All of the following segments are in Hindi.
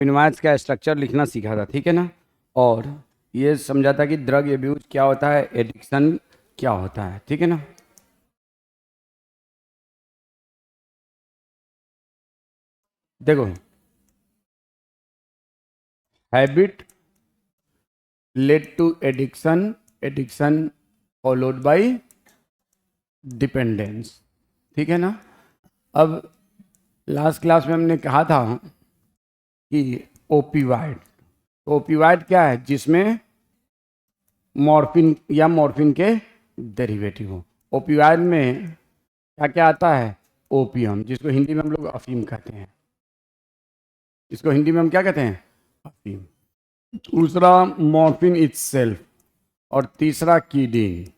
फिनवाइज का स्ट्रक्चर लिखना सीखा था, ठीक है ना। और ये समझा था कि ड्रग एब्यूज क्या होता है, एडिक्शन क्या होता है, ठीक है ना। देखो, habit led to addiction, addiction followed by dependence, ठीक है ना। अब लास्ट क्लास में हमने कहा था कि ओपीवाइड, ओपीवाइड क्या है, जिसमें मॉर्फिन या मॉर्फिन के डेरिवेटिव हो। ओपीवाइड में क्या क्या आता है, ओपियम, जिसको हिंदी में हम लोग अफीम कहते हैं, इसको हिंदी में हम क्या कहते हैं, अफीम। दूसरा मॉर्फिन इटसेल्फ, और तीसरा कीडीन।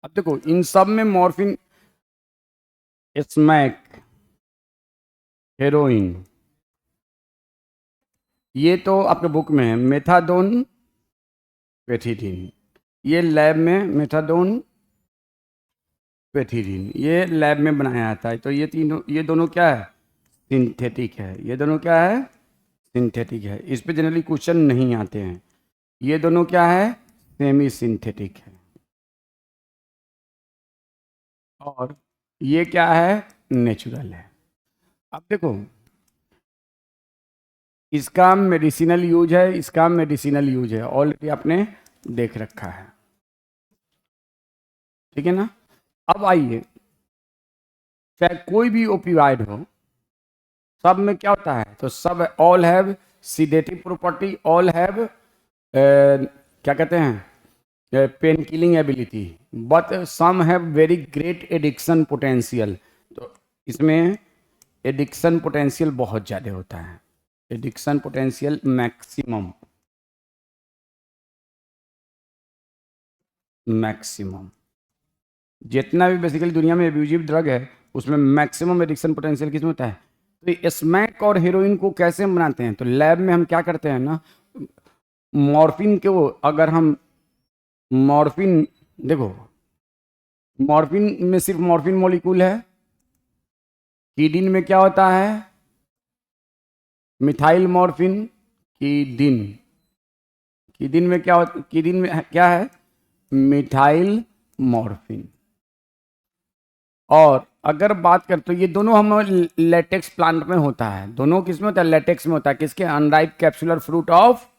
अब देखो इन सब में मॉर्फिन, स्मैक, हेरोइन, ये तो आपके बुक में है। मेथाडोन, पेथिडीन, ये लैब में मेथाडोन, पेथिडीन, ये लैब में बनाया जाता है। तो ये तीनों, ये दोनों क्या है, सिंथेटिक है। ये दोनों क्या है, सिंथेटिक है। इस पे जनरली क्वेश्चन नहीं आते हैं। ये दोनों क्या है, सेमी सिंथेटिक है। और ये क्या है, नेचुरल है। अब देखो, इसका मेडिसिनल यूज है, इसका मेडिसिनल यूज है, ऑलरेडी आपने देख रखा है, ठीक है ना। अब आइए, चाहे कोई भी ओपिवाइड हो, सब में क्या होता है, तो सब all have sedative property, all have क्या कहते हैं, pain killing ability, but some have very great addiction potential. तो इसमें एडिक्शन पोटेंशियल बहुत ज़्यादा होता है, एडिक्शन पोटेंशियल मैक्सिमम, मैक्सिमम। जितना भी बेसिकली दुनिया में एब्यूजिव ड्रग है, उसमें मैक्सिमम एडिक्शन पोटेंशियल किसमें होता है। तो ये स्मैक और हेरोइन को कैसे हम बनाते हैं, तो लैब में हम क्या करते हैं ना, मॉर्फिन को अगर हम, मॉर्फिन, देखो मॉर्फिन में सिर्फ मॉर्फिन मॉलिक्यूल है। कीडिन में क्या होता है, मिथाइल मॉर्फिन, कीडिन, कीडिन में क्या होता, कीडिन में क्या है, मिथाइल मॉर्फिन। और अगर बात करें तो ये दोनों हम लेटेक्स प्लांट में होता है, दोनों किस में होता है, लेटेक्स में होता है। किसके, unripe capsular fruit of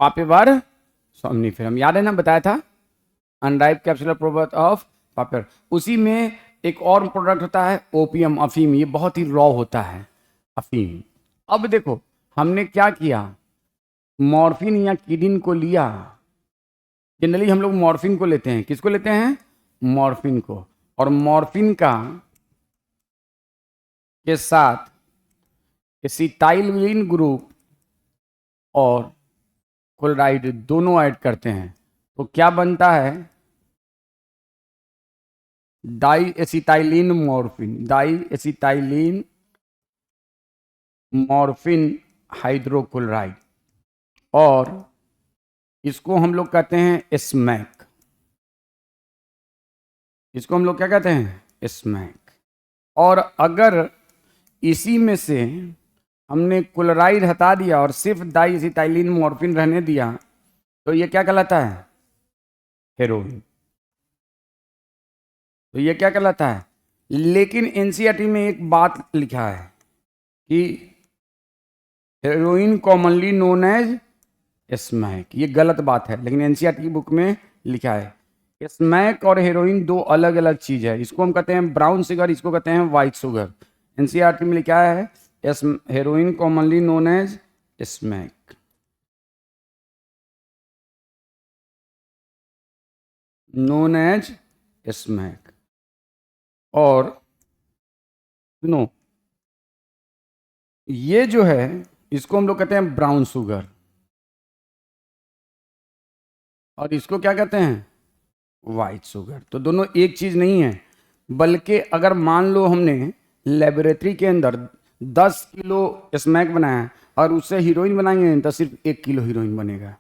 Papaver somniferum, याद है ना, बताया था, unripe capsular fruit of Papaver. उसी में एक और प्रोडक्ट होता है ओपियम, अफीम, ये बहुत ही रॉ होता है, अफीम। अब देखो हमने क्या किया, मॉर्फिन या कीडिन को लिया। जनरली हम लोग मॉर्फिन को लेते हैं, किसको लेते हैं, मॉर्फिन को। और मॉर्फिन का के साथ एसिटाइलिन ग्रुप और क्लोराइड दोनों ऐड करते हैं, तो क्या बनता है, di acetylene morphine, di acetylene morphine hydrochloride. और इसको हम लोग कहते हैं स्मैक, इसको हम लोग क्या कहते हैं, स्मैक। और अगर इसी में से हमने क्लोराइड हटा दिया और सिर्फ डाइएसिटाइलिन मॉर्फिन रहने दिया, तो ये क्या कहलाता है, हेरोइन। तो ये क्या कहलाता है। लेकिन एनसीईआरटी में एक बात लिखा है कि heroin commonly known as smack, ये गलत बात है, लेकिन एनसीईआरटी की बुक में लिखा है स्मैक और हेरोइन दो अलग अलग चीज है। इसको हम कहते हैं ब्राउन शुगर, इसको कहते हैं व्हाइट शुगर। एनसीईआरटी में लिखा है heroin commonly known as smack, known as smack. और सुनो, ये जो है इसको हम लोग कहते हैं ब्राउन शुगर, और इसको क्या कहते हैं, वाइट शुगर। तो दोनों एक चीज नहीं है, बल्कि अगर मान लो हमने लेबोरेटरी के अंदर 10 किलो स्मैक बनाया और उससे हीरोइन बनाएंगे तो सिर्फ 1 किलो हीरोइन बनेगा,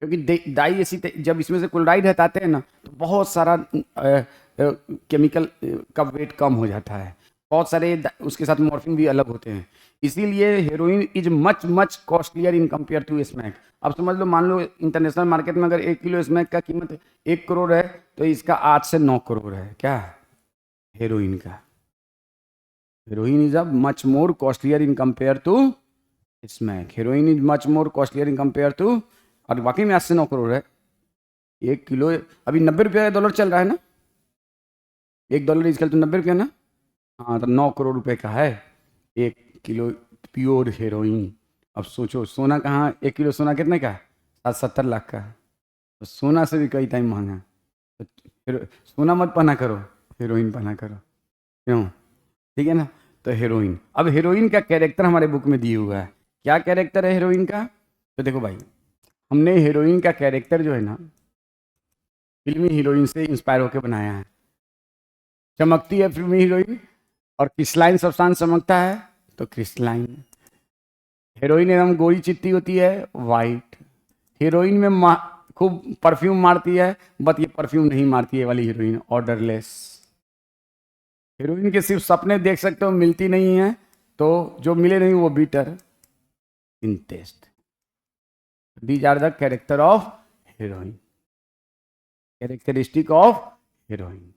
क्योंकि डाई एसिड जब इसमें से क्लोराइड हटाते हैं ना, तो बहुत सारा केमिकल का वेट कम हो जाता है। बहुत सारे उसके साथ मॉर्फिन भी अलग होते हैं, इसीलिए heroin is much much costlier in compare to smack. अब समझ लो, मान लो इंटरनेशनल मार्केट में अगर 1 किलो स्मैक का कीमत 1 करोड़ है, तो इसका 8 से 9 करोड़ है क्या, हेरोइन का। Heroin is a much more costlier in compare to smack. Heroin is much more costlier in compare to, और वाकई में 8 से 9 करोड़ है 1 किलो। अभी 90 रुपये डॉलर चल रहा है ना, $1 इसका तो 90 रुपये ना। हाँ, तो 9 करोड़ रुपए का है 1 किलो प्योर हेरोइन। अब सोचो सोना कहाँ, 1 किलो सोना कितने का है, 60-70 लाख का। तो सोना से भी कई टाइम महंगा है। तो सोना मत पहना करो, हेरोइन पहना करो, क्यों, ठीक है ना। तो हेरोइन, अब हेरोइन का कैरेक्टर हमारे बुक में दिया हुआ है। क्या कैरेक्टर है हेरोइन का, तो देखो भाई, हमने हेरोइन का कैरेक्टर जो है ना, फिल्मी हीरोइन से इंस्पायर होकर बनाया है। चमकती है फिल्मी हीरोइन, और क्रिस्टलाइन सब्सटेंस चमकता है, तो क्रिस्टलाइन। हीरोइन एकदम गोरी चिट्टी होती है, वाइट। हीरोइन में खूब परफ्यूम मारती है, बट ये परफ्यूम नहीं मारती है वाली हीरोइन, ऑर्डरलेस। हीरोइन के सिर्फ सपने देख सकते हो, मिलती नहीं है, तो जो मिले नहीं वो bitter in taste. These are the character of heroin, characteristic of heroin,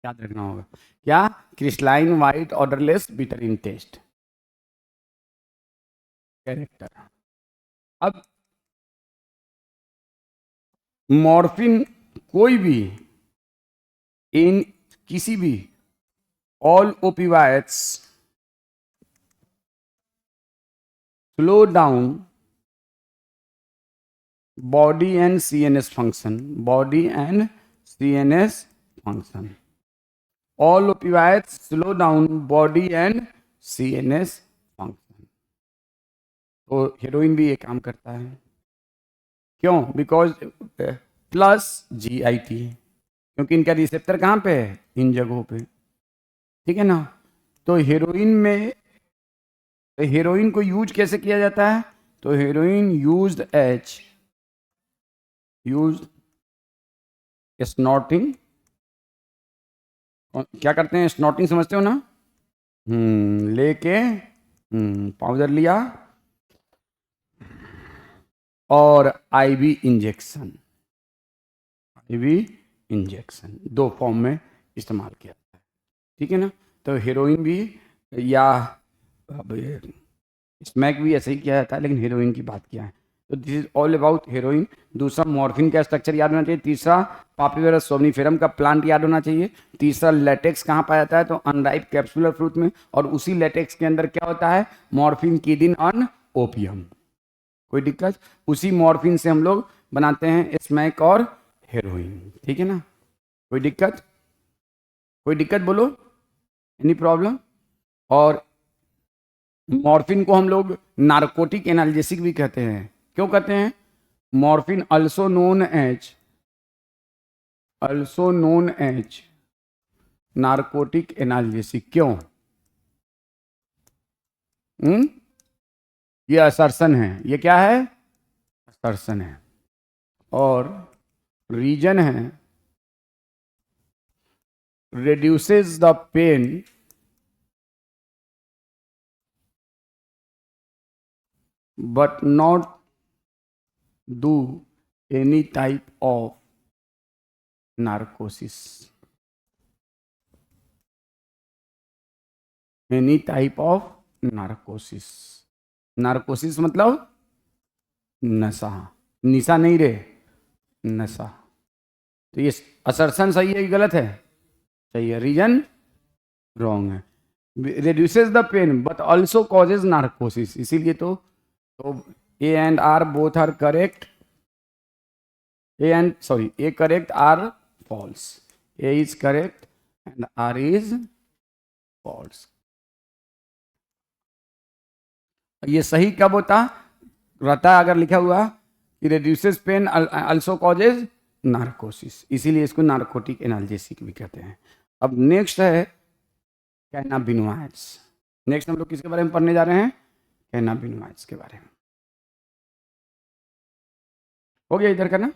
याद रखना होगा। क्या, crystalline, white, odourless, bitter in taste, character. अब मॉर्फिन कोई भी, इन किसी भी, all opioids slow down body and CNS function, body and CNS function. All opioids slow down body and CNS function. तो हेरोइन भी ये काम करता है, क्यों, बिकॉज प्लस जीआईटी, क्योंकि इनका रिसेप्टर कहाँ पे है, इन जगहों पे, ठीक है ना। तो हेरोइन में, तो हेरोइन को यूज कैसे किया जाता है, तो heroin used as, use snorting, क्या करते हैं, स्नॉटिंग समझते हो ना, लेके पाउडर लिया, और IV injection, IV injection 2 form में इस्तेमाल किया जाता है, ठीक है ना। तो हेरोइन भी, या स्मैक भी ऐसे ही किया जाता है, लेकिन हेरोइन की बात किया है। तो this is all about heroin. दूसरा, मॉर्फिन का स्ट्रक्चर याद होना चाहिए। तीसरा, पापिवेरस सोमनीफेरम का प्लांट याद होना चाहिए। तीसरा, लेटेक्स कहाँ पाया जाता है, तो अनराइप कैप्सुलर फ्रूट में, और उसी लेटेक्स के अंदर क्या होता है, मॉर्फिन, किडिन और ओपियम। कोई दिक्कत, उसी मॉर्फिन से हम लोग बनाते हैं स्मैक और हेरोइन, ठीक है ना। कोई दिक्कत, कोई दिक्कत बोलो, एनी प्रॉब्लम। और मॉर्फिन को हम लोग नार्कोटिक एनाल्जेसिक भी कहते हैं। क्यों कहते हैं, morphine also known as narcotic analgesic, क्यों, ये असर्सन है, ये क्या है, असर्सन है, और रीजन है, reduces the pain but not do any type of narcosis, any type of narcosis। Narcosis मतलब नशा, निशा नहीं रे, नशा। तो ये असर्सन सही है कि गलत है, सही है, रीजन रॉन्ग है। reduces the pain but also causes narcosis, इसीलिए तो A and R both are correct, A correct, R false, A is correct and R is false। ये सही कब होता रहता, अगर लिखा हुआ कि reduces pain also causes narcosis, इसीलिए इसको नार्कोटिक एनाल्जेसिक भी कहते हैं। अब नेक्स्ट है कैनाबिनोइड्स। नेक्स्ट हम लोग किसके बारे में पढ़ने जा रहे हैं, कैनाबिनोइड्स के बारे में। हो गया इधर का ना,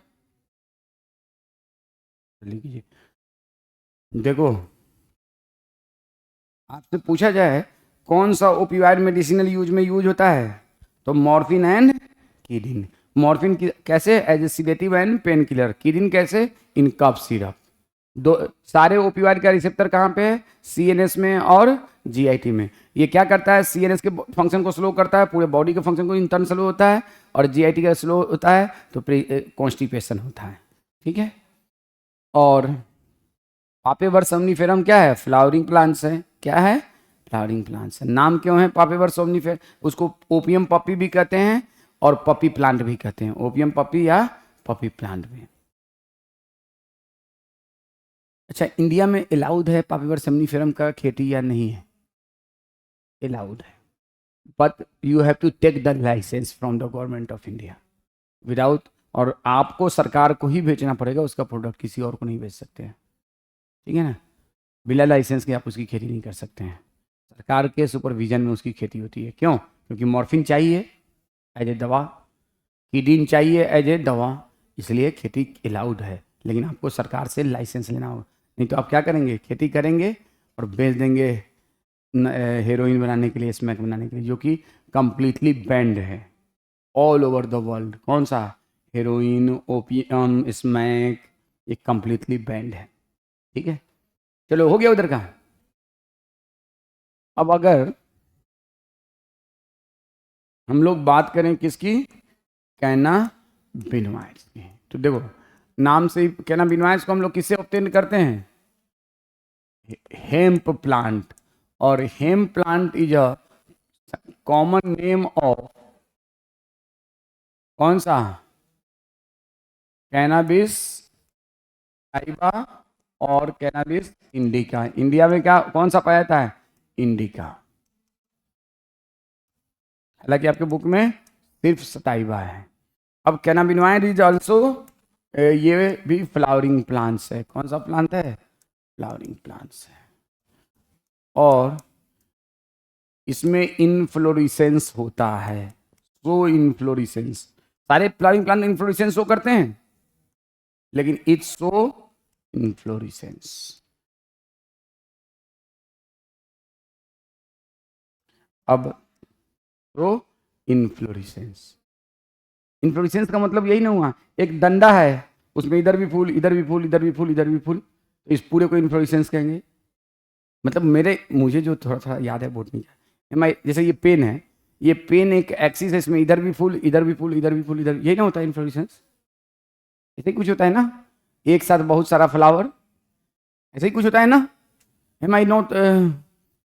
लीजिए देखो, आपसे पूछा जाए कौन सा ओपियोइड मेडिसिनल यूज में यूज होता है, तो मॉर्फिन एंड कीडिन। मॉर्फिन कैसे, as a sedative and painkiller. Codeine कैसे, इन कफ सिरप। दो सारे ओपियोइड का रिसेप्टर कहाँ पे है, सीएनएस में और जीआईटी में। ये क्या करता है, सीएनएस के फंक्शन को स्लो करता है, पूरे बॉडी के फंक्शन को इंटर्न स्लो होता है, और जीआईटी का स्लो होता है तो कॉन्स्टिपेशन होता है। ठीक है। और पापेवर सोमनिफेरम क्या है, फ्लावरिंग प्लांट्स है। क्या है, फ्लावरिंग प्लांट्स है। नाम क्यों है पापेवर सोमनिफेरम, उसको ओपियम पपी भी कहते हैं और पपी प्लांट भी कहते हैं, ओपियम पपी या पपी प्लांट भी। अच्छा, इंडिया में अलाउड है पापेवर सोमनिफेरम का खेती या नहीं है, अलाउड है, but you have to take the licence from the government of India without, और आपको सरकार को ही बेचना पड़ेगा उसका प्रोडक्ट, किसी और को नहीं बेच सकते हैं। ठीक है ना, बिना लाइसेंस के आप उसकी खेती नहीं कर सकते हैं, सरकार के सुपरविजन में उसकी खेती होती है। क्यों, क्योंकि मॉर्फिन चाहिए एज ए दवा, कीडीन चाहिए एज ए दवा, इसलिए खेती अलाउड है, लेकिन आपको सरकार से लाइसेंस लेना होगा। नहीं तो आप क्या करेंगे, खेती करेंगे और बेच देंगे हेरोइन बनाने के लिए, स्मैक बनाने के लिए, जो कि कंप्लीटली बैंड है ऑल ओवर द वर्ल्ड। कौन सा, हेरोइन, ओपियम, स्मैक, ये कंप्लीटली बैंड है। ठीक है, चलो हो गया उधर का। अब अगर हम लोग बात करें किसकी, कैनाबिनॉइड्स की, तो देखो नाम से ही कैनाबिनॉइड्स को हम लोग किससे ऑब्टेन करते हैं, हेम्प प्लांट। और hemp plant is a common name of कौन सा, कैनाबिस साइवा और कैनाबिस इंडिका। इंडिया में क्या कौन सा पाया जाता है, इंडिका। हालांकि आपके बुक में सिर्फ सटाइवा है। अब कैनाबिनॉइड इज ऑल्सो, ये भी फ्लावरिंग प्लांट्स है। कौन सा प्लांट है, फ्लावरिंग प्लांट्स है, और इसमें इनफ्लोरिसेंस होता है। सो इनफ्लोरिसेंस, सारे फ्लावरिंग प्लांट इनफ्लोरिसेंस शो करते हैं, लेकिन इट्स शो इनफ्लोरिसेंस। अब तो इनफ्लोरिसेंस, इन्फ्लोरेसेंस का मतलब यही ना हुआ, एक डंडा है उसमें इधर भी फूल, इधर भी फूल, इधर भी फूल, इधर भी फूल, तो इस पूरे को इन्फ्लोरेसेंस कहेंगे। मतलब मुझे जो थोड़ा थोड़ा याद है बोटनी का, जैसे ये पेन है, ये पेन एक एक्सिस है, इसमें इधर भी फूल, इधर भी फूल, इधर भी फूल, इधर, यही ना होता है इन्फ्लोरेसेंस। ऐसे ही कुछ होता है ना, एक साथ बहुत सारा फ्लावर, ऐसे ही कुछ होता है ना। एम आई नॉट,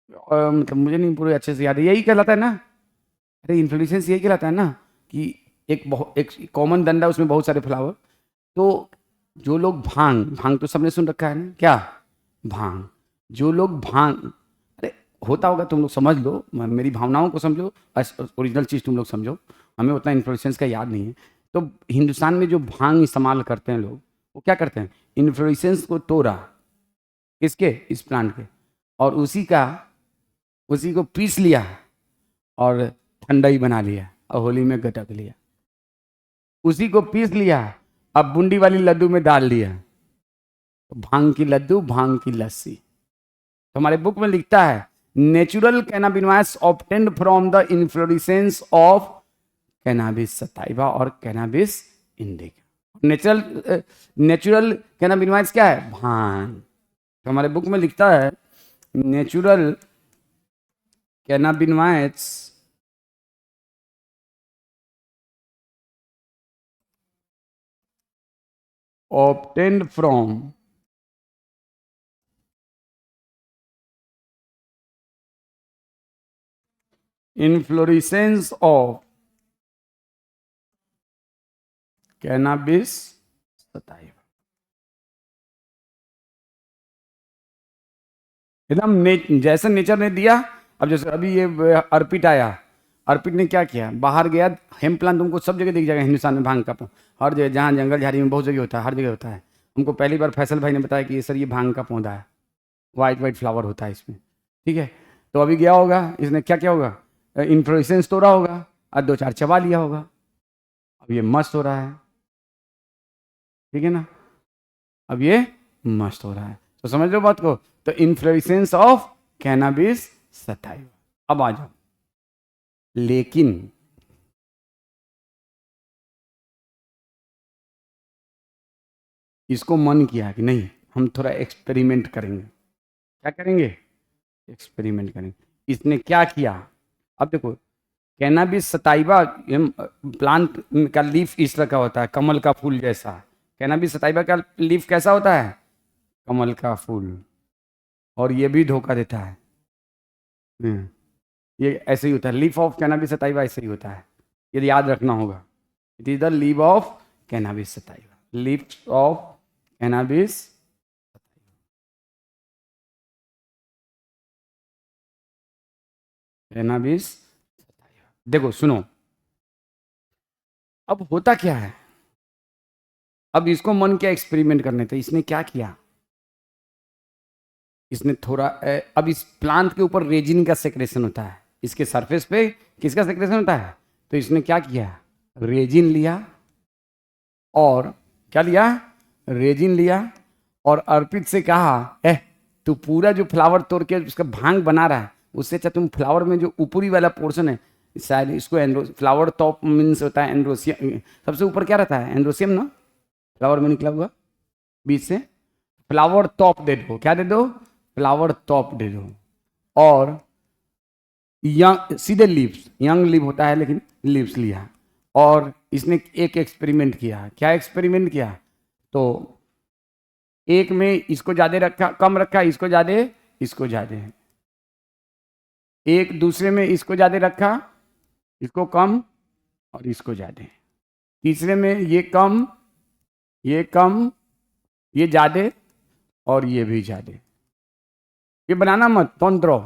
मतलब मुझे नहीं पूरे अच्छे से याद है, यही कहलाता है ना। अरे इन्फ्लोरेसेंस यही कहलाता है ना, कि एक कॉमन डंडा, उसमें बहुत सारे फ्लावर। तो जो लोग भांग भांग तो सबने सुन रखा है ना, क्या भांग, जो लोग भांग, अरे होता होगा, तुम लोग समझ लो, मेरी भावनाओं को समझो, ओरिजिनल चीज़ तुम लोग समझो, हमें उतना इन्फ्लोरेसेंस का याद नहीं है। तो हिंदुस्तान में जो भांग इस्तेमाल करते हैं लोग, वो क्या करते हैं, इन्फ्लोरेसेंस को तोड़ा, किसके, इस प्लांट के, और उसी को पीस लिया और ठंडाई बना लिया और होली में गटक लिया। उसी को पीस लिया, अब बूंदी वाली लड्डू में डाल दिया, तो भांग की लड्डू, भांग की लस्सी। तो हमारे बुक में लिखता है, natural cannabinoids obtained from the inflorescence of cannabis sativa और कैनाबिस इंडिका। नेचुरल कैनाबिनॉइड्स क्या है, भांग। तो हमारे बुक में लिखता है, natural cannabinoids obtained from inflorescence of cannabis sativa। एकदम जैसे नेचर ने दिया। अब जैसे अभी ये अर्पित आया, अर्पित ने क्या किया, बाहर गया, हेम प्लांट तुमको सब जगह दिख जाएगा हिंदुस्तान में, भांग का हर जगह, जहाँ जंगल झाड़ी में बहुत जगह होता है, हर जगह होता है। हमको पहली बार फैसल भाई ने बताया कि सर ये भांग का पौधा है, वाइट वाइट फ्लावर होता है इसमें। ठीक है, तो अभी गया होगा, इसने क्या किया होगा, इन्फ्लोरेसेंस तोड़ा होगा और दो चार चबा लिया होगा, अब ये मस्त हो रहा है। ठीक है ना, अब ये मस्त हो रहा है, तो समझ लो बात को। तो इन्फ्लोरेसेंस ऑफ कैनाबिस सटाइवा। अब आ जाओ, लेकिन इसको मन किया कि नहीं हम थोड़ा एक्सपेरिमेंट करेंगे। क्या करेंगे? एक्सपेरिमेंट करेंगे। इसने क्या किया? अब देखो, कैनाबिस सटाइवा प्लांट का लीफ इस तरह का होता है, कमल का फूल जैसा। कैनाबिस सटाइवा का लीफ कैसा होता है? कमल का फूल। और ये भी धोखा देता है। ये ऐसे ही होता है, लीफ ऑफ कैनाबिस सटाइवा ऐसे ही होता है, ये याद रखना होगा। It is the leaf of cannabis sativa, leaf of cannabis. Cannabis sativa. देखो सुनो, अब होता क्या है, अब इसको मन क्या एक्सपेरिमेंट करने थे, इसने क्या किया, इसने थोड़ा अब इस प्लांट के ऊपर रेजिन का सेक्रेशन होता है, इसके सरफेस पे किसका सेक्रेशन होता है? तो इसने क्या किया, रेजिन लिया, और क्या लिया? रेजिन लिया, और अर्पित से कहा तू पूरा जो फ्लावर तोड़ के उसका भांग बना रहा है, उससे अच्छा तुम फ्लावर में जो ऊपरी वाला पोर्शन है, शायद इसको फ्लावर टॉप मीन्स होता है एंड्रोसियम, सबसे ऊपर क्या रहता है? एंड्रोसियम ना, फ्लावर में निकला हुआ बीच से। फ्लावर टॉप दे दो, क्या दे दो? फ्लावर टॉप दे दो। और यंग सीधे लीव्स, यंग लीव होता है लेकिन लीव्स लिया, और इसने एक एक्सपेरिमेंट किया। क्या एक्सपेरिमेंट किया? तो एक में इसको ज्यादा रखा, कम रखा, इसको ज्यादा, इसको ज्यादा। एक दूसरे में इसको ज्यादा रखा, इसको कम, और इसको ज्यादा। तीसरे में ये कम, ये कम, ये ज्यादा, और ये भी ज्यादा। ये बनाना मत, डोंट ड्रॉ,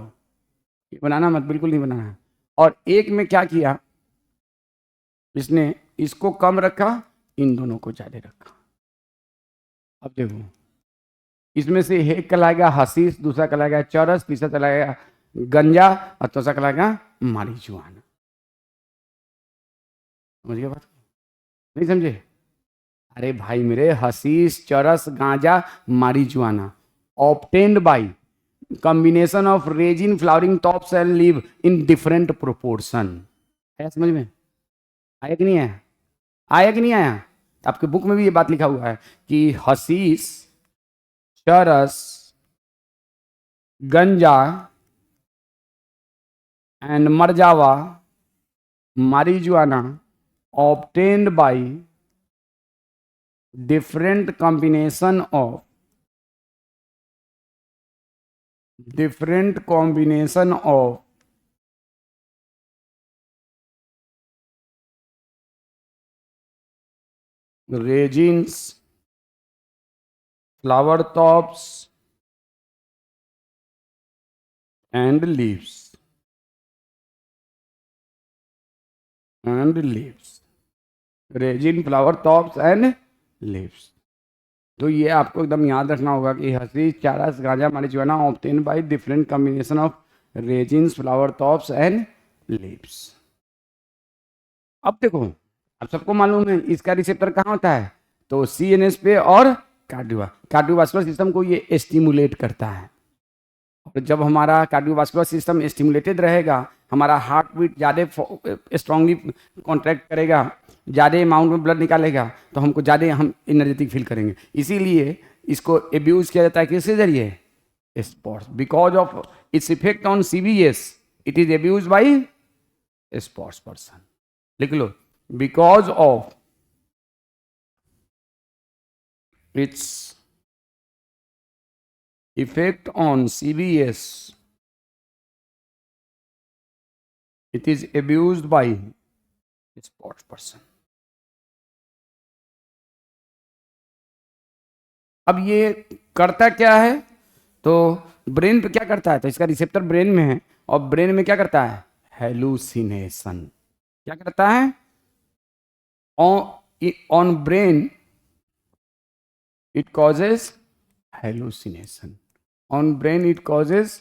ये बनाना मत, बिल्कुल नहीं बनाना। और एक में क्या किया, इसने इसको कम रखा, इन दोनों को ज्यादा रखा। अब देखो, इसमें से एक कहलाएगा हसीस, दूसरा कहलाएगा चरस, तीसरा कहलाएगा गंजा, और चौथा कहलाएगा मारीजुआना। समझ गए बात? नहीं समझे? अरे भाई मेरे, हसीस, चरस, गांजा, marijuana obtained by combination of resin, flowering tops and leaf in different proportion। है समझ में? आया कि नहीं आया? आया कि नहीं आया? आपके बुक में भी ये बात लिखा हुआ है कि हसीस, चरस, गंजा and Marjaavaan, marijuana obtained by different combination of resins, flower tops and leaves, resin, flower tops and leaves. तो ये आपको एकदम याद रखना होगा कि हसीस, चरस, गांजा, marijuana obtain by different combination of resins, flower tops and leaves. अब देखो, अब सबको मालूम है इसका रिसेप्टर कहाँ होता है, तो CNS पे और कार्डियोवास्कुलर सिस्टम को ये स्टिमुलेट करता है। और जब हमारा कार्डियोवास्कुलर सिस्टम स्टिमुलेटेड रहेगा, हमारा हार्ट बीट ज़्यादा स्ट्रांगली कॉन्ट्रैक्ट करेगा, ज़्यादा अमाउंट में ब्लड निकालेगा, तो हमको ज़्यादा हम एनर्जेटिक फील करेंगे। इसीलिए इसको एब्यूज किया जाता है किसके जरिए? Sports. Because of its effect on CVS it is abuse by sports person. लिख लो, because of its effect on CVS it is abused by sports person। अब ये करता क्या है, तो ब्रेन पे क्या करता है, तो इसका रिसेप्टर ब्रेन में है, और ब्रेन में क्या करता है? हेलुसिनेशन। क्या करता है? On brain it causes hallucination, on brain it causes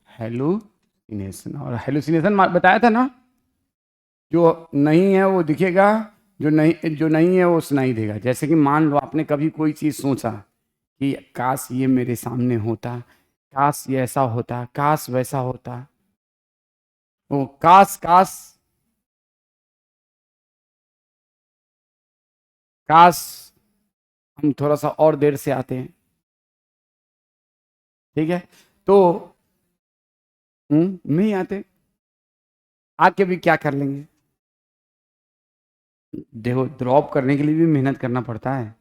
hallucination. और हेलुसिनेशन बताया था ना, जो नहीं है वो दिखेगा, जो नहीं है वो सुनाई देगा। जैसे कि मान लो आपने कभी कोई चीज़ सोचा कि काश ये मेरे सामने होता, काश ये ऐसा होता, काश वैसा होता, वो काश काश काश हम थोड़ा सा और देर से आते हैं। ठीक है, तो नहीं आते, आके भी क्या कर लेंगे। देखो ड्रॉप करने के लिए भी मेहनत करना पड़ता है,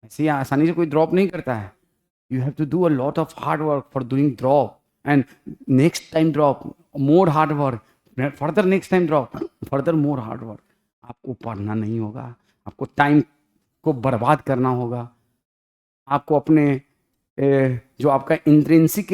ऐसे ही आसानी से कोई ड्रॉप नहीं करता है। You have to do a lot of hard work for doing drop, and next time drop, more hard work, further next time drop, further more hard work। आपको पढ़ना नहीं होगा, आपको टाइम को बर्बाद करना होगा, आपको अपने जो आपका इंट्रिंसिक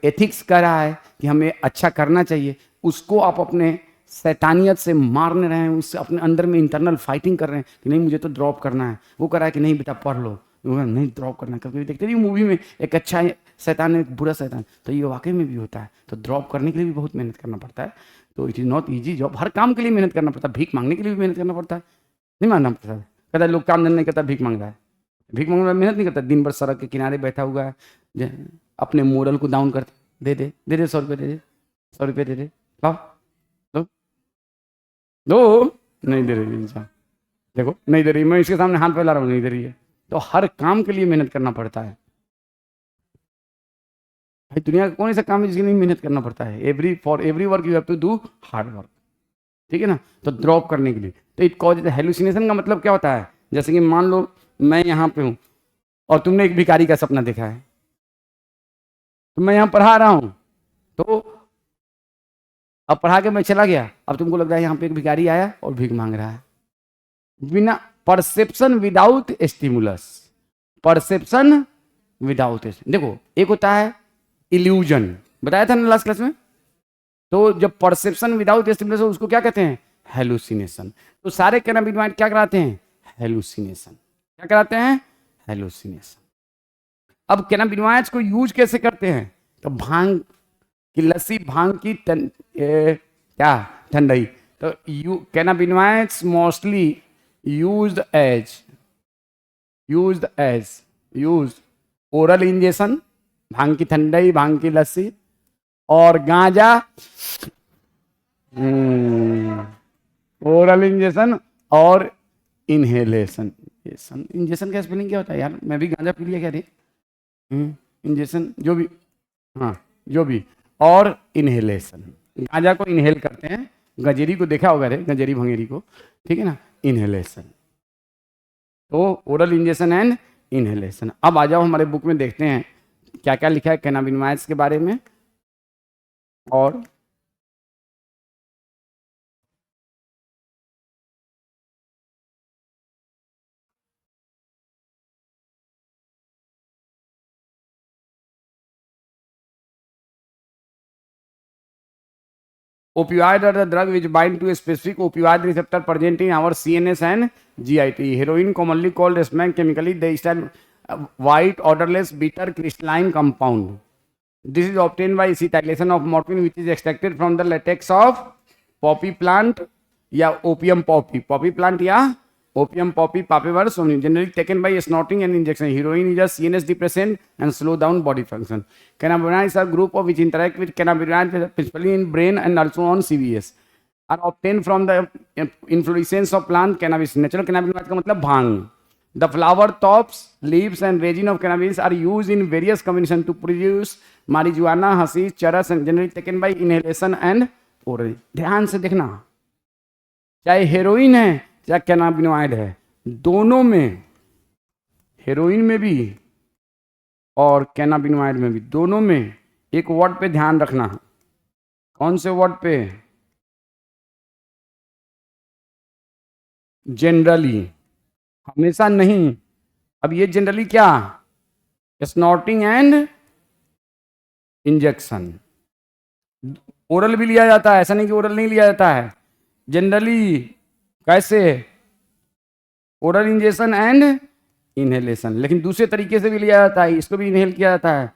एथिक्स कर रहा है कि हमें अच्छा करना चाहिए, उसको आप अपने शैतानियत से मारने रहे हैं, उससे अपने अंदर में इंटरनल फाइटिंग कर रहे हैं कि नहीं मुझे तो ड्रॉप करना है। वो कर रहा है कि नहीं बेटा पढ़ लो, नहीं ड्रॉप करना। कभी देखते नहीं मूवी में एक अच्छा शैतान है एक बुरा शैतान, तो ये वाकई में भी होता है। तो ड्रॉप करने के लिए भी बहुत मेहनत करना पड़ता है। तो it is not easy job, हर काम के लिए मेहनत करना पड़ता है, भीख मांगने के लिए भी मेहनत करना पड़ता है, नहीं मानना पड़ता है। कहता है लोग काम धंधा नहीं करता, भीख मांग रहा है, भीख मांगने वाला मेहनत नहीं करता, दिन भर सड़क के किनारे बैठा हुआ है, अपने मोरल को डाउन करता, दे दे दे दे 100 रुपये दे दे, 100 रुपये दे दे, लाओ दो दो, नहीं दे रही इंसान, देखो नहीं दे रही, मैं इसके सामने हाथ फैला रहा हूँ, नहीं दे रही है। तो हर काम के लिए मेहनत करना पड़ता है भाई, दुनिया का कौन सा काम है जिसके लिए मेहनत करना पड़ता है। For every work you have to do hard work, ठीक है ना। तो ड्रॉप करने के लिए, तो इट कॉज हेलुसिनेशन का मतलब क्या होता है, जैसे कि मान लो मैं यहाँ पे हूँ और तुमने एक भिखारी का सपना देखा है, तो मैं यहाँ पढ़ा रहा हूँ, तो अब पढ़ा के मैं चला गया, अब तुमको लग रहा है यहाँ पे एक भिखारी आया और भीख मांग रहा है, बिना perception without stimulus, perception without. देखो एक होता है इल्यूजन, बताया था ना लास्ट क्लास में, तो जब परसेप्शन विदाउट स्टिमुलस उसको क्या कहते हैं, हेलुसिनेशन। तो सारे कैनाबिनॉइड क्या कराते हैं, हेलुसिनेशन। क्या कराते हैं, हेलुसिनेशन। अब कैनाबिनॉइड्स को यूज कैसे करते हैं, तो भांग की लस्सी, भांग की क्या ठंडाई, तो cannabinoids mostly used as oral injection, भांग की ठंडाई, भांग की लस्सी, और गांजा ओरल इंजेक्शन और इनहेलेशन। इंजेक्शन का स्पेलिंग क्या होता है यार, मैं भी गांजा पी लिया क्या रे, इंजेक्शन जो भी, हाँ जो भी, और इनहेलेशन। गांजा को इनहेल करते हैं, गंजेरी को देखा होगा रे, गंजेरी भंगेरी को, ठीक है ना, इनहेलेशन। तो ओरल इंजेक्शन एंड इनहेलेशन। अब आ जाओ हमारे बुक में देखते हैं क्या क्या लिखा है कैनाबिनॉइड्स के बारे में। और opioid are the drug which bind to a specific opioid receptor present in our CNS and GIT. Heroin, commonly called smack chemically, they stand white, odorless, bitter, crystalline compound. This is obtained by acetylation of morphine, which is extracted from the latex of poppy plant या opium poppy, poppy plant या opium poppy papaver somni, generally taken by snorting and injection. Heroin is a CNS depressant and slow down body function. Cannabinoids are group of which interact with cannabinoids principally in brain and also on CVS. Are obtained from the inflorescence of plant cannabis. Natural cannabinoids का मतलब भांग. The flower, tops, leaves and resin of cannabis are used in various combinations to produce marijuana, hashish, charas, and generally taken by inhalation and oral. ध्यान से देखना, चाहे हेरोइन है चाहे कैनाबिनॉइड है, दोनों में, हेरोइन में भी और कैनाबिनॉइड में भी, दोनों में एक वर्ड पे ध्यान रखना। कौन से वर्ड पे, जनरली, हमेशा नहीं। अब ये जनरली क्या, स्नॉटिंग एंड इंजेक्शन, ओरल भी लिया जाता है, ऐसा नहीं कि ओरल नहीं लिया जाता है, जनरली कैसे, ओरल इंजेक्शन एंड इनहेलेशन, लेकिन दूसरे तरीके से भी लिया जाता है, इसको भी इनहेल किया जाता है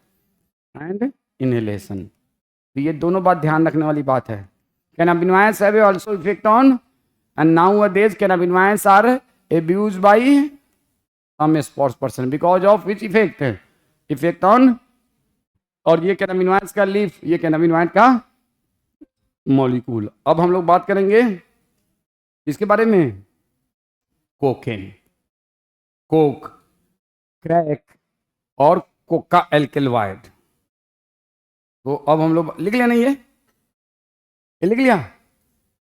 एंड इनहेलेशन। तो ये दोनों बात ध्यान रखने वाली बात है। Cannabinoids have also effect on, and nowadays cannabinoids are abused by some sports person because of which effect on और ये कैनाबिनॉइड्स का लीफ, ये कैनाबिनॉइड का मॉलिक्यूल। अब हम लोग बात करेंगे इसके बारे में, कोकेन, कोक, क्रैक और कोका एल्केलवाइड। तो अब हम लोग लिख लिया, नहीं ये लिख लिया,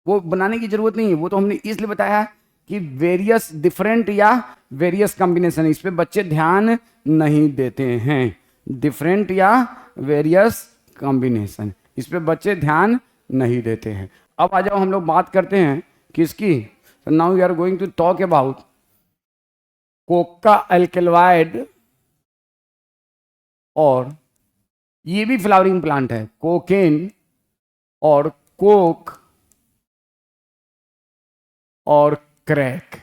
वो बनाने की जरूरत नहीं है, वो तो हमने इसलिए बताया कि वेरियस डिफरेंट या वेरियस कॉम्बिनेशन, इस पे बच्चे ध्यान नहीं देते हैं। डिफरेंट या वेरियस कॉम्बिनेशन, इस पे बच्चे ध्यान नहीं देते हैं। अब आ जाओ हम लोग बात करते हैं किसकी, now we are going to talk about coca alkaloid, और ये भी फ्लावरिंग प्लांट है, कोकेन और कोक और क्रैक,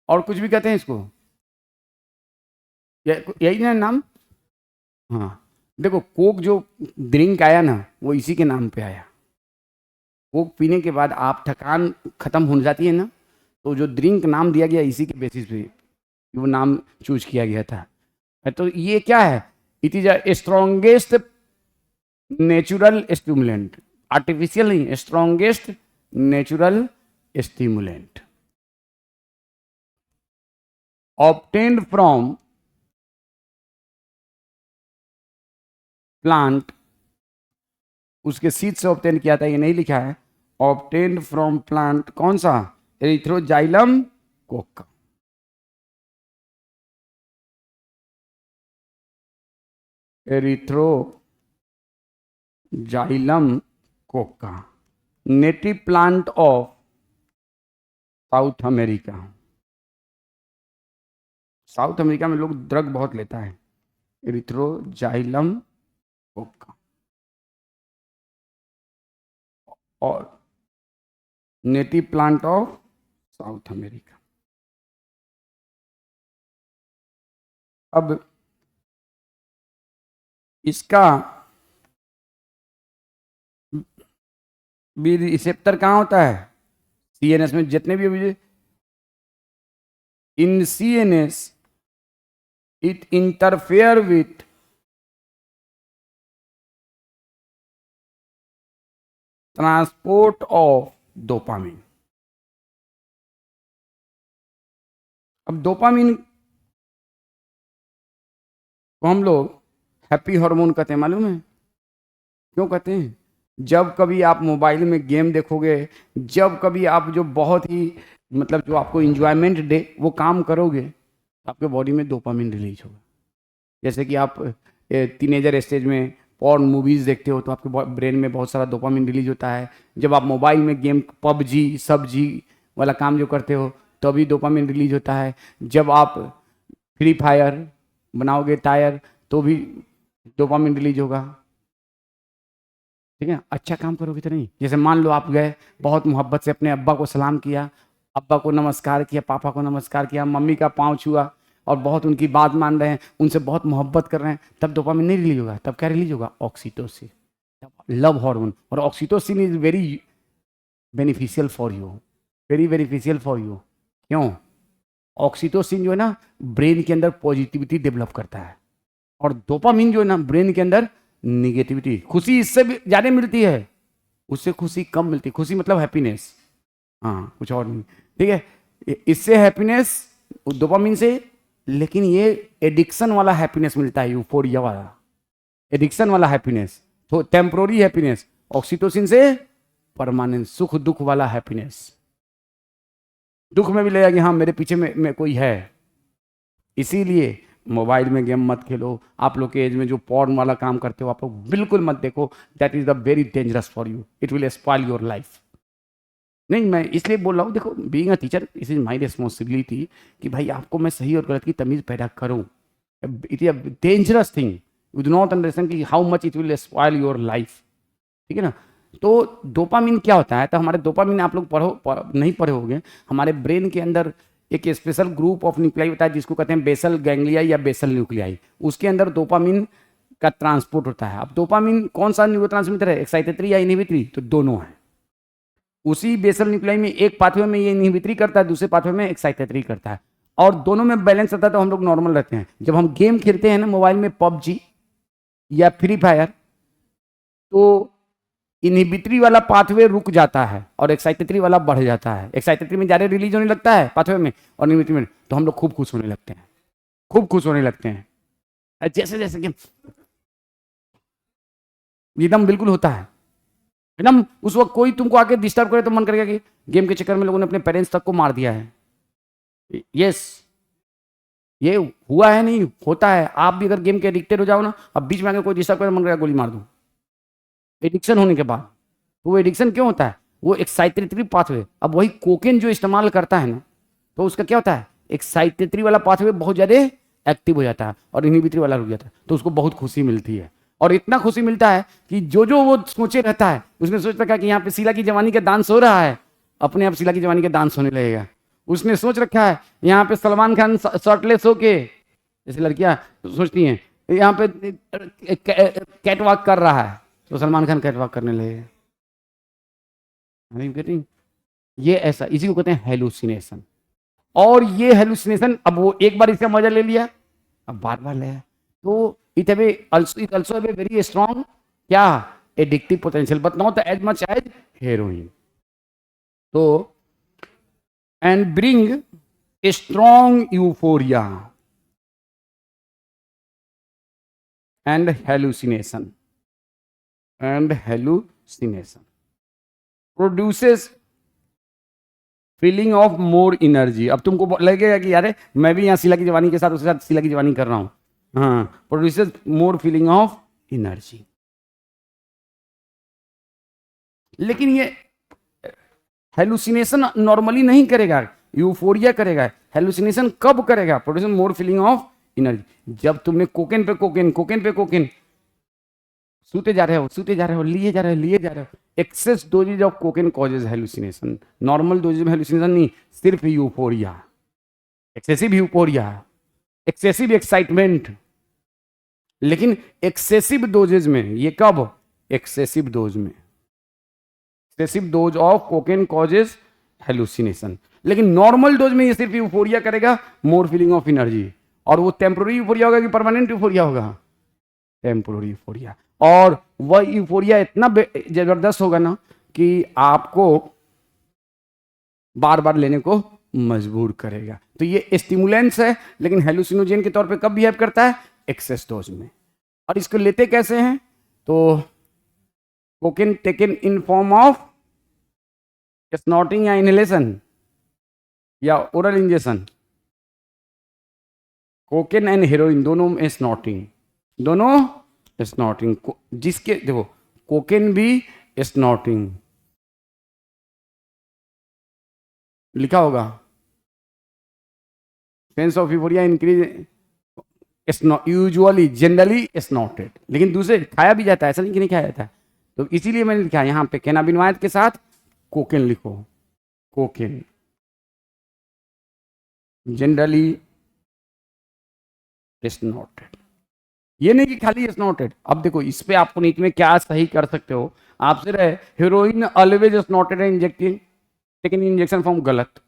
और कुछ भी कहते हैं इसको, यही ना नाम। हाँ देखो, कोक जो ड्रिंक आया ना वो इसी के नाम पे आया। कोक पीने के बाद आप थकान खत्म हो जाती है ना, तो जो ड्रिंक नाम दिया गया इसी के बेसिस पे वो नाम चूज किया गया था। तो ये क्या है, it is a strongest natural stimulant, artificial नहीं, strongest natural stimulant obtained from plant, उसके सीड से ऑब्टेन किया था, ये नहीं लिखा है, ऑब्टेन्ड फ्रॉम प्लांट, कौन सा, Erythroxylum Coca. Erythroxylum Coca, native plant of south America. South America में लोग ड्रग बहुत लेता है, एरिथ्रोजाइलम कोका, और native plant of south America. अब इसका बी रिसेप्टर कहाँ होता है, सीएनएस में, जितने भी इन CNS it interfere with transport of dopamine। अब डोपामिन को हम लोग हैप्पी हार्मोन कहते हैं, मालूम है क्यों कहते हैं? जब कभी आप मोबाइल में गेम देखोगे, जब कभी आप जो बहुत ही मतलब जो आपको इंजॉयमेंट दे वो काम करोगे, आपके बॉडी में डोपामिन रिलीज होगा। जैसे कि आप टीनेजर स्टेज में पॉर्न मूवीज़ देखते हो तो आपके ब्रेन में बहुत सारा डोपामिन रिलीज होता है। जब आप मोबाइल में गेम पबजी सब्जी वाला काम जो करते हो तभी डोपामिन रिलीज होता है। जब आप फ्री फायर बनाओगे टायर तो भी डोपामिन रिलीज होगा, ठीक है, अच्छा काम करोगे तो नहीं। जैसे मान लो आप गए, बहुत मोहब्बत से अपने अब्बा को सलाम किया, अब्बा को नमस्कार किया, पापा को नमस्कार किया, मम्मी का पाँव छुआ और बहुत उनकी बात मान रहे हैं, उनसे बहुत मोहब्बत कर रहे हैं, तब डोपामिन नहीं रिलीज होगा। तब क्या रिलीज होगा? Oxytocin, love hormone. और oxytocin is very beneficial for you, very beneficial for you. क्यों? ऑक्सीटोसिन जो है ना ब्रेन के अंदर पॉजिटिविटी डेवलप करता है, और डोपामिन जो है ना ब्रेन के अंदर निगेटिविटी। खुशी इससे भी ज़्यादा मिलती है, उससे खुशी कम मिलती है। खुशी मतलब हैप्पीनेस, हाँ कुछ और नहीं, ठीक है। इससे हैप्पीनेस डोपामिन से, लेकिन ये एडिक्शन वाला हैप्पीनेस मिलता है, यूफोरिया वाला एडिक्शन वाला हैप्पीनेस, तो टेम्पोररी हैप्पीनेस। ऑक्सीटोसिन से परमानेंट सुख दुख वाला हैप्पीनेस। दुख में भी लगेगा कि हाँ मेरे पीछे में कोई है। इसीलिए मोबाइल में गेम मत खेलो। आप लोग के एज में जो पॉर्न वाला काम करते हो आप लोग बिल्कुल मत देखो, that is the very dangerous for you, it will spoil your life. नहीं, मैं इसलिए बोल रहा हूँ, देखो being a teacher it is my responsibility कि भाई आपको मैं सही और गलत की तमीज़ पैदा करूँ। It is a dangerous thing, you do not understand कि how much it will spoil your life, ठीक है ना। तो डोपामिन क्या होता है? तो हमारे डोपामिन आप लोग नहीं पढ़े होंगे, हमारे ब्रेन के अंदर एक स्पेशल ग्रुप ऑफ न्यूक्लियाई होता है जिसको कहते हैं बेसल गैंग्लियाई या बेसल न्यूक्लियाई। उसके अंदर डोपामिन का ट्रांसपोर्ट होता है। अब डोपामिन कौन सा न्यूरोट्रांसमीटर है, एक्साइटेटरी या इनहिबिटरी? तो दोनों है। उसी बेसल न्यूक्लियाई में एक पाथवे में ये इनहिबिटरी करता है, दूसरे पाथवे में एक्साइटेटरी करता है, और दोनों में बैलेंस रहता है तो हम लोग नॉर्मल रहते हैं। जब हम गेम खेलते हैं ना मोबाइल में पबजी, या फ्री फायर, तो इनहिबिटरी वाला पाथवे रुक जाता है और एक्साइटेटरी वाला बढ़ जाता है। एक्साइटेटरी में ज़्यादा रिलीज होने लगता है पाथवे में, और इनहिबिटरी में तो हम लोग खूब खुश होने लगते हैं, खूब खुश होने लगते हैं, जैसे जैसे कि एकदम बिल्कुल होता है एकदम। उस वक्त कोई तुमको आके डिस्टर्ब करे तो मन करेगा कि गेम के चक्कर में लोगों ने अपने पेरेंट्स तक को मार दिया है। यस, ये हुआ है, नहीं होता है। आप भी अगर गेम के एडिक्टेड हो जाओ ना, अब बीच में आके कोई डिस्टर्ब करे, मन करेगा गोली मार दूं। एडिक्शन होने के बाद, तो वो एडिक्शन क्यों होता है? वो एक्साइटेटरी पाथवे, अब वही कोकेन जो इस्तेमाल करता है ना, तो उसका क्या होता है, एक्साइटेटरी वाला पाथवे बहुत ज़्यादा एक्टिव हो जाता है और इनहिबिटरी वाला रुक जाता है, तो उसको बहुत खुशी मिलती है। और इतना खुशी मिलता है कि जो जो वो सोचे रहता है, उसने सोच रखा है कि यहाँ पे शीला की जवानी का डांस हो रहा है, अपने आप शीला की जवानी का डांस होने लगेगा। उसने सोच रखा है यहाँ पे सलमान खान शर्टलेस होके, जैसे लड़कियां सोचती हैं यहाँ पे कैट वॉक कर रहा है, तो सलमान खान कैट वॉक करने लगेगा। ये ऐसा, इसी को कहते हैं हेलुसिनेशन। और ये हेलुसिनेशन, अब वो एक बार इसका मजा ले लिया, अब बार बार ले, तो it also have a very strong क्या addictive potential, but not as much as heroin. तो and bring a strong euphoria and hallucination produces feeling of more energy. अब तुमको लगेगा कि यार मैं भी यहाँ शीला की जवानी के साथ उसके साथ शीला की जवानी कर रहा हूं। हाँ, produces more feeling of energy. लेकिन ये हेलुसिनेशन नॉर्मली नहीं करेगा, यूफोरिया करेगा। हेलुसिनेशन कब करेगा? Produce more feeling of energy, जब तुमने कोकेन पे कोकेन सूते जा रहे हो, लिए जा रहे हो। Excess doses of cocaine causes hallucination. Normal doses में हेलुसिनेशन नहीं, सिर्फ euphoria, excessive euphoria, excessive excitement. लेकिन एक्सेसिव डोजेज में, ये कब? एक्सेसिव डोज में, excessive dose of cocaine causes hallucination. लेकिन नॉर्मल डोज में ये सिर्फ यूफोरिया करेगा, मोर फीलिंग ऑफ एनर्जी। और वो टेम्पोररी यूफोरिया होगा कि परमानेंट यूफोरिया होगा? Temporary euphoria. और वह यूफोरिया इतना जबरदस्त होगा ना कि आपको बार बार लेने को मजबूर करेगा। तो ये स्टिमुलेंट्स है, लेकिन हेलुसिनोजेन के तौर पे कब बिहेव करता है? एक्सेस डोज में। और इसको लेते कैसे हैं? तो cocaine taken in form of snorting या इनहेलेशन या oral injection. Cocaine and heroin दोनों में स्नॉटिंग, जिसके देखो कोकेन भी स्नॉटिंग लिखा होगा, sense of euphoria increase, usually generally स्नॉटेड। लेकिन दूसरे खाया भी जाता है, ऐसा नहीं कि नहीं खाया जाता है। तो इसीलिए मैंने लिखा है यहाँ पे कैनाबिनॉइड के साथ कोकेन लिखो, कोकेन जनरली स्नॉटेड। ये नहीं कि खाली स्नॉटेड। अब देखो इस पे आपको नीचे में क्या सही कर सकते हो, आपसे रहे heroin always snorted and injecting taken in injection form, गलत।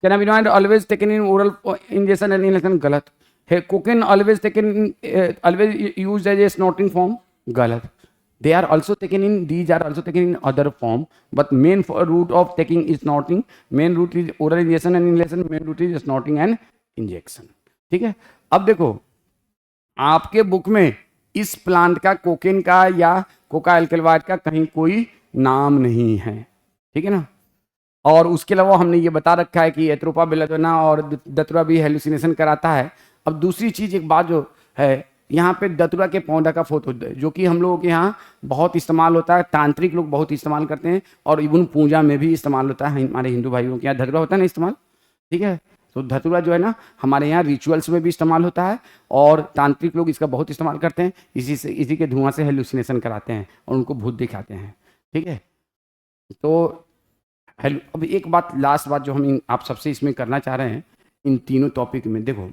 Cannabinoid always taken in oral injection and inhalation, गलत है। Cocaine always taken always used as a snorting form, गलत। They are also taken in, these are also taken in other form, but main route of taking is snorting. Main route is oral injection and inhalation, main route is snorting and injection. ठीक है। अब देखो आपके बुक में इस प्लांट का, कोकेन का या कोका एल्कलवाइड का कहीं कोई नाम नहीं है, ठीक है ना। और उसके अलावा हमने ये बता रखा है कि एट्रोपा बेलाडोना और दतुरा भी हेलुसिनेशन कराता है। अब दूसरी चीज, एक बात जो है, यहाँ पे दतुरा के पौधा का फोटो, जो कि हम लोगों के यहाँ बहुत इस्तेमाल होता है, तांत्रिक लोग बहुत इस्तेमाल करते हैं, और इवन पूजा में भी इस्तेमाल होता है। हमारे हिंदू भाइयों के यहाँ धतुरा होता है ना इस्तेमाल, ठीक है। तो धतुरा जो है ना हमारे यहाँ रिचुअल्स में भी इस्तेमाल होता है, और तांत्रिक लोग इसका बहुत इस्तेमाल करते हैं। इसी के धुआं से हेलुसिनेशन कराते हैं और उनको भूत दिखाते हैं, ठीक है। तो अब एक बात, लास्ट बात जो हम आप सबसे इसमें करना चाह रहे हैं इन तीनों टॉपिक में, देखो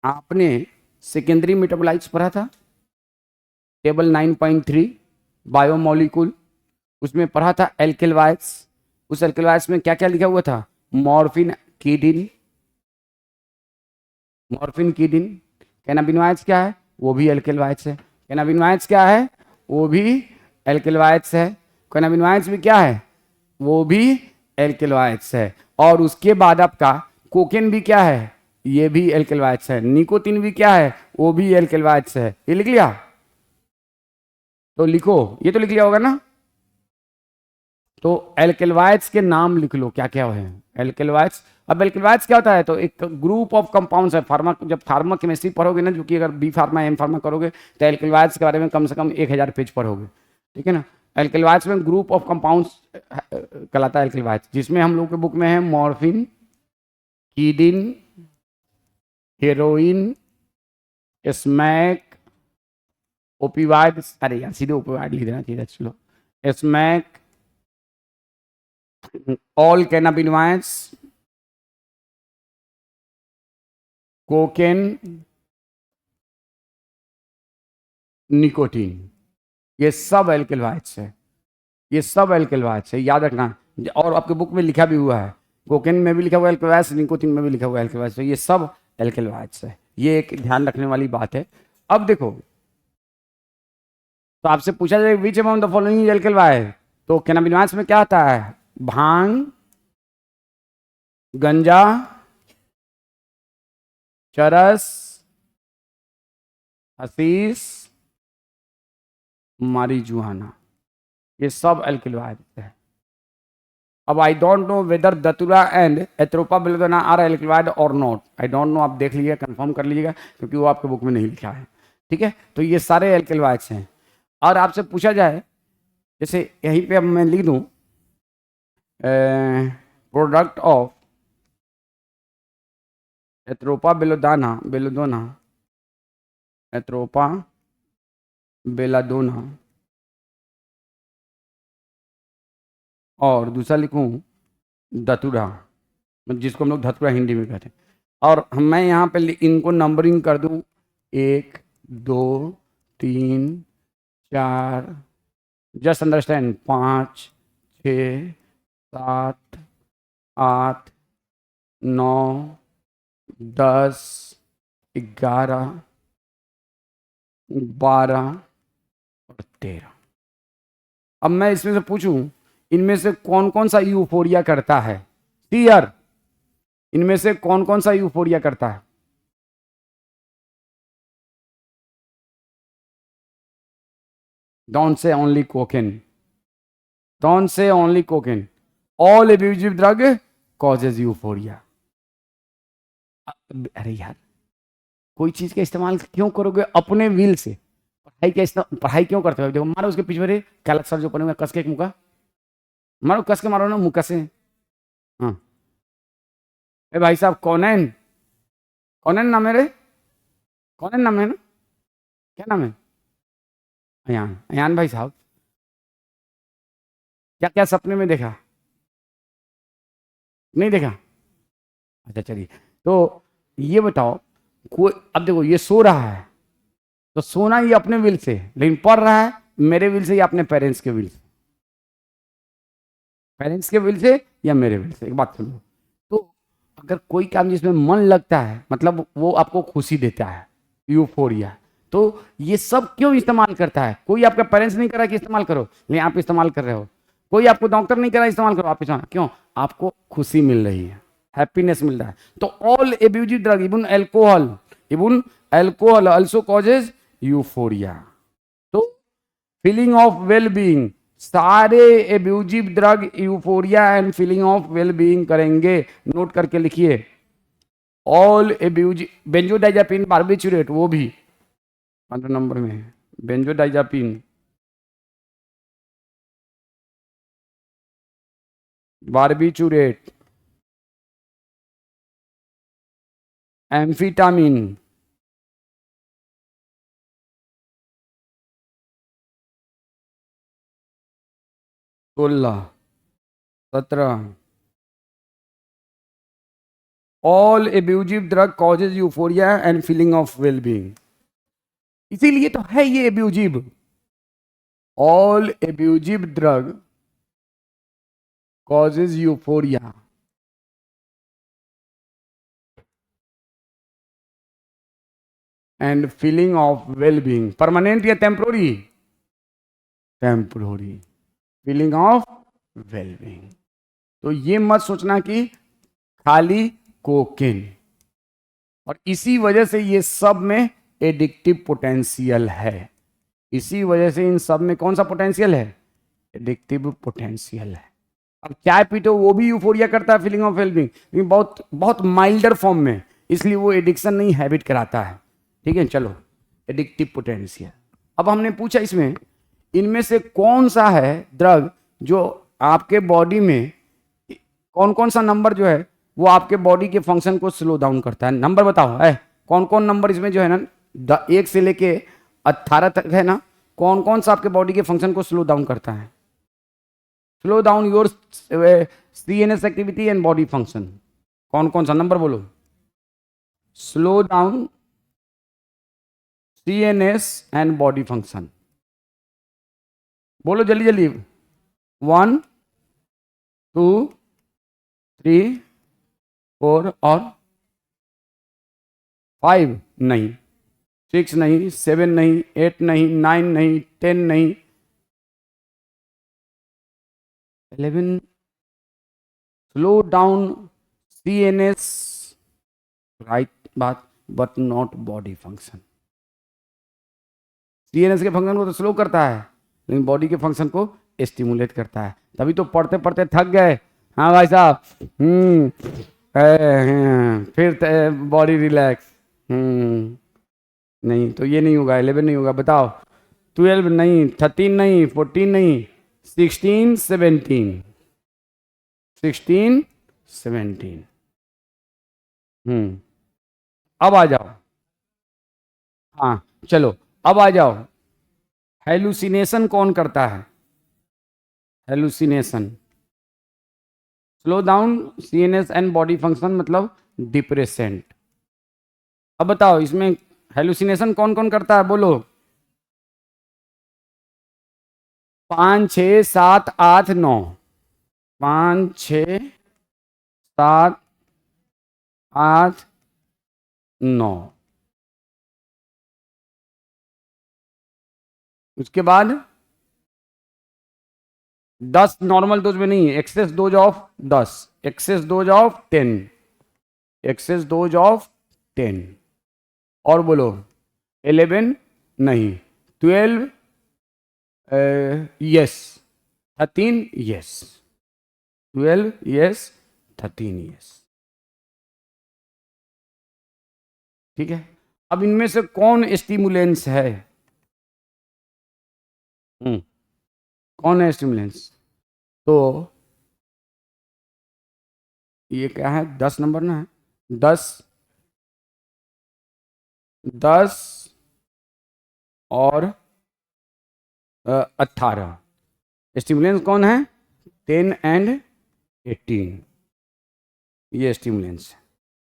आपने सेकेंडरी मेटाबोलाइट्स पढ़ा था, टेबल 9.3 बायोमोलिक्यूल, उसमें पढ़ा था एल्केलवाइड्स। उस एल्केलवाइड्स में क्या क्या लिखा हुआ था? मॉर्फिन, कीडिन। कैनाबिनॉइड्स क्या है? वो भी एल्केलाइड्स है। कैनाबिनॉइड्स क्या है? वो भी एल्केलाइड्स है। कैनाबिनॉइड्स भी क्या है? वो भी एल्केलाइड्स है। और उसके बाद आपका कोकेन भी क्या है? ये भी एल्केलाइड्स है। निकोटीन भी क्या है? वो भी एल्केलाइड्स है। ये लिख लिया? तो लिखो, ये तो लिख लिया होगा ना। तो एल्केलाइड्स के नाम लिख लो क्या क्या है एल्केलाइड्स। अब एल्केलाइड्स क्या होता है? तो एक ग्रुप ऑफ कंपाउंड्स है। फार्मा, जब फार्मा केमिस्ट्री पढ़ोगे ना, जो कि अगर बी फार्मा एम फार्मा करोगे तो एल्केलाइड्स के बारे में कम से कम 1000 पेज पढ़ोगे, ठीक है ना। एल्केलाइड्स में ग्रुप ऑफ कंपाउंड्स कहलाता है एल्केलाइड्स, जिसमें हम लोग के बुक में है मॉर्फिन, कीडिन, हेरोइन, स्मैक, ओपीवाइड, अरे यार सीधे ओपीवाइड लिख देना चाहिए, चलो, smack, all cannabinoids, cocaine, nicotine, ये सब एल्केलाइड्स है। ये सब एल्केलाइड्स है, याद रखना। और आपके बुक में लिखा भी हुआ है, कोकेन में भी लिखा हुआ है एल्केलाइड्स, निकोटीन में भी लिखा हुआ है एल्केलाइड्स, तो ये सब एल्केलाइड्स है। ये एक ध्यान रखने वाली बात है। अब देखो, तो आपसे पूछा जाए which among the following alkaloid, तो कैनाबिनॉइड्स में क्या आता है? भांग, गंजा, चरस, हशीश, मारिजुआना, ये सब एल्केलाइड्स है। अब I don't know whether Datura and Atropa belladonna are alkaloid और नॉट, आई डोंट नो, आप देख लीजिएगा, कंफर्म कर लीजिएगा, क्योंकि वो आपके बुक में नहीं लिखा है, ठीक है। तो ये सारे एल्केलाइड्स हैं। और आपसे पूछा जाए, जैसे यहीं पे अब मैं लिख दूं प्रोडक्ट ऑफ एथ्रोपा बेलोडोना, एथ्रोपा बेलाडोना, और दूसरा लिखूं धतूरा, जिसको हम लोग धतूरा हिंदी में कहते हैं। और मैं यहाँ पे इनको नंबरिंग कर दूं, 1 2 3 4, जस्ट अंडरस्टैंड, 5 6 7 8 9 10 11 12 और 13। अब मैं इसमें से पूछूं, इनमें से कौन कौन सा यूफोरिया करता है? टीयर, इनमें से कौन कौन सा यूफोरिया करता है? Don't say only cocaine, don't say only cocaine, all abusive drug causes euphoria. अरे यार, कोई चीज का इस्तेमाल क्यों करोगे अपने विल से? पढ़ाई क्यों करते हो? देखो, मारो उसके पीछे मेरे कैलक सर जो पड़े हुए, कस के एक मुका मारो, कस के मारो ना, मुक्का से। हाँ, ए भाई साहब, कौनैन, कौनैन नाम है रे, कौनैन नाम है ना, क्या नाम है? अयान, अयान भाई साहब, क्या क्या सपने में देखा? नहीं देखा? अच्छा चलिए, तो ये बताओ, कोई, अब देखो ये सो रहा है, तो सोना ये अपने विल से, लेकिन पढ़ रहा है मेरे विल से या अपने पेरेंट्स के विल से? पेरेंट्स के विल से या मेरे विल से? एक बात सुनो, तो अगर कोई काम जिसमें मन लगता है, मतलब वो आपको खुशी देता है, यूफोरिया, तो ये सब क्यों इस्तेमाल करता है? कोई आपका पेरेंट्स नहीं कर रहा कि इस्तेमाल करो, लेकिन आप इस्तेमाल कर रहे हो। कोई आपको डॉक्टर नहीं कर रहा इस्तेमाल करो, आप इस्तेमाल क्यों? आपको खुशी मिल रही है, हैप्पीनेस मिल रहा है। तो all abusive drug, even alcohol also causes euphoria. तो फीलिंग ऑफ वेल बीइंग, सारे abusive drug euphoria and feeling of well being करेंगे। नोट करके लिखिए, ऑल एब्यूजिव, बेंजोडाइजापिन, बार्बिचुरेट, वो भी 15 नंबर में है, बेंजोडाइजापिन, बार्बिचुरेट, एम्फीटामिन, सोलह 17, all abusive drug causes euphoria and feeling of well being, इसीलिए तो है ये abusive. All abusive drug causes euphoria and feeling of well being, permanent या temporary? Temporary feeling of well being. तो ये मत सोचना कि खाली कोकेन, और इसी वजह से ये सब में एडिक्टिव पोटेंशियल है। इसी वजह से इन सब में कौन सा पोटेंशियल है? एडिक्टिव पोटेंशियल है। अब चाय पीटो वो भी यूफोरिया करता है, फीलिंग ऑफ वेलबींग, लेकिन बहुत बहुत माइल्डर फॉर्म में, इसलिए वो एडिक्शन नहीं हैबिट कराता है। ठीक है, चलो एडिक्टिव पोटेंशियल। अब हमने पूछा इसमें इनमें से कौन सा है ड्रग जो आपके बॉडी में कौन कौन सा नंबर जो है वो आपके बॉडी के फंक्शन को स्लो डाउन करता है। नंबर बताओ है कौन कौन नंबर इसमें जो है ना 1 से लेके 18 तक है ना, कौन कौन सा आपके बॉडी के फंक्शन को स्लो डाउन करता है? Slow down your CNS activity and body function. कौन कौन सा नंबर बोलो? Slow down CNS and body function, बोलो जल्दी जल्दी। 1 2 3 4 और 5 नहीं, 6 नहीं, 7 नहीं, 8 नहीं, 9 नहीं, 10 नहीं, 11। स्लो डाउन CNS, राइट बात, but not body function. CNS के फंक्शन को तो स्लो करता है, लेकिन बॉडी के फंक्शन को स्टिमुलेट करता है। तभी तो पढ़ते पढ़ते थक गए। हाँ भाई साहब, फिर बॉडी रिलैक्स। नहीं तो ये नहीं होगा, 11 नहीं होगा, बताओ। 12 नहीं, 13 नहीं, 14 नहीं, 16 17, 16 17। अब आ जाओ। हाँ चलो अब आ जाओ। हेलुसिनेशन कौन करता है? Hallucination, slow down CNS and body function, मतलब डिप्रेसेंट। अब बताओ इसमें हेलुसिनेशन कौन कौन करता है, बोलो। 5 6 7 8 9, 5 6 7 8 9। उसके बाद 10 नॉर्मल डोज में नहीं, excess dose of 10, excess dose of 10, excess dose of 10। और बोलो 11 नहीं, 12 यस, 13 यस, 12 यस, 13 यस। ठीक है, अब इनमें से कौन स्टिमुलेंस है? कौन है स्टिमुलेंस? तो ये क्या है, 10 नंबर ना है, 10 10 और 18। स्टिमुलेंस कौन है? 10 एंड 18। ये स्टिमुलेंस,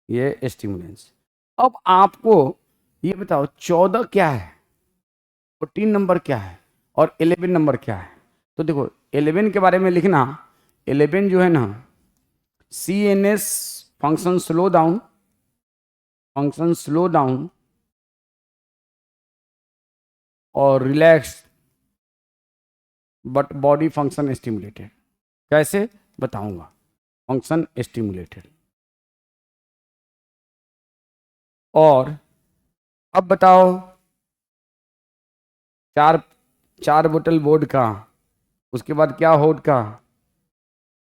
ये स्टिमुलेंस। अब आपको ये बताओ 14 क्या है, 14 नंबर क्या है, और 11 नंबर क्या है? तो देखो 11 के बारे में लिखना। 11 जो है ना, CNS function slow down, function slow down और relax, but body function stimulated. कैसे बताऊंगा? Function stimulated. और अब बताओ 4 बोतल वोड का, उसके बाद क्या होड का?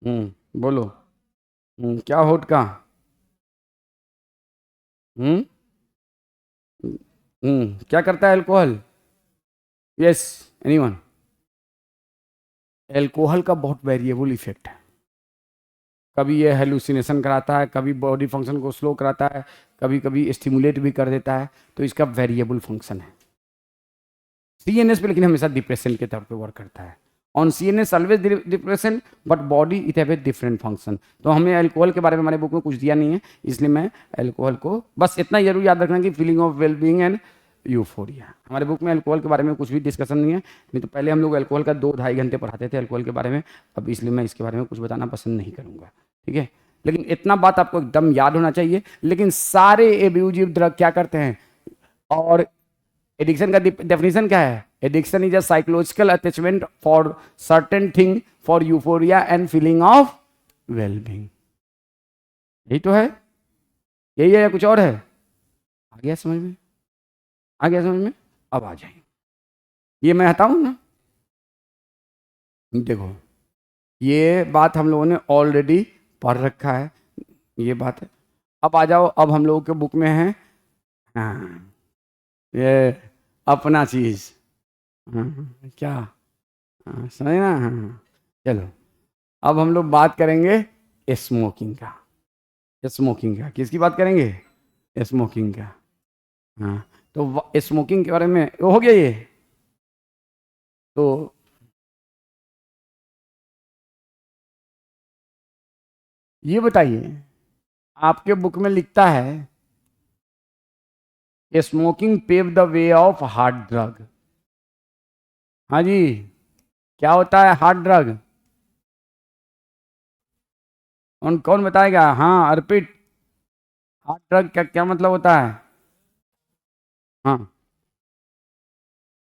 बोलो। क्या होड का? क्या करता है अल्कोहल? Yes, anyone? एल्कोहल का बहुत वेरिएबल इफेक्ट है। कभी ये हेलुसिनेशन कराता है, कभी बॉडी फंक्शन को स्लो कराता है, कभी कभी स्टिमुलेट भी कर देता है। तो इसका वेरिएबल फंक्शन है। CNS पे लेकिन हमेशा डिप्रेशन के तौर पे वर्क करता है। On CNS always depression, but body it have a different function. तो हमें अल्कोहल के बारे में हमारे बुक में कुछ दिया नहीं है, इसलिए मैं अल्कोहल को बस इतना जरूर याद रखना कि feeling of wellbeing and euphoria. हमारे बुक में अल्कोहल के बारे में कुछ भी डिस्कशन नहीं है। नहीं तो पहले हम लोग अल्कोहल का 2-2.5 घंटे पढ़ाते थे अल्कोहल के बारे में, अब इसलिए मैं इसके बारे में कुछ बताना पसंद नहीं करूँगा। ठीक है, लेकिन इतना बात आपको एकदम याद होना चाहिए। लेकिन सारे एब्यूजिव ड्रग क्या करते हैं? और एडिक्शन का डेफिनेशन क्या है? Addiction is a psychological attachment for certain thing for euphoria and feeling of wellbeing. यही तो है, यही है या कुछ और है? आ गया समझ में? आ गया समझ में? अब आ जाएंगे, ये मैं हटाऊं ना। देखो, ये बात हम लोगों ने ऑलरेडी पढ़ रखा है, ये बात है। अब आ जाओ, अब हम लोगों के बुक में है, हाँ, ये अपना चीज, हाँ, क्या, हाँ, समझ ना, हाँ। चलो, अब हम लोग बात करेंगे स्मोकिंग का। स्मोकिंग का किसकी बात करेंगे? स्मोकिंग का। हाँ, तो स्मोकिंग के बारे में हो गया ये। तो ये बताइए, आपके बुक में लिखता है smoking pave the way of hard drug. हाँ जी, क्या होता है हार्ड ड्रग? कौन कौन बताएगा? हाँ, अर्पित, हार्ड ड्रग क्या क्या मतलब होता है? हाँ,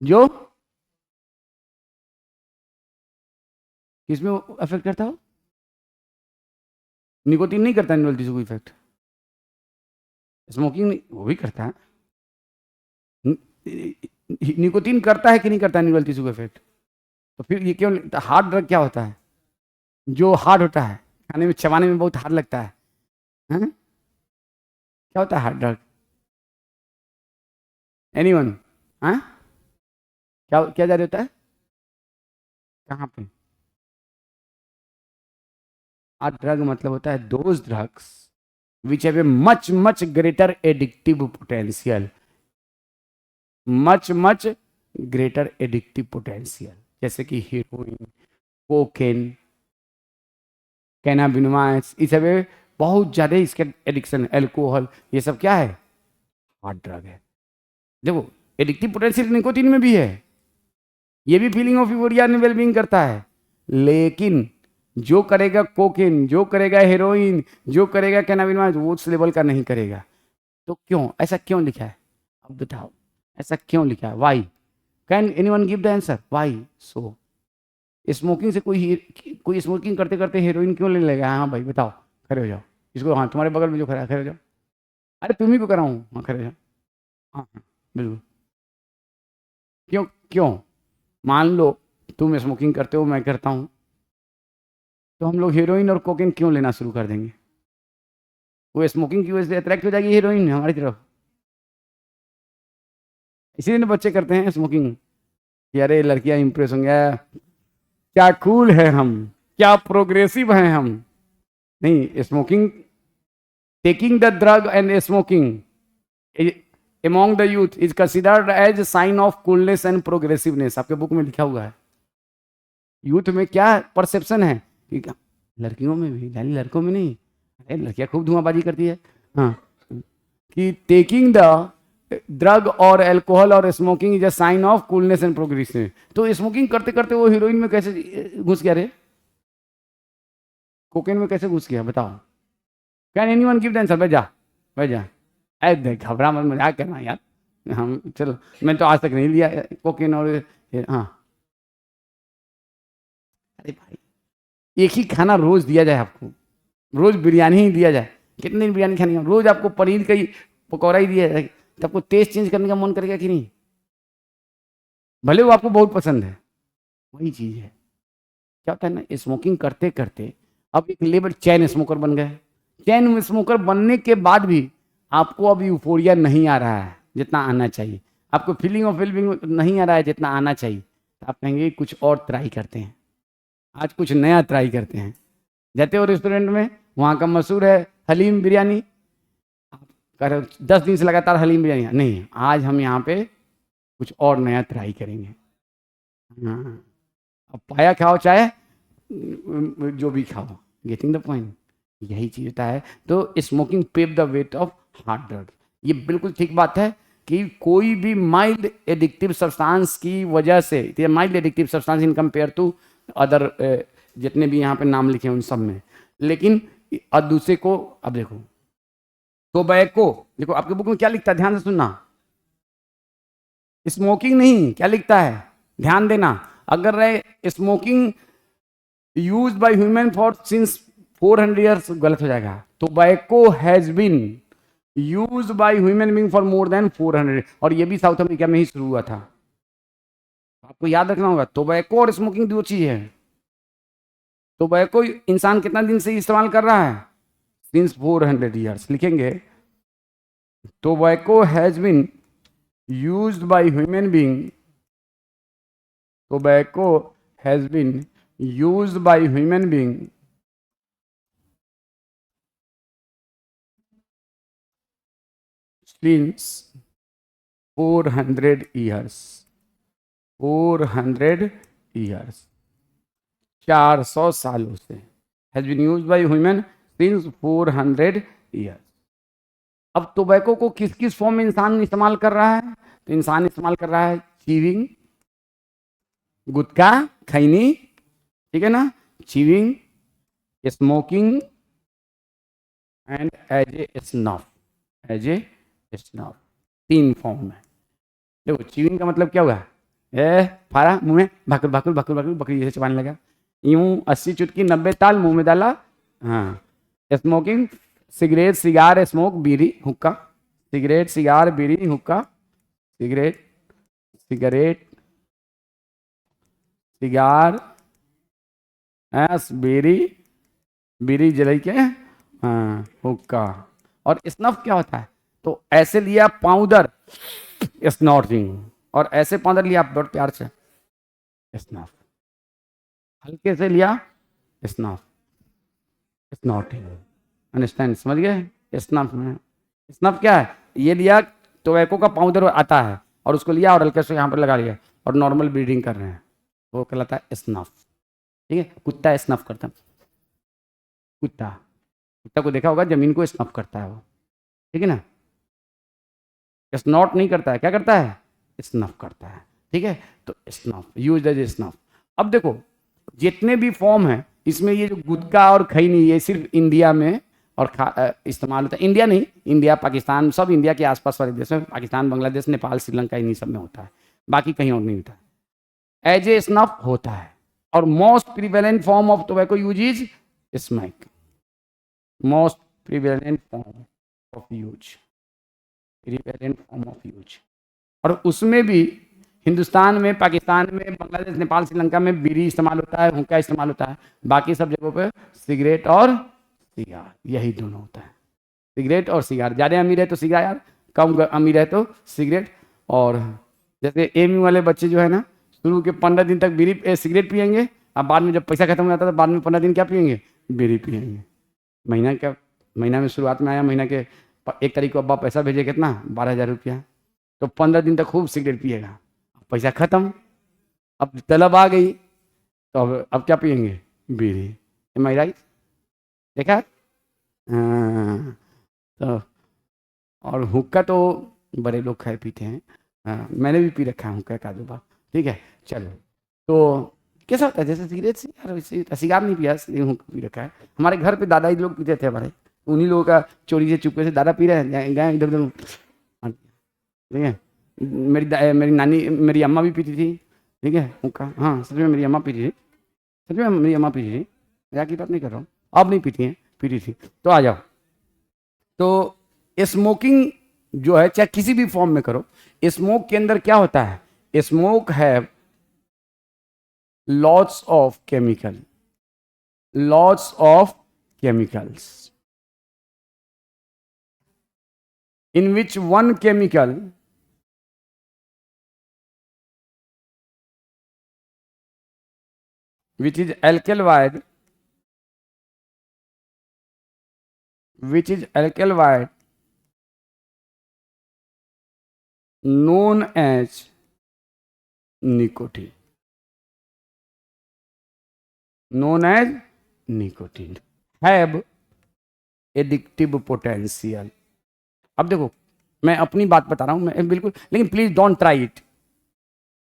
जो किसमें अफेक्ट करता हो? निकोटीन नहीं करता इनवॉल्टी से कोई इफेक्ट? स्मोकिंग वो भी करता है। निकोटीन करता है कि नहीं करता इनवॉल्टी से कोई इफेक्ट? तो फिर ये क्यों हार्ड ड्रग क्या होता है? जो हार्ड होता है, खाने में चबाने में बहुत हार्ड लगता है, हैं? क्या होता है हार्ड ड्रग? एनीवन? हाँ, क्या क्या जारी होता है? कहाँ पे? हार्ड ड्रग मतलब होता है those drugs which have a much much greater addictive potential, much much greater addictive potential, जैसे कि हीरोइन, कोकेन, कैनाबिनोमाइड्स, ये सब बहुत ज़्यादा इसके एडिक्शन, एल्कोहल, ये सब क्या है? हार्ड ड्रग है। देखो, एडिक्टिव पोटेंशियल निकोटीन में भी है, ये भी feeling of euphoria and wellbeing करता है, लेकिन जो करेगा कोकेन, जो करेगा हेरोइन, जो करेगा कैनाबिनोमाइड्स, वो उस लेवल का नहीं करेगा। तो क्यों ऐसा क्यों लिखा है? अब बताओ, ऐसा क्यों लिखा है? Why? Can anyone give the answer why so? Smoking से कोई स्मोकिंग करते करते हीरोइन क्यों ले लेगा? हाँ भाई बताओ, खड़े हो जाओ। इसको, हाँ, तुम्हारे बगल में जो खड़ा है, खड़े हो जाओ। अरे तुम ही को कराऊँ? हाँ, खड़े हो जाओ। हाँ हाँ, बिल्कुल। क्यों क्यों? मान लो तुम स्मोकिंग करते हो, मैं करता हूँ, तो हम लोग हीरोइन और कोकेन क्यों लेना शुरू कर देंगे? वो स्मोकिंग की वजह से अट्रैक्ट हो जाएगी हीरोइन हमारी तरफ, इसीलिए ना बच्चे करते हैं स्मोकिंग कि अरे लड़कियां इंप्रेस होंगे, क्या कूल है हम, क्या प्रोग्रेसिव हैं हम। नहीं, smoking, taking the drug and smoking among the youth is considered as a sign of coolness and progressiveness। आपके बुक में लिखा हुआ है। यूथ में क्या परसेप्शन है कि लड़कियों में भी, यानी लड़कों में नहीं, अरे लड़कियां खूब धुआंबाजी करती है, हाँ, कि टेकिंग द ड्रग और एल्कोहल और smoking is a sign of coolness and progressive. तो स्मोकिंग करते करते वो हीरोइन में कैसे घुस गया रे? कोकेन में कैसे घुस गया बताओ? Can anyone give the answer? भाई जा, भाई जा। अरे देख, घबरा मत, मजाक करना यार, हम चलो, मैं तो आज तक नहीं लिया कोकेन और हाँ। अरे भाई, एक ही खाना रोज दिया जाए आपको, रोज बिरयानी ही दिया जाए, कितनी दिन बिरयानी खानी है? रोज आपको पनीर का ही पकौड़ा ही दिया जाए, तो आपको टेस्ट चेंज करने का मन करेगा कि नहीं? भले वो आपको बहुत पसंद है, वही चीज है। क्या होता है ना, स्मोकिंग करते करते अब एक लेवल चैन स्मोकर बन गए। चैन स्मोकर बनने के बाद भी आपको अब यूफोरिया नहीं आ रहा है जितना आना चाहिए, आपको फीलिंग ऑफ वेलबींग नहीं आ रहा है जितना आना चाहिए, तो आप कहेंगे कुछ और ट्राई करते हैं, आज कुछ नया ट्राई करते हैं। जाते हो रेस्टोरेंट में, वहाँ का मशहूर है हलीम बिरयानी, आप कह रहे हो 10 दिन से लगातार हलीम बिरयानी, नहीं, आज हम यहाँ पे कुछ और नया ट्राई करेंगे। हाँ, अब पाया खाओ चाहे जो भी खाओ, गेटिंग द पॉइंट, यही चीज होता है। तो smoking pave the wait of hard drug, ये बिल्कुल ठीक बात है कि कोई भी माइल्ड एडिक्टिव सब्सटेंस की वजह से, mild addictive substance in compare to other जितने भी यहाँ पे नाम लिखे हैं उन सब में, लेकिन और दूसरे को, अब देखो टोबैको, देखो आपके बुक में क्या लिखता है, ध्यान से सुनना, स्मोकिंग नहीं, क्या लिखता है, ध्यान देना, अगर रहे smoking use by human for since 400 years, गलत हो जाएगा। Tobacco has been use by human being for more than 400, और ये भी साउथ अमेरिका में ही शुरू हुआ था। आपको याद रखना होगा, टोबैको और स्मोकिंग दो चीज है। टोबैको इंसान कितना दिन से इस्तेमाल कर रहा है, सिंस 400 ईयर्स, लिखेंगे tobacco has been used by human being, tobacco has been used by human being since 400 years, 400 years, 400 सालों से, has been used by human since 400 years। अब टोबैको को किस किस फॉर्म में इंसान इस्तेमाल कर रहा है, तो इंसान इस्तेमाल कर रहा है चीविंग, गुटखा, खैनी, ठीक है ना, chewing, smoking and as a snuff, as a snuff, 3 form में। देखो चीविंग का मतलब क्या हुआ, फाड़ा मुंह में, भाकुर भाकुर भाकुर भाकुर बकरी जैसे चबाने लगा, यूं 80 चुटकी 90 ताल मुंह में डाला। हाँ, स्मोकिंग, सिगरेट, सिगार, स्मोक, बीड़ी, हुक्का, सिगरेट, सिगार, बीड़ी, हुक्का, सिगरेट, सिगरेट, सिगार, बीड़ी, बीड़ी जलाई के, हाँ, हुक्का। और स्नफ क्या होता है, तो ऐसे लिया पाउडर, स्नॉटिंग, और ऐसे पाउडर लिया बहुत प्यार से, स्नफ, हल्के से लिया, स्नफ, स्नॉटिंग, अंडरस्टैंड, समझ गए। स्नफ में, स्नफ क्या है, ये लिया टोबैको का पाउडर आता है और उसको लिया और हल्के से यहाँ पर लगा लिया और नॉर्मल ब्रीडिंग कर रहे हैं, वो कहलाता है स्नफ, ठीक है। कुत्ता स्नफ करता है, कुत्ता, कुत्ता को देखा होगा, जमीन को स्नफ करता है वो, ठीक है ना, स्नॉट नहीं करता है, क्या करता है, स्नफ करता है, ठीक है। तो स्नफ यूज एज स्नफ। अब देखो जितने भी फॉर्म है इसमें, ये जो गुटखा और खैनी ये सिर्फ इंडिया में और इस्तेमाल होता है, इंडिया नहीं, इंडिया पाकिस्तान सब इंडिया के आसपास वाले देश में, पाकिस्तान, बांग्लादेश, नेपाल, श्रीलंका, इन्हीं सब में होता है, बाकी कहीं और नहीं होता है। एज ए स्नफ होता है, और most prevalent form of tobacco use is smack, most prevalent form of use, prevalent form of use. और उसमें भी हिंदुस्तान में, पाकिस्तान में, बांग्लादेश, नेपाल, श्रीलंका में बीड़ी इस्तेमाल होता है, हुक्का इस्तेमाल होता है, बाकी सब जगहों पे सिगरेट और सिगार, यही दोनों होता है, सिगरेट और सिगार। ज़्यादा अमीर है तो सिगार, कम अमीर है तो सिगरेट। और जैसे एमयू वाले बच्चे जो है ना, शुरू के 15 दिन तक बीड़ी सिगरेट पियेंगे, अब बाद में जब पैसा खत्म हो जाता है तो बाद में 15 दिन क्या पियेंगे, बीड़ी पियेंगे। महीना में शुरुआत में आया, महीना के 1 तारीख को अब्बा पैसा भेजे, कितना, 12,000 रुपया, तो 15 दिन तक खूब सिगरेट पिएगा, पैसा खत्म, अब तलब आ गई तो अब क्या पियेंगे, बीड़ी। एम आई राइट, देखा। तो और हुक्का तो बड़े लोग खाए पीते हैं, मैंने भी पी रखा है हुक्का का 2 बार, ठीक है। चलो, तो कैसा होता है, जैसे सिगरेट से सिगार नहीं पिया, हुक्का पी रखा है। हमारे घर पे दादाजी लोग पीते थे हमारे, उन्हीं लोगों का चोरी से चुपके से दादा पी रहे हैं, गए इधर उधर, ठीक है। मेरी नानी, मेरी अम्मा भी पीती थी, ठीक है, हुक्का, हाँ सच में मेरी अम्मा पीती थी, सच में मेरी अम्मा पीती थी, मजाक की बात नहीं कर रहा हूँ, अब नहीं पीती हैं, पीती थी। तो आ जाओ, तो स्मोकिंग जो है चाहे किसी भी फॉर्म में करो, स्मोक के अंदर क्या होता है, smoke have lots of chemical, lots of chemicals in which one chemical which is alkyl known as nicotine, have addictive potential. अब देखो मैं अपनी बात बता रहा हूं, मैं बिल्कुल, लेकिन प्लीज डोंट ट्राई इट,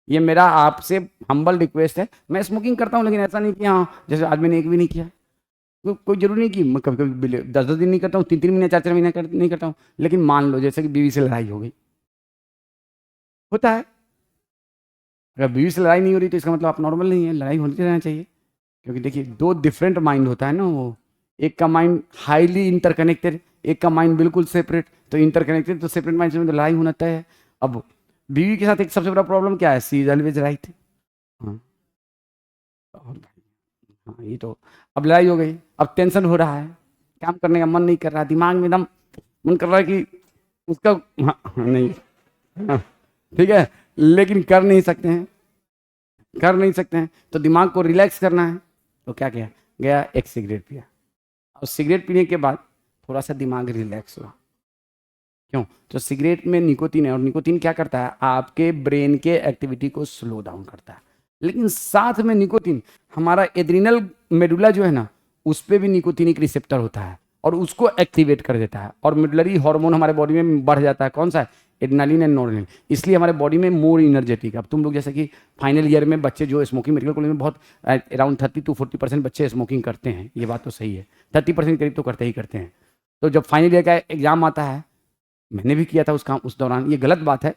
ये मेरा आपसे हम्बल रिक्वेस्ट है। मैं स्मोकिंग करता हूं लेकिन ऐसा नहीं कि हाँ जैसे आदमी ने एक भी नहीं किया, कोई जरूरी नहीं कि मैं कभी कभी 10-10 दिन नहीं करता हूँ, 3-3 महीने 4-4 महीने नहीं करता हूँ, लेकिन मान लो जैसे कि बीवी से लड़ाई हो गई, होता है, अगर बीवी से लड़ाई नहीं हो रही तो इसका मतलब आप नॉर्मल नहीं है, लड़ाई होती रहना चाहिए। क्योंकि देखिए दो डिफरेंट माइंड होता है ना, वो एक का माइंड हाईली इंटरकनेक्टेड, एक का माइंड बिल्कुल सेपरेट। तो इंटरकनेक्टेड तो सेपरेट माइंड में तो लड़ाई होना तय है। अब बीवी के साथ एक सबसे बड़ा प्रॉब्लम क्या है, सी इज ऑलवेज राइट। हाँ, और हाँ ये तो, अब लड़ाई हो गई, अब टेंशन हो रहा है, काम करने का मन नहीं कर रहा, दिमाग में एकदम मन कर रहा है कि उसका, हाँ, नहीं, हाँ, ठीक है, लेकिन कर नहीं सकते हैं, कर नहीं सकते हैं, तो दिमाग को रिलैक्स करना है। तो क्या किया, गया एक सिगरेट पिया, और सिगरेट पीने के बाद थोड़ा सा दिमाग रिलैक्स हुआ। क्यों, तो सिगरेट में निकोटीन है, और निकोटीन क्या करता है, आपके ब्रेन के एक्टिविटी को स्लो डाउन करता है। लेकिन साथ में निकोटीन हमारा एड्रिनल मेडुला जो है ना, उस पर भी निकोटीनिक रिसेप्टर होता है और उसको एक्टिवेट कर देता है, और मेडुलरी हार्मोन हमारे बॉडी में बढ़ जाता है, कौन सा है, एड्रेनालिन एंड नॉर्लिन। इसलिए हमारे बॉडी में मोर इनर्जेटिक। अब तुम लोग जैसे कि फाइनल ईयर में बच्चे जो स्मोकिंग, मेडिकल कॉलेज में बहुत अराउंड 30 to 40% बच्चे स्मोकिंग करते हैं, ये बात तो सही है, 30% करीब तो करते ही करते हैं। तो जब फाइनल ईयर का एग्जाम आता है, मैंने भी किया था उस काम, उस दौरान, ये गलत बात है,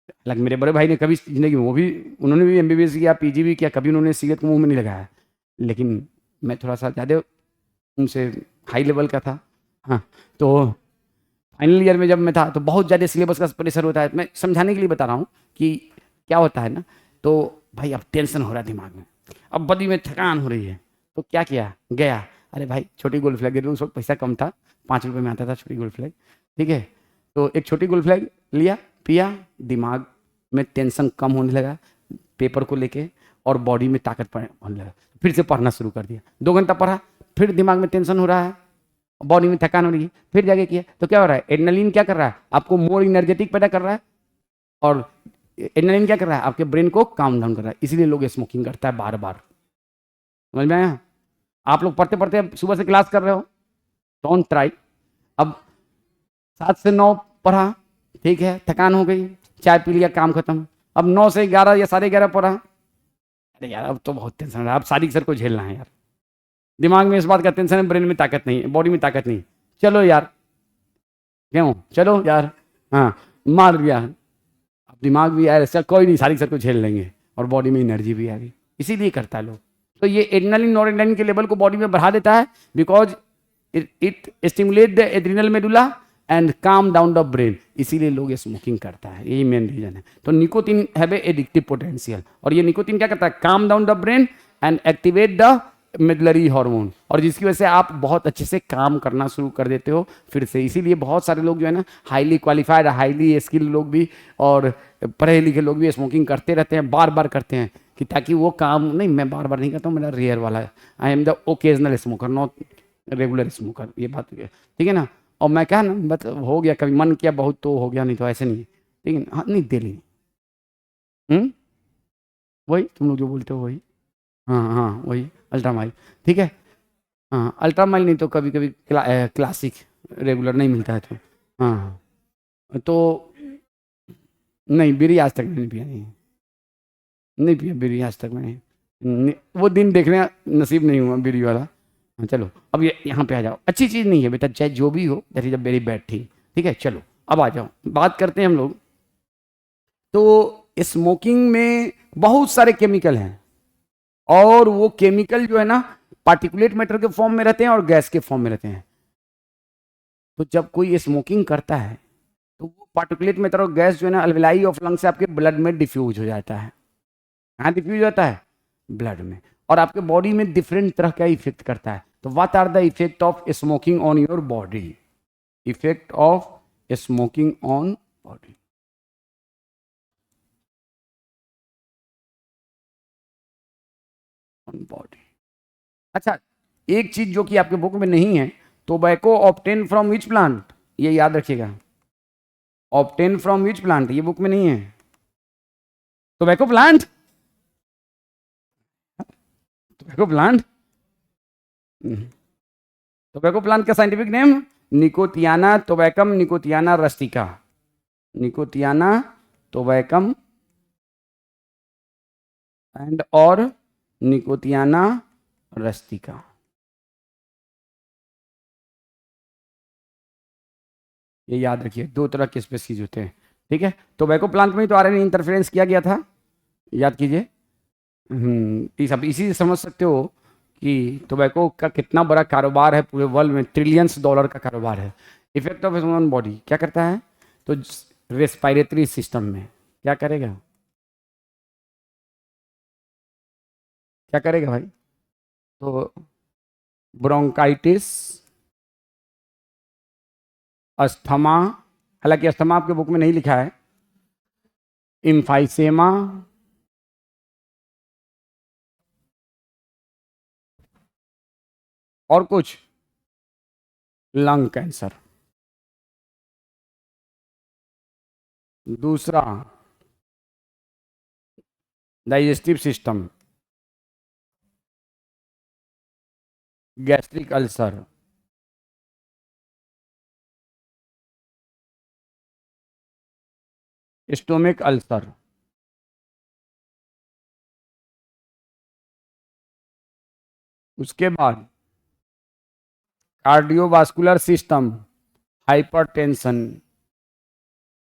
हालांकि मेरे बड़े भाई ने कभी जिंदगी में, वो भी, उन्होंने भी एमबीबीएस किया, पीजी भी किया, कभी उन्होंने सिगरेट को मुंह में नहीं लगाया। लेकिन मैं थोड़ा सा ज़्यादा उनसे हाई लेवल का था। हाँ, तो फाइनल ईयर में जब मैं था तो बहुत ज़्यादा सिलेबस का प्रेशर होता है। मैं समझाने के लिए बता रहा हूँ कि क्या होता है ना, तो भाई अब टेंशन हो रहा है दिमाग में, अब बॉडी में थकान हो रही है, तो क्या किया, गया, अरे भाई छोटी गोल्ड फ्लैग दे दो, उस वक्त पैसा कम था, 5 रुपये में आता था छोटी गोल्ड फ्लैग, ठीक है, तो एक छोटी गोल्ड फ्लैग लिया, पिया, दिमाग में टेंशन कम होने लगा पेपर को लेके, और बॉडी में ताकत होने लगा। फिर से पढ़ना शुरू कर दिया, 2 घंटा पढ़ा, फिर दिमाग में टेंशन हो रहा है, बॉडी में थकान हो रही है, फिर जाके किया, तो क्या हो रहा है, एड्रेनालिन क्या कर रहा है, आपको मोर एनर्जेटिक पैदा कर रहा है, और एड्रेनालिन क्या कर रहा है, आपके ब्रेन को काम डाउन कर रहा है। इसीलिए लोग स्मोकिंग करता है बार बार। समझ में आया? आप लोग पढ़ते पढ़ते सुबह से क्लास कर रहे हो, डोंट ट्राई। अब 7 से 9 पढ़ा, ठीक है, थकान हो गई, चाय पी लिया, काम खत्म। अब 9 से 11 या 11:30 पढ़ा, अरे यार अब तो बहुत टेंशन है, अब सारी सर को झेलना है यार, दिमाग में इस बात का टेंशन है, ब्रेन में ताकत नहीं है, बॉडी में ताकत नहीं, चलो यार, क्यों, चलो यार, हाँ, मार दिया। अब दिमाग भी यार ऐसा कोई नहीं, सारी सर को झेल लेंगे, और बॉडी में एनर्जी भी आ गई, इसीलिए करता है लोग। तो ये एड्रेनालिन नॉरएड्रेनालिन के लेवल को बॉडी में बढ़ा देता है, because it stimulate the adrenal medulla and calm down the brain, इसीलिए लोग ये स्मोकिंग करता है, यही मेन रीजन है। तो nicotine have a addictive potential, और ये निकोटीन क्या करता है, calm down the brain and activate the medullary hormone, और जिसकी वजह से आप बहुत अच्छे से काम करना शुरू कर देते हो फिर से। इसीलिए बहुत सारे लोग जो है ना, हाईली क्वालिफाइड, हाईली स्किल्ड लोग भी, और पढ़े लिखे लोग भी स्मोकिंग करते रहते हैं, बार बार करते हैं, कि ताकि वो काम नहीं, मैं बार बार नहीं करता हूँ, मेरा रेयर वाला है, I am the occasional smoker, not regular smoker, ये बात ठीक है ना। और मैं क्या ना, मतलब हो गया, कभी मन किया बहुत तो हो गया, नहीं तो ऐसे नहीं है, ठीक है, हाँ, नहीं डेली। वही तुम लोग जो बोलते हो वही, हाँ हाँ वही अल्ट्रा माइल, ठीक है, हाँ अल्ट्रा माइल नहीं तो कभी कभी क्लासिक, रेगुलर नहीं मिलता है तो, हाँ, तो नहीं, बीड़ी आज तक नहीं पिया, नहीं पिया बीड़ी आज तक मैंने, वो दिन देखने नसीब नहीं हुआ बीड़ी वाला। हाँ चलो, अब ये यहाँ पे आ जाओ, अच्छी चीज़ नहीं है बेटा, चाहे जो भी हो, that is a very bad thing, ठीक है। चलो अब आ जाओ, बात करते हैं हम लोग। तो स्मोकिंग में बहुत सारे केमिकल हैं, और वो केमिकल जो है ना, पार्टिकुलेट मैटर के फॉर्म में रहते हैं और गैस के फॉर्म में रहते हैं। तो जब कोई स्मोकिंग करता है तो वो पार्टिकुलेट मैटर और गैस जो है ना, अल्वेलाई ऑफ लंग से आपके ब्लड में डिफ्यूज हो जाता है। कहाँ डिफ्यूज होता है, ब्लड में, और आपके बॉडी में डिफरेंट तरह का इफेक्ट करता है। तो what are the effect of smoking on your body, effect of smoking on body. On body, अच्छा, एक चीज जो कि आपके बुक में नहीं है, tobacco obtain from which plant, ये याद रखिएगा, ऑब्टेन फ्रॉम विच प्लांट, ये बुक में नहीं है, tobacco plant, tobacco plant, tobacco plant का scientific name Nicotiana tabacum, Nicotiana rustica, Nicotiana tabacum and और निकोटियाना रस्टिका। ये याद रखिए, 2 तरह के स्पेसीज होते हैं, ठीक है। टोबैको प्लांट में तो आरएनए इंटरफेरेंस किया गया था, याद कीजिए। सब इसी से समझ सकते हो कि टोबैको का कितना बड़ा कारोबार है, पूरे वर्ल्ड में ट्रिलियंस डॉलर का कारोबार है। इफेक्ट ऑफ ह्यूमन बॉडी क्या करता है, तो रेस्पिरेटरी सिस्टम में क्या करेगा, क्या करेगा भाई, तो ब्रोंकाइटिस, अस्थमा, हालांकि अस्थमा आपके बुक में नहीं लिखा है, इम्फाइसेमा, और कुछ, लंग कैंसर। दूसरा digestive system, gastric ulcer. Stomach ulcer. उसके बाद cardiovascular system, hypertension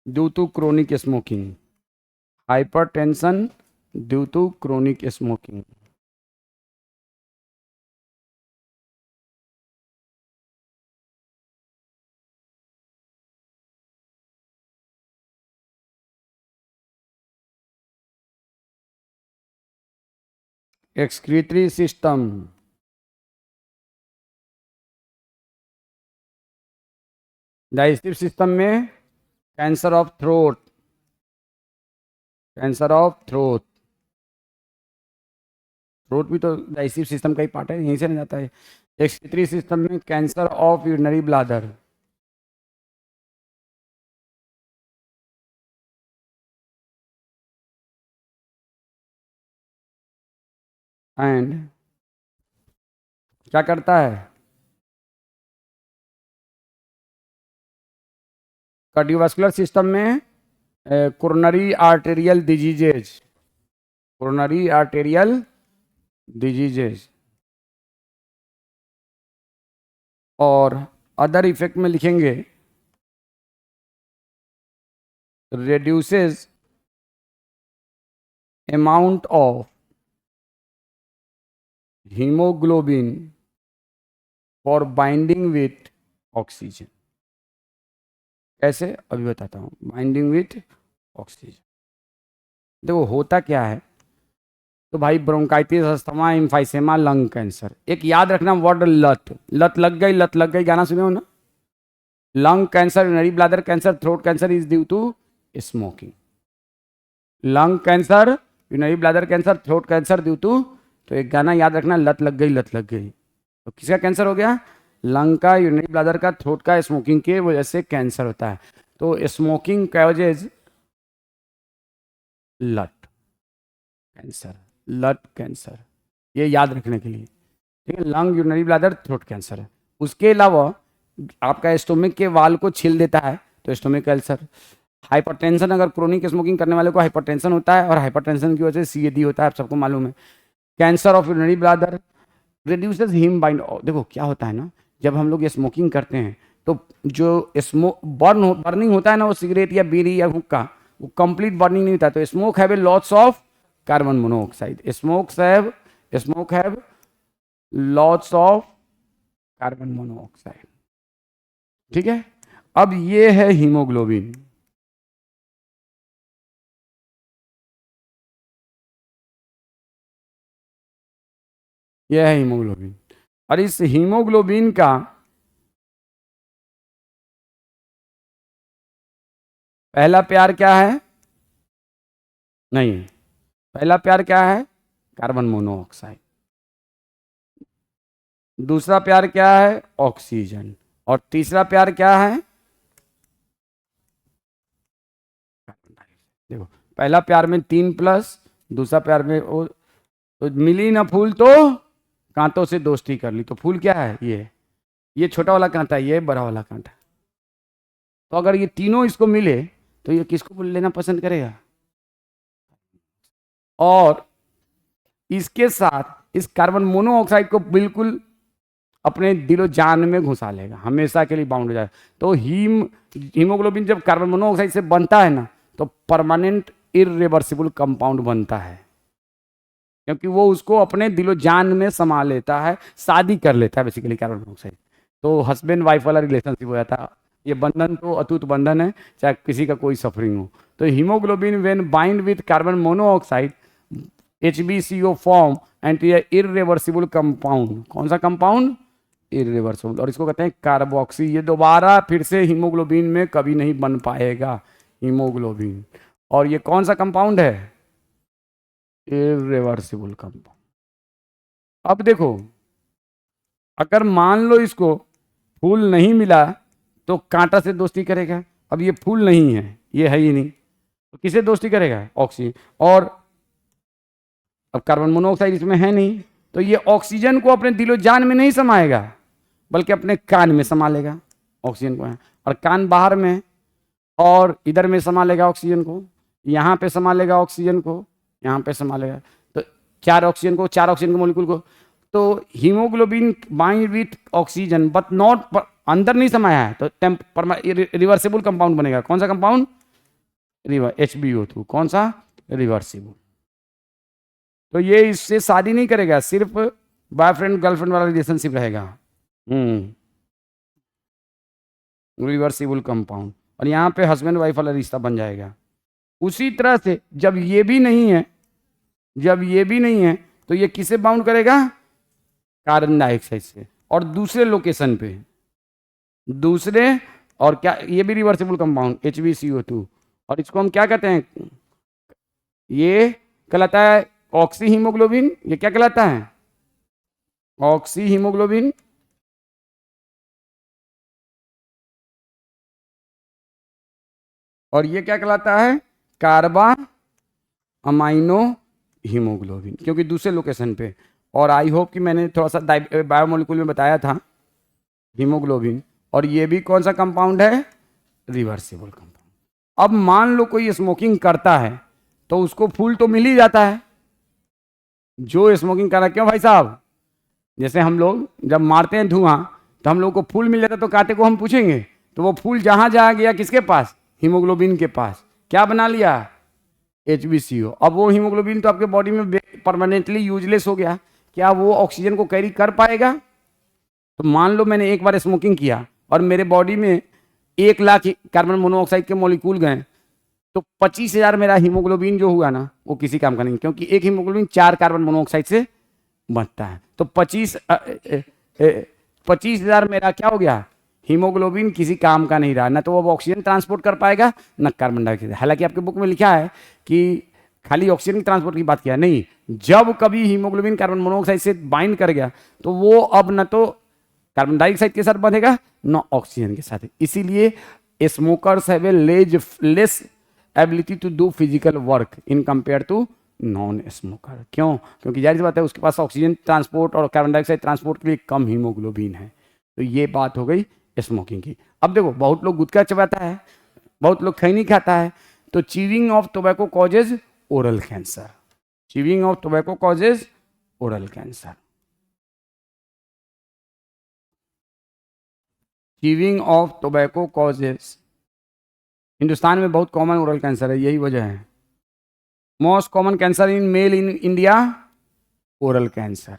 due to chronic smoking, hypertension due to chronic smoking. Excretory system, digestive system में cancer of throat, cancer of throat, throat भी तो डाइजेस्टिव सिस्टम का ही पार्ट है, यहीं से नहीं जाता है। एक्सक्रीटरी सिस्टम में cancer of urinary bladder, and क्या करता है, कार्डियोवास्कुलर सिस्टम में coronary arterial diseases, coronary arterial diseases. और अदर इफेक्ट में लिखेंगे reduces amount of hemoglobin for binding with oxygen। कैसे, अभी बताता हूँ। बाइंडिंग विथ ऑक्सीजन, देखो होता क्या है, तो भाई bronchitis, asthma, emphysema, lung cancer. एक याद रखना वर्ड लत, लत लग गई, लत लग गई, गाना सुने हो ना। Lung cancer, urinary bladder cancer, throat cancer is due to smoking. Lung cancer, urinary bladder cancer, throat cancer due to, तो एक गाना याद रखना, लत लग गई, लत लग गई। तो किसका कैंसर हो गया, लंग का, यूरिनरी ब्लैडर का, थ्रोट का, स्मोकिंग की वजह से कैंसर होता है। तो स्मोकिंग कॉजेज लट कैंसर, लट कैंसर, ये याद रखने के लिए, ठीक है। Lung, urinary bladder, throat cancer है। उसके अलावा आपका स्टोमिक के वाल को छील देता है, तो स्टोमिक कैंसर। हाइपरटेंशन, अगर क्रोनिक स्मोकिंग करने वाले को हाइपरटेंशन होता है, और हाइपरटेंशन की वजह से सीएडी होता है, आप सबको मालूम है। Cancer of urinary bladder, reduces haem bind. देखो क्या होता है ना, जब हम लोग ये स्मोकिंग करते हैं, तो जो बर्निंग होता है ना, वो सिगरेट या बीड़ी या हुक्का, वो कंप्लीट बर्निंग नहीं होता। तो smoke have a lots of carbon monoxide, smoke have lots of carbon monoxide, ठीक है। अब ये है हीमोग्लोबिन, ये है हीमोग्लोबिन। और इस हीमोग्लोबिन का पहला प्यार क्या है, नहीं, पहला प्यार क्या है, कार्बन मोनोऑक्साइड। दूसरा प्यार क्या है, ऑक्सीजन। और तीसरा प्यार क्या है, देखो पहला प्यार में 3+, दूसरा प्यार में वो, तो मिली ना फूल तो कांटों से दोस्ती कर ली। तो फूल क्या है, ये छोटा वाला कांटा, ये बड़ा वाला कांटा। तो अगर ये तीनों इसको मिले, तो ये किसको लेना पसंद करेगा। और इसके साथ इस कार्बन मोनोऑक्साइड को बिल्कुल अपने दिलो जान में घुसा लेगा, हमेशा के लिए बाउंड हो जाएगा। तो हीमोग्लोबिन जब कार्बन मोनोऑक्साइड से बनता है ना, तो परमानेंट इरिवर्सिबल कंपाउंड बनता है, क्योंकि वो उसको अपने दिलो जान में समा लेता है, शादी कर लेता है बेसिकली कार्बन मोनोऑक्साइड। तो हस्बैंड वाइफ वाला रिलेशनशिप हो जाता है। ये बंधन तो अटूट बंधन है, चाहे किसी का कोई सफरिंग हो। तो haemoglobin when bind with carbon monoxide HbCO form and irreversible compound. कौन सा कंपाउंड? इरिवर्सिबल। और इसको कहते हैं कार्बोक्सी। ये दोबारा फिर से हीमोग्लोबिन में कभी नहीं बन पाएगा हीमोग्लोबिन। और ये कौन सा कंपाउंड है? Irreversible compound. अब देखो, अगर मान लो इसको फूल नहीं मिला तो कांटा से दोस्ती करेगा। अब ये फूल नहीं है, ये है ही नहीं, तो किसे दोस्ती करेगा? ऑक्सीजन। और अब कार्बन मोनोऑक्साइड इसमें है नहीं, तो ये ऑक्सीजन को अपने दिलो जान में नहीं समाएगा, बल्कि अपने कान में समा लेगा ऑक्सीजन को। और कान बाहर में, और इधर में समा लेगा ऑक्सीजन को, यहाँ पे समा लेगा ऑक्सीजन को, यहाँ पे समा लेगा। तो चार ऑक्सीजन के मोलिक्यूल को। तो haemoglobin bind with oxygen but not, अंदर नहीं समाया है, तो रिवर्सिबल कंपाउंड बनेगा। कौन सा कंपाउंड? HbO2। कौन सा? रिवर्सिबल। तो ये इससे शादी नहीं करेगा, सिर्फ बॉयफ्रेंड गर्लफ्रेंड वाला रिलेशनशिप रहेगा। Reversible compound. और यहाँ पे हस्बैंड वाइफ वाला रिश्ता बन जाएगा। उसी तरह से जब ये भी नहीं है, तो ये किसे बाउंड करेगा? कार्बन डाइऑक्साइड से, और दूसरे लोकेशन पे, दूसरे। और क्या? ये भी रिवर्सिबल कंपाउंड HbCO2। और इसको हम क्या कहते हैं? ये कहलाता है ऑक्सी हीमोग्लोबिन। ये क्या कहलाता है? Oxy haemoglobin. और ये क्या कहलाता है? कार्बा अमाइनो हीमोग्लोबिन, क्योंकि दूसरे लोकेशन पे। और आई होप कि मैंने थोड़ा सा बायोमोलिक्यूल में बताया था हीमोग्लोबिन। और ये भी कौन सा कंपाउंड है? Reversible compound. अब मान लो कोई स्मोकिंग करता है, तो उसको फूल तो मिल ही जाता है। जो स्मोकिंग कर रहा है, क्यों भाई साहब? जैसे हम लोग जब मारते हैं धुआं, तो हम लोग को फूल मिल जाता है, तो कांटे को हम पूछेंगे, तो वो फूल जहां जहां गया किसके पास? हीमोग्लोबिन के पास। क्या बना लिया? HbCO। अब वो हीमोग्लोबिन तो आपके बॉडी में परमानेंटली यूजलेस हो गया, क्या वो ऑक्सीजन को कैरी कर पाएगा? तो मान लो मैंने एक बार स्मोकिंग किया और मेरे बॉडी में 1 लाख कार्बन मोनोऑक्साइड के मॉलिक्यूल गए, तो 25,000 मेरा हीमोग्लोबिन जो हुआ ना, वो किसी काम का नहीं, क्योंकि एक हीमोग्लोबिन 4 कार्बन मोनोऑक्साइड से बनता है। तो 25,000 मेरा क्या हो गया? हीमोग्लोबिन किसी काम का नहीं रहा, ना तो वो ऑक्सीजन ट्रांसपोर्ट कर पाएगा, ना कार्बन डाइऑक्साइड। हालांकि आपके बुक में लिखा है कि खाली ऑक्सीजन की ट्रांसपोर्ट की बात किया, नहीं, जब कभी हीमोग्लोबिन कार्बन मोनोऑक्साइड से बाइंड कर गया, तो वो अब न तो कार्बन डाइऑक्साइड के साथ बंधेगा, न ऑक्सीजन के साथ। इसीलिए smokers have a less ability to do physical work in compare to non smoker. क्यों? क्योंकि जाहिर सी बात है, उसके पास ऑक्सीजन ट्रांसपोर्ट और कार्बन डाइऑक्साइड ट्रांसपोर्ट के लिए कम हीमोग्लोबिन है। तो ये बात हो गई स्मोकिंग की। अब देखो, बहुत लोग गुटखा चबाता है, बहुत लोग खैनी खाता है, तो chewing of tobacco causes oral cancer. Chewing of tobacco causes oral cancer. Chewing of tobacco causes Hindustan में बहुत कॉमन ओरल कैंसर है, यही वजह है। Most common cancer in male in India, oral cancer.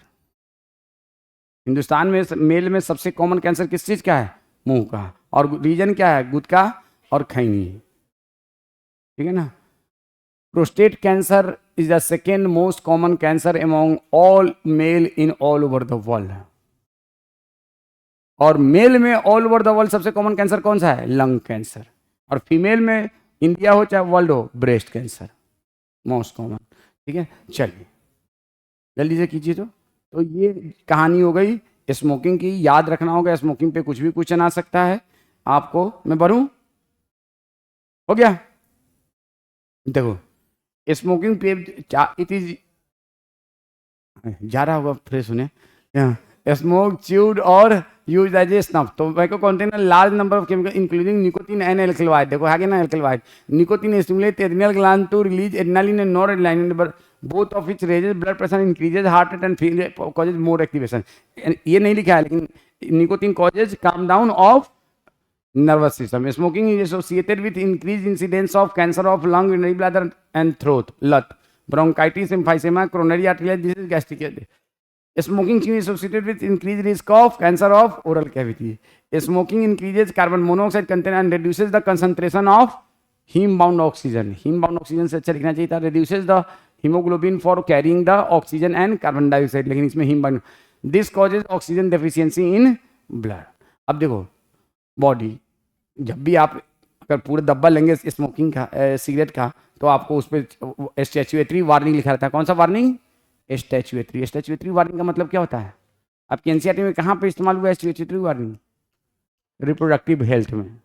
Hindustan में मेल में सबसे कॉमन कैंसर किस चीज का है? मुंह का। और रीजन क्या है? गुटखा और खैनी। ठीक है ना? Prostate cancer is the second most common cancer among all mail in all over the world. और मेल में ऑल ओवर द वर्ल्ड सबसे कॉमन कैंसर कौन सा है? Lung cancer. और फीमेल में इंडिया हो चाहे वर्ल्ड हो, ब्रेस्ट कैंसर मोस्ट कॉमन। ठीक है, चलिए जल्दी से कीजिए। तो ये कहानी हो गई स्मोकिंग की। याद रखना होगा, स्मोकिंग पे कुछ भी क्वेश्चन आ सकता है आपको। मैं बढ़ूं? हो गया? देखो, स्मोकिंग पे इट इज जा रहा होगा, फ्रेश सुने। स्मोक, च्यूड और use as a snuff. Tobacco contain a large number of chemical including nicotine and alkaloid. देखो आगे ना, alkaloid. Nicotine stimulate adrenal gland to release adrenaline and noradrenaline, both of which raises blood pressure, increases heart rate and causes more activation. ये नहीं लिखा है, लेकिन nicotine causes calm down of nervous system. Smoking is associated with increased incidence of cancer of lung, urinary bladder and throat, LUT, bronchitis, emphysema, coronary artery disease, gastric. Smoking is associated with increased risk of cancer of oral cavity. Smoking increases carbon monoxide content and reduces the concentration of heme-bound oxygen. Heme-bound oxygen से अच्छा लिखना चाहिए था. Reduces the hemoglobin for carrying the oxygen and carbon dioxide. लेकिन इसमें heme-bound. This causes oxygen deficiency in blood. अब देखो बॉडी, जब भी आप अगर पूरा डब्बा लेंगे स्मोकिंग का, सिगरेट का, तो आपको उस पर स्टैच्यूएटरी वार्निंग लिखा रहता है. कौन सा वार्निंग? स्टैच्यूएटरी. स्टैच्यूएटरी वार्निंग का मतलब क्या होता है? आपकी एनसीईआरटी में कहाँ पे इस्तेमाल हुआ है स्टैच्यूएटरी वार्निंग? रिप्रोडक्टिव हेल्थ में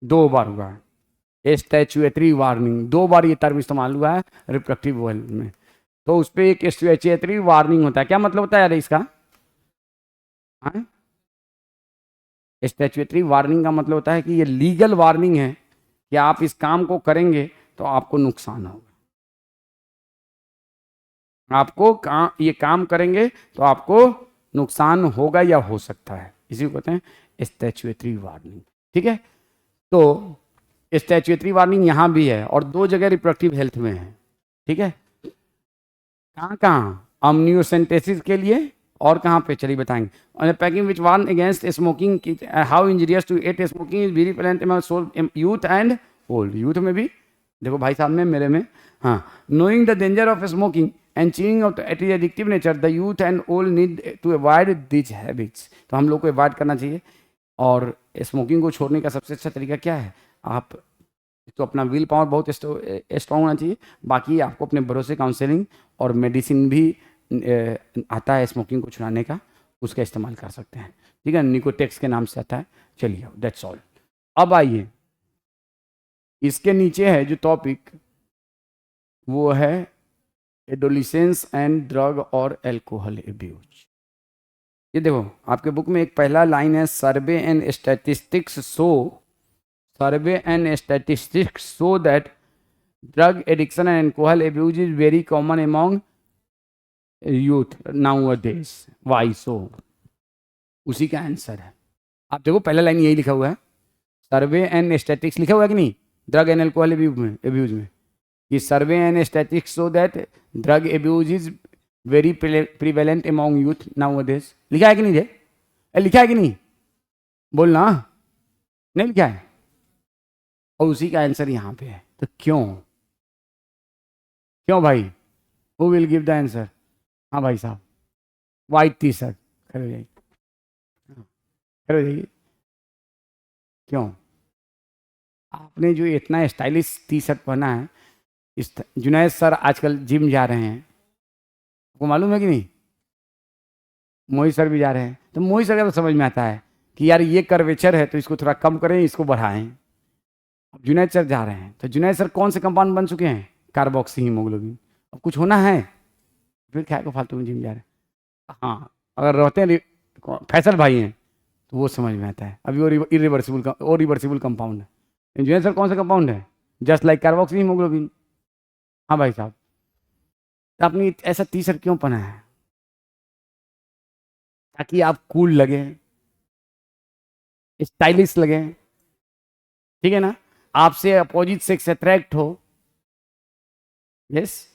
2 बार हुआ है स्टैच्यूएटरी वार्निंग. 2 बार ये टर्म इस्तेमाल हुआ है रिप्रोडक्टिव हेल्थ में. तो उस पर एक स्टैच्यूएटरी वार्निंग होता है. क्या मतलब होता है यार इसका? स्टैच्यूएटरी वार्निंग का मतलब होता है कि ये लीगल वार्निंग है कि आप इस काम को करेंगे तो आपको नुकसान होगा. आपको ये काम करेंगे तो आपको नुकसान होगा या हो सकता है. इसी को कहते हैं स्टैच्यूएटरी वार्निंग. ठीक है. तो स्टैच्यूएटरी वार्निंग यहाँ भी है और 2 जगह रिप्रोडक्टिव हेल्थ में है. ठीक है. कहाँ? अम्नियोसेंटेसिस के लिए और कहाँ पे चलिए बताएंगे. Packing which warn against smoking, how injurious to at smoking is very present among sole youth and old. Youth में भी देखो भाई साहब में, मेरे में. हाँ. Knowing the danger of smoking and chewing of it is addictive nature, the youth and old need to avoid this habits. तो हम लोग को अवॉइड करना चाहिए. और स्मोकिंग को छोड़ने का सबसे अच्छा तरीका क्या है? आप तो अपना विल पावर बहुत स्ट्रॉन्ग होना चाहिए. बाकी आपको अपने भरोसे काउंसलिंग और मेडिसिन भी आता है स्मोकिंग को छुड़ाने का, उसका इस्तेमाल कर सकते हैं. ठीक है. निकोटेक्स के नाम से आता है. चलिए दैट्स ऑल. अब आइए इसके नीचे है जो टॉपिक, वो है एडोलिसेंस एंड ड्रग और एल्कोहल एब्यूज. ये देखो आपके बुक में एक पहला लाइन है, survey and statistics show that drug addiction and alcohol abuse is very common among youth nowadays. Why so? उसी का आंसर है. आप देखो पहला लाइन यही लिखा हुआ है, सर्वे एंड स्टैटिस्टिक्स लिखा हुआ है कि नहीं ड्रग एंड एल्कोहल एब्यूज में, कि सर्वे and statistics show that drug abuse is very prevalent among youth nowadays. लिखा है कि नहीं? लिखा है कि नहीं? बोलना. नहीं लिखा है. और उसी का आंसर यहाँ पे है. तो क्यों भाई? Who will give the answer? हाँ भाई साहब, वाइट टी शर्ट खड़े हो जाइए. क्यों? आपने जो इतना स्टाइलिश टी शर्ट पहना है, इस जुनैद सर आजकल जिम जा रहे हैं, आपको मालूम है कि नहीं? मोहित सर भी जा रहे हैं. तो मोहित सर का तो समझ में आता है कि यार ये कर्वेचर है तो इसको थोड़ा कम करें, इसको बढ़ाएं. अब जुनैद सर जा रहे हैं तो जुनैद सर कौन से कंपाउंड बन चुके हैं? Carboxy haemoglobin. अब कुछ होना है फिर क्या को फालतू में जिम जा रहे हैं. हाँ, अगर रहते हैं फैसल भाई हैं तो वो समझ में आता है. अभी वो रिवर्सिबल कंपाउंड है. इंजीनियर सर कौन सा कंपाउंड है? Just like carboxy haemoglobin. हाँ भाई साहब. तो आपने ऐसा टी शर्ट क्यों पहना है? ताकि आप कूल लगे, स्टाइलिश लगे. ठीक है ना. आपसे अपोजिट सेक्स अट्रैक्ट हो. Yes,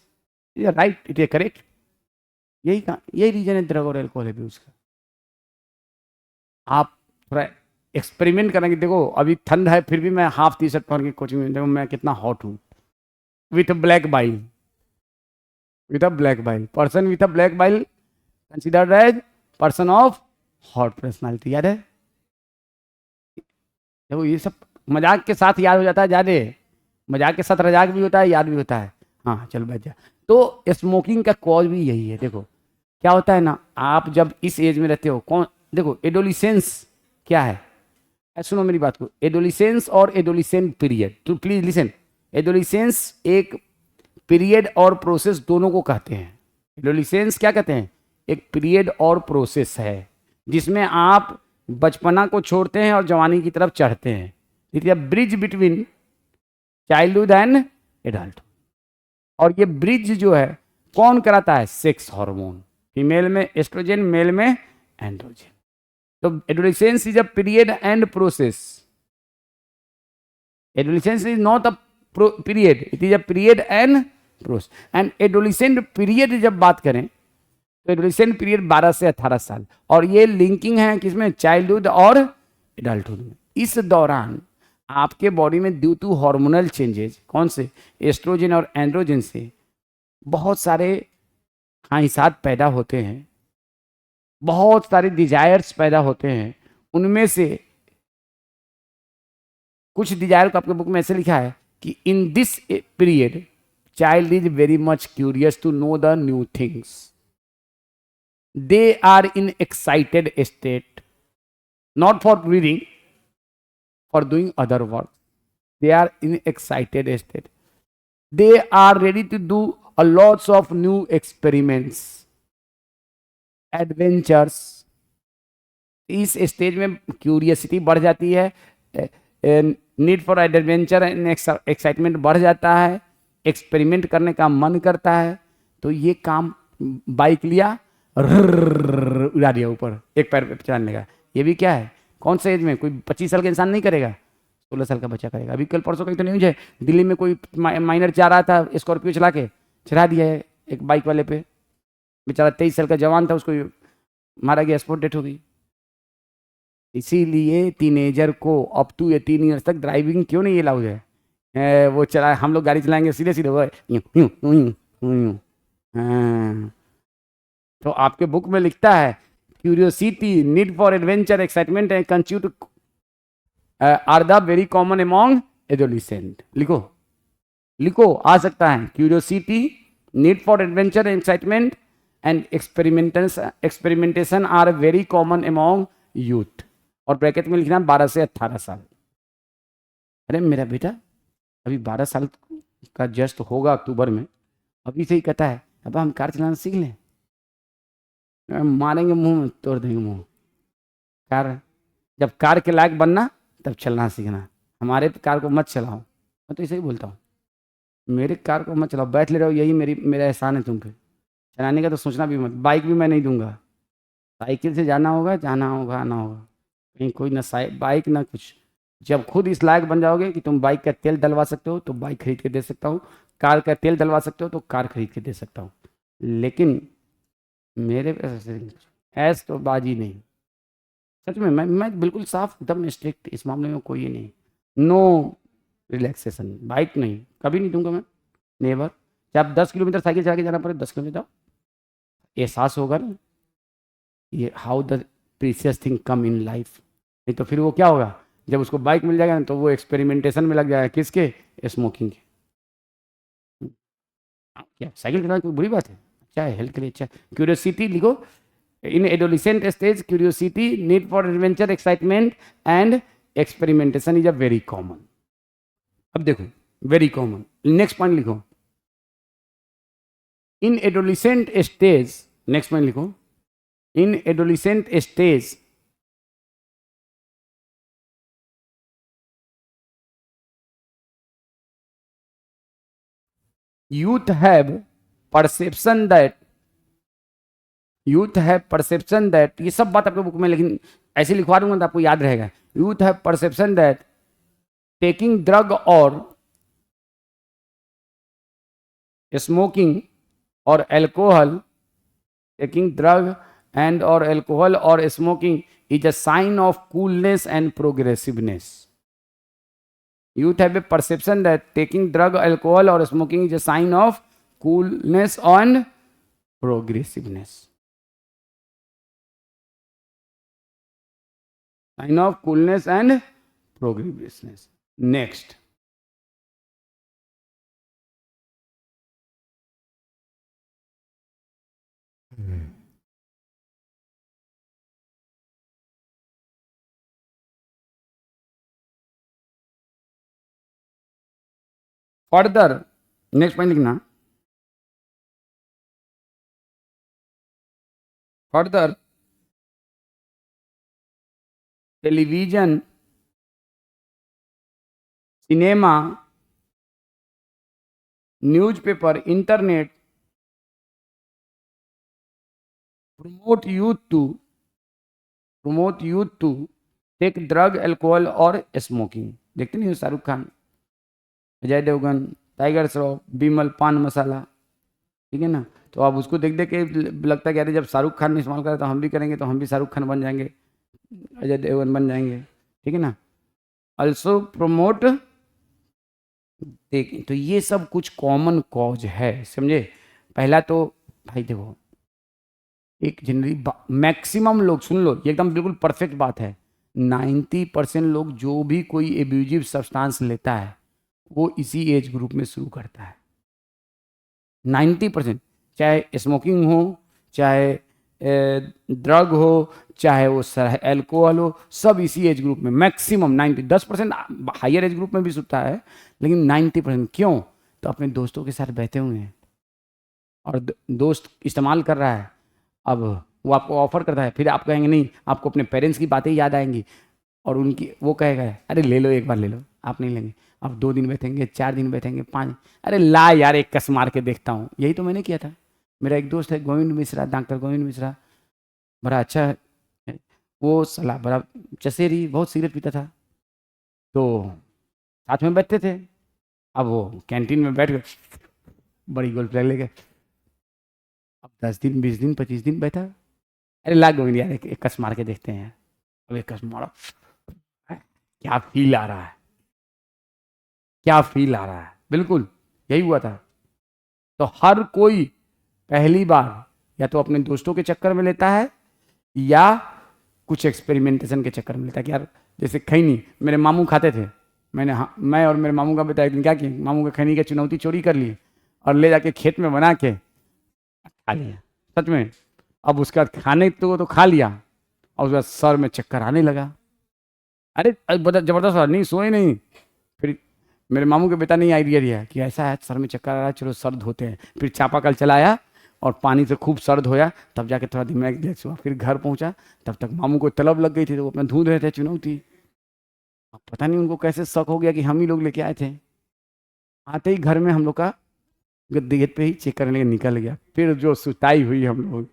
right, it is correct. यही रीजन है ड्रग और एल्कोहल अब्यूज का. आप थोड़ा एक्सपेरिमेंट करेंगे. देखो अभी ठंड है फिर भी मैं हाफ टी शर्ट पहन के कोचिंग में, देखो मैं कितना हॉट हूँ. With black bile, person with a black bile considered as person of hot personality. याद है? देखो ये सब मजाक के साथ याद हो जाता है. ज़्यादा मजाक के साथ रजाक भी होता है, याद भी होता है. हाँ चलो बैठ जा. तो स्मोकिंग का कॉज भी यही है. देखो क्या होता है ना, आप जब इस एज में रहते हो, देखो एडोलिसेंस क्या है? सुनो मेरी बात को. एडोलिसेंस और एडोलिसेंट पीरियड, तो प्लीज लिसन. एडोलिसेंस एक पीरियड और प्रोसेस दोनों को कहते हैं. एडोलिसेंस क्या कहते हैं? एक पीरियड और प्रोसेस है जिसमें आप बचपना को छोड़ते हैं और जवानी की तरफ चढ़ते हैं. It is a bridge between childhood and adult. और ये ब्रिज जो है कौन कराता है? Sex hormone. फीमेल में एस्ट्रोजन, मेल में एंड्रोजन. तो adolescence is a period and process Adolescence is not a period, it is a period and process. And adolescent period जब बात करें तो एडोलेसेंट पीरियड 12 से 18 साल, और ये लिंकिंग है किसमें, चाइल्डहुड और एडल्टहुड में। इस दौरान आपके बॉडी में ड्यू टू हार्मोनल चेंजेस, कौन से, एस्ट्रोजन और एंड्रोजन से बहुत सारे ख्वाहिशात पैदा होते हैं, बहुत सारे डिजायर्स पैदा होते हैं। उनमें से कुछ डिजायर को आपके बुक में ऐसे लिखा है कि in this period child is very much curious to know the new things, they are in excited state, not for reading, for doing other work. They are in excited state, they are ready to do a lots of new experiments, adventures. इस स्टेज में क्यूरियसिटी बढ़ जाती है, need for adventure and excitement बढ़ जाता है, एक्सपेरिमेंट करने का मन करता है। तो ये काम बाइक लिया, उड़ा दिया ऊपर, एक पैर पे चलाने लगा। ये भी क्या है, कौन से एज में, कोई 25 साल का इंसान नहीं करेगा, 16 साल का बच्चा करेगा। अभी कल परसों कहीं तो न्यूज है, दिल्ली में कोई माइनर जा रहा था स्कॉर्पियो चला के, चढ़ा दिया है एक बाइक वाले पे, बेचारा 23 साल का जवान था, उसको मारा गया, स्पॉट डेथ हो गई। इसीलिए टीनेजर को अप टू 18 ईयर्स तक ड्राइविंग क्यों नहीं अलाउड है। वो चला, हम लोग गाड़ी चलाएंगे सीधे सीधे वो तो आपके बुक में लिखता है curiosity, need for adventure, excitement and consult are the very common among adolescent. लिखो लिखो, आ सकता है। Curiosity, need for adventure, excitement and experimentation are very common among youth. और ब्रैकेट में लिखना 12 से 18 साल। अरे मेरा बेटा अभी 12 साल का जस्ट होगा अक्टूबर में, अभी से ही कहता है अब हम कार चलाना सीख लें, मारेंगे मुंह में, तोड़ देंगे मुंह। कार, जब कार के लायक बनना तब चलना सीखना। हमारे कार को मत चलाओ, मैं तो ऐसे ही बोलता हूँ, मेरे कार को मत चलाओ, बैठ ले रहो, यही मेरा एहसान है तुम पे। चलाने का तो सोचना भी मत। बाइक भी मैं नहीं दूंगा, साइकिल से जाना होगा, आना होगा, कहीं कोई ना बाइक ना कुछ। जब खुद इस लायक बन जाओगे कि तुम बाइक का तेल डलवा सकते हो तो बाइक खरीद के दे सकता हूँ, कार का तेल डलवा सकते हो तो कार खरीद के दे सकता हूँ, लेकिन मेरे पैसे से ऐस तो बाजी नहीं। सच में मैं बिल्कुल साफ, एकदम स्ट्रिक्ट, इस मामले में कोई नहीं, नो रिलैक्सेशन। बाइक नहीं, कभी नहीं दूंगा मैं, नेवर। चाहे आप 10 किलोमीटर साइकिल चला के जाना पड़े, 10 किलोमीटर जाओ, एहसास होगा ना ये how the precious thing come in life. नहीं तो फिर वो क्या होगा, जब उसको बाइक मिल जाएगा ना तो वो एक्सपेरिमेंटेशन में लग जाएगा, किसके, स्मोकिंग के। क्या साइकिल चलाना कोई बुरी बात है, अच्छा है, हेल्थ के लिए अच्छा है। क्यूरियोसिटी लिखो, in adolescent stage curiosity, need for adventure, excitement and experimentation is a very common. अब देखो वेरी कॉमन, नेक्स्ट पॉइंट लिखो, in adolescent stage, next point लिखो, in adolescent stage youth have perception that ये सब बात आपके बुक में, लेकिन ऐसे लिखवा दूंगा तो आपको याद रहेगा। Youth have perception that taking drug और स्मोकिंग और एल्कोहल, टेकिंग ड्रग एंड और एल्कोहल और smoking is a sign of coolness and progressiveness. Youth have a perception that taking drug, alcohol or smoking is a sign of coolness and progressiveness. Sign of coolness and progressiveness. Next. Further, next point लिखना, further television, cinema, newspaper, internet promote youth to take drug, alcohol और स्मोकिंग। देखते नहीं हो शाहरुख खान, अजय देवगन, टाइगर श्रॉफ, बिमल पान मसाला, ठीक है ना। तो आप उसको देख देख के लगता है कि अरे जब शाहरुख खान ने इस्तेमाल करा तो हम भी करेंगे, तो हम भी शाहरुख खान बन जाएंगे, अजय देवगन बन जाएंगे, ठीक है ना। ऑल्सो प्रमोट, देखिए तो ये सब कुछ कॉमन कॉज है, समझे। पहला तो भाई देखो, एक जनरली मैक्सिमम लोग सुन लो, ये एकदम बिल्कुल परफेक्ट बात है, 90% लोग जो भी कोई एब्यूजिव सब्सटेंस लेता है वो इसी एज ग्रुप में शुरू करता है। 90%, चाहे स्मोकिंग हो, चाहे ड्रग हो, चाहे वो एल्कोहल हो, सब इसी एज ग्रुप में मैक्सिमम 90, 10% हायर एज ग्रुप में भी सुनता है, लेकिन 90%। क्यों? तो अपने दोस्तों के साथ बैठे हुए हैं और दोस्त इस्तेमाल कर रहा है, अब वो आपको ऑफर करता है, फिर आप कहेंगे नहीं, आपको अपने पेरेंट्स की बातें याद आएंगी और उनकी, वो कहेगा अरे ले लो एक बार ले लो, आप नहीं लेंगे, आप 2 दिन बैठेंगे, 4 दिन बैठेंगे, 5, अरे ला यार एक कस मार के देखता हूँ। यही तो मैंने किया था। मेरा एक दोस्त है गोविंद मिश्रा, डॉक्टर गोविंद मिश्रा, बड़ा अच्छा है वो, सलाह बड़ा चसेरी, बहुत सिगरेट पीता था, तो साथ में बैठते थे। अब वो कैंटीन में बैठ गए, बड़ी गोल प्लेट लेके, अब 10 दिन 20 दिन 25 दिन बैठा, अरे ला गोविंद यार एक कस मार के देखते हैं। अब एक कस मारा, क्या फील आ रहा है, क्या फील आ रहा है, बिल्कुल यही हुआ था। तो हर कोई पहली बार या तो अपने दोस्तों के चक्कर में लेता है या कुछ एक्सपेरिमेंटेशन के चक्कर में लेता है कि यार जैसे खैनी मेरे मामू खाते थे, मैं और मेरे मामू का बेटा एक दिन क्या किए, मामू का खैनी की चुनौती चोरी कर ली और ले जाके खेत में बना के खा लिया, सच में। अब उसके बाद खाने तो खा लिया और उसके बाद सर में चक्कर आने लगा, अरे जबरदस्त, नहीं सोए नहीं। फिर मेरे मामू के बेटा ने आइडिया दिया कि ऐसा है सर में चक्कर आ रहा है, चलो सर धोते हैं। फिर चापाकल चलाया और पानी से खूब सर धोया, तब जाके थोड़ा दिमाग रिलैक्स हुआ। फिर घर पहुंचा, तब तक मामू को तलब लग गई थी, तो वो अपना ढूंढ रहे थे चुनौती। अब पता नहीं उनको कैसे शक हो गया कि हम ही लोग लेके आए थे। आते ही घर में हम लोग का गद्दे पे ही चेक करने के निकल गया। फिर जो सुताई हुई हम लोग,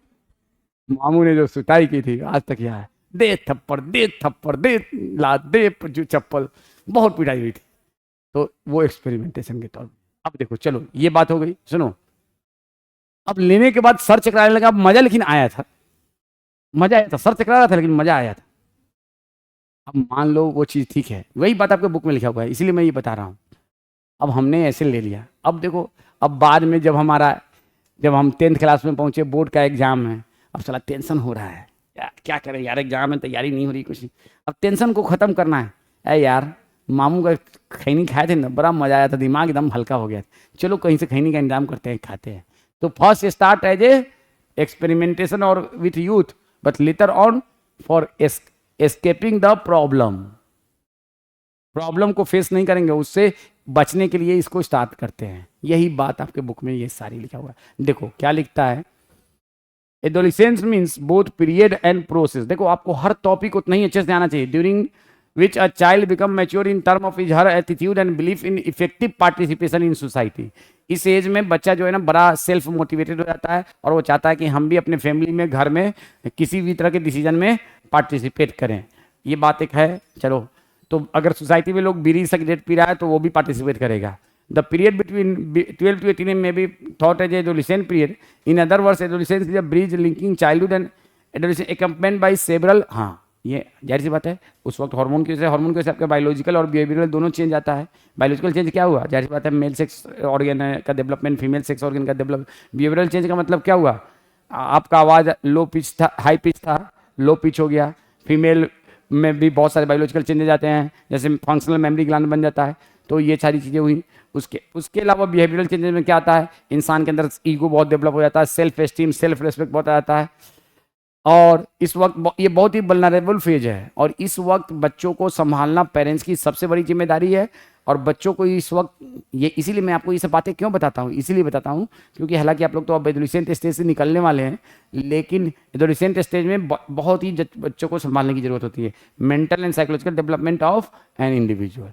मामू ने जो सुताई की थी आज तक याद है, दे थप्पड़ दे थप्पड़ दे ला दे जो चप्पल, बहुत पिटाई हुई थी। तो वो एक्सपेरिमेंटेशन के तौर पर। अब देखो चलो ये बात हो गई, सुनो, अब लेने के बाद सर चकराने लगा, मजा लेकिन आया था, मजा आया था, सर चकरा रहा था लेकिन मजा आया था। अब मान लो वो चीज़ ठीक है, वही बात आपके बुक में लिखा हुआ है, इसीलिए मैं ये बता रहा हूँ। अब हमने ऐसे ले लिया, अब देखो, अब बाद में जब हम 10th क्लास में पहुंचे, बोर्ड का एग्जाम है, अब साला टेंशन हो रहा है, क्या करें यार, एग्जाम में तैयारी नहीं हो रही कुछ नहीं। अब टेंशन को ख़त्म करना है, अरे यार मामू का खैनी खाए थे ना, बड़ा मजा आया था, दिमाग एकदम हल्का हो गया, चलो कहीं से खैनी का इंतजाम करते हैं, खाते हैं। तो first start as a experimentation और with youth, but later on for escaping the problem को फेस नहीं करेंगे, उससे बचने के लिए इसको स्टार्ट करते हैं। यही बात आपके बुक में ये सारी लिखा हुआ है। देखो क्या लिखता है, adolescence means both period and process. देखो आपको हर टॉपिक उतना ही अच्छे से आना चाहिए। During which a child become mature in term of is her attitude and belief in effective participation in society. इस एज में बच्चा जो है ना बड़ा सेल्फ मोटिवेटेड हो जाता है और वो चाहता है कि हम भी अपने फैमिली में, घर में किसी भी तरह के डिसीजन में पार्टिसिपेट करें। ये बात एक है। चलो, तो अगर सोसाइटी में लोग बीड़ी सिगरेट पी रहा है तो वो भी पार्टिसिपेट करेगा। द पीरियड बिटवीन 12 to 18 में be thought as adolescent period. In other words adolescence is a bridge linking childhood and adolescence accompanied by several. हाँ, ये जाहिर सी बात है, उस वक्त हार्मोन की वजह से आपका बायोलॉजिकल और बिहेवियरल दोनों चेंज आता है। बायोलॉजिकल चेंज क्या हुआ, जाहिर सी बात है, मेल सेक्स ऑर्गन का डेवलपमेंट, फीमेल सेक्स ऑर्गन का डेवलप। बिहेवियरल चेंज का मतलब क्या हुआ, आपका आवाज़ लो पिच था, हाई पिच था, लो पिच हो गया। फीमेल में भी बहुत सारे बायोलॉजिकल चेंजेस आते हैं, जैसे फंक्शनल मेमोरी ग्लैंड बन जाता है। तो ये सारी चीज़ें हुई। उसके अलावा बिहेवियरल चेंजेस में क्या आता है, इंसान के अंदर ईगो बहुत डेवलप हो जाता है, सेल्फ एस्टीम, सेल्फ रेस्पेक्ट बहुत आ जाता है। और इस वक्त ये बहुत ही वल्नरेबल फेज है और इस वक्त बच्चों को संभालना पेरेंट्स की सबसे बड़ी जिम्मेदारी है। और बच्चों को इस वक्त ये, इसीलिए मैं आपको ये सब बातें क्यों बताता हूँ, इसीलिए बताता हूँ क्योंकि हालांकि आप लोग तो अब एडोलेसेंट स्टेज से निकलने वाले हैं, लेकिन एडोलेसेंट स्टेज में बहुत ही बच्चों को संभालने की जरूरत होती है। Mental and psychological development of an individual,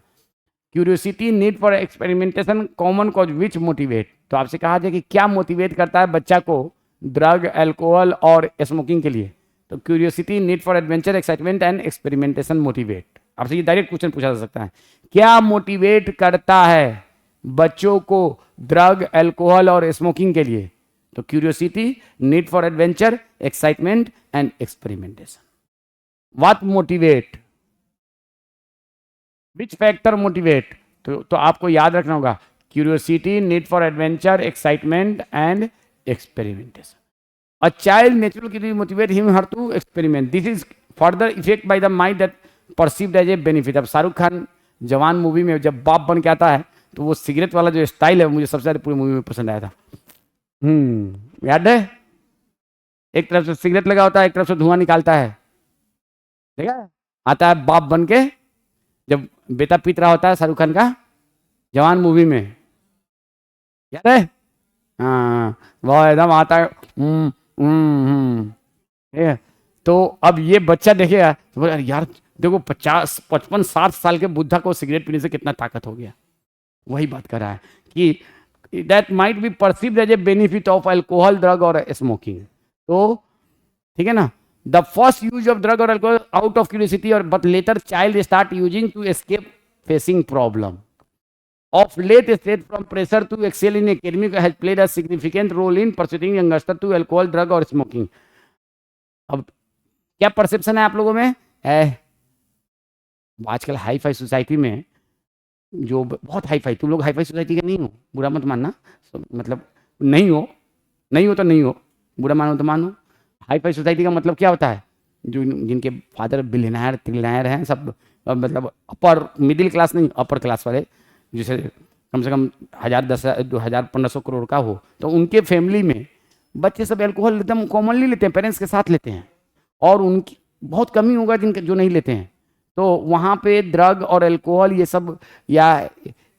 curiosity, need for experimentation, common cause which motivate. तो आपसे कहा जाए कि क्या मोटिवेट करता है बच्चा को ड्रग, अल्कोहल और स्मोकिंग के लिए, तो curiosity, need for adventure, excitement and experimentation motivate. आपसे ये डायरेक्ट क्वेश्चन पूछा जा सकता है, क्या मोटिवेट करता है बच्चों को ड्रग, अल्कोहल और स्मोकिंग के लिए? तो curiosity, need for adventure, excitement and experimentation. What motivate, which factor motivate? तो आपको याद रखना होगा curiosity, need for adventure, excitement and experimentation. A child naturally motivate him her to experiment, this is further effect by the mind that perceived as a benefit. अब शाहरुख खान जवान मूवी में जब बाप बन के आता है तो वो सिगरेट वाला जो स्टाइल है मुझे सबसे ज्यादा पूरी मूवी में पसंद आया था। याद है? एक तरफ से सिगरेट लगा होता है, एक तरफ से धुआं निकालता है, ठीक है? आता है बाप बन के, जब बेटा पीट रहा होता है शाहरुख खान का जवान मूवी में, याद है? हाँ, वो एकदम आता है। ठीक है? तो अब ये बच्चा देखेगा तो बोले, यार देखो 50 55 60 साल के बुद्धा को सिगरेट पीने से कितना ताकत हो गया। वही बात कर रहा है कि that might be perceived as a benefit of alcohol, drug और स्मोकिंग। तो ठीक है ना, the first use of drug और अल्कोहल आउट ऑफ क्यूरियोसिटी और but later child start using to escape facing problem. Of late, state from pressure to excel in academic has played a significant role in pursuing youngster to alcohol, drug और smoking। अब क्या परसेप्शन है आप लोगों में? आजकल हाई फाई सोसाइटी में जो बहुत हाई फाई, तुम लोग हाई फाई सोसाइटी के नहीं हो, बुरा मत मानना, मतलब नहीं हो, नहीं हो तो नहीं हो, बुरा मानो तो मानो। हाई फाई सोसाइटी का मतलब क्या होता है? जो जिनके फादर बिलियनर ट्रिलियनर हैं, सब मतलब अपर मिडिल क्लास नहीं, अपर क्लास वाले, जैसे कम से कम 1000 10,000 2000 1500 करोड़ का हो, तो उनके फैमिली में बच्चे सब अल्कोहल एकदम कॉमनली लेते हैं, पेरेंट्स के साथ लेते हैं, और उनकी बहुत कमी होगा जिनके जो नहीं लेते हैं। तो वहाँ पे ड्रग और अल्कोहल ये सब या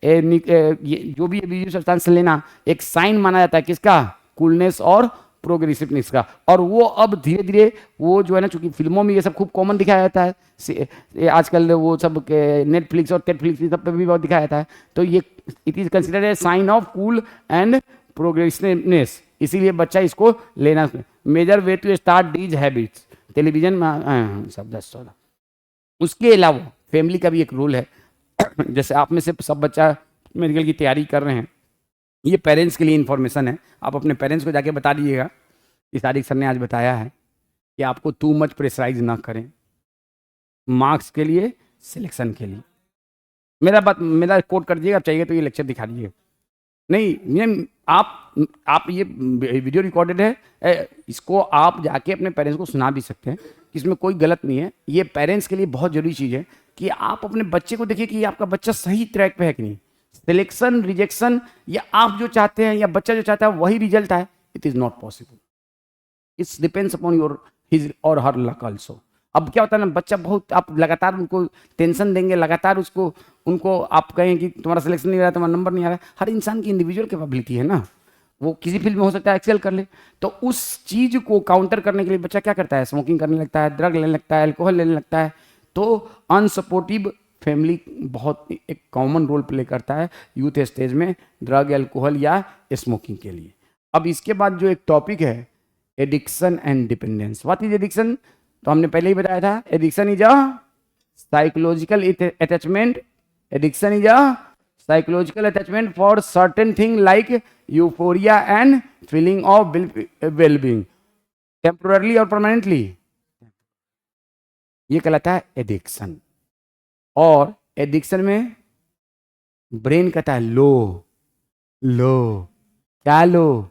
ये जो भी एब्यूजिव सब्सटेंस लेना एक साइन माना जाता है किसका? कूलनेस और प्रोग्रेसिवनेस का। और वो अब धीरे धीरे वो जो है ना, चूंकि फिल्मों में ये सब खूब कॉमन दिखाया जाता है, आजकल वो सब नेटफ्लिक्स और टेटफ्लिक्स सब पे भी बहुत दिखाया जाता है, तो ये it is considered a sign of cool and progressiveness, इसीलिए बच्चा इसको लेना। Major way to start these habits, television में सब 10-14। उसके अलावा फैमिली का भी एक रोल है। जैसे आप में से सब बच्चा मेडिकल की तैयारी कर रहे हैं, ये पेरेंट्स के लिए इन्फॉर्मेशन है, आप अपने पेरेंट्स को जाके बता दीजिएगा कि सादिक सर ने आज बताया है कि आपको टू मच प्रेशराइज ना करें मार्क्स के लिए, सिलेक्शन के लिए। मेरा कोट कर दीजिएगा, चाहिए तो ये लेक्चर दिखा दीजिएगा। नहीं, आप ये वीडियो रिकॉर्डेड है, इसको आप जाके अपने पेरेंट्स को सुना भी सकते हैं, इसमें कोई गलत नहीं है। ये पेरेंट्स के लिए बहुत जरूरी चीज़ है कि आप अपने बच्चे को देखिए कि आपका बच्चा सही ट्रैक पे है कि नहीं। सिलेक्शन, रिजेक्शन, या आप जो चाहते हैं या बच्चा जो चाहता है वही रिजल्ट है, it is not possible. It's depends upon your his और हर लक ऑल्सो। अब क्या होता है ना, बच्चा बहुत, आप लगातार उनको टेंशन देंगे, लगातार उनको आप कहें कि तुम्हारा सिलेक्शन नहीं आ रहा, तुम्हारा नंबर नहीं आ रहा। हर इंसान की इंडिविजुअल कैपेबिलिटी है ना, वो किसी फील्ड में हो सकता है एक्सेल कर ले। तो उस चीज को काउंटर करने के लिए बच्चा क्या करता है? स्मोकिंग करने लगता है, ड्रग लेने लगता है, अल्कोहल लेने लगता है। तो अनसपोर्टिव फैमिली बहुत एक कॉमन रोल प्ले करता है यूथ स्टेज में, ड्रग, अल्कोहल या स्मोकिंग के लिए। अब इसके बाद जो एक टॉपिक है, addiction and dependence. What is addiction? तो हमने पहले ही बताया था, addiction is a psychological attachment. Addiction is a psychological attachment for certain thing like euphoria and feeling of wellbeing, temporarily और परमानेंटली। ये कहलाता है एडिक्शन। और एडिक्शन में ब्रेन कहता है लो लो, क्या लो?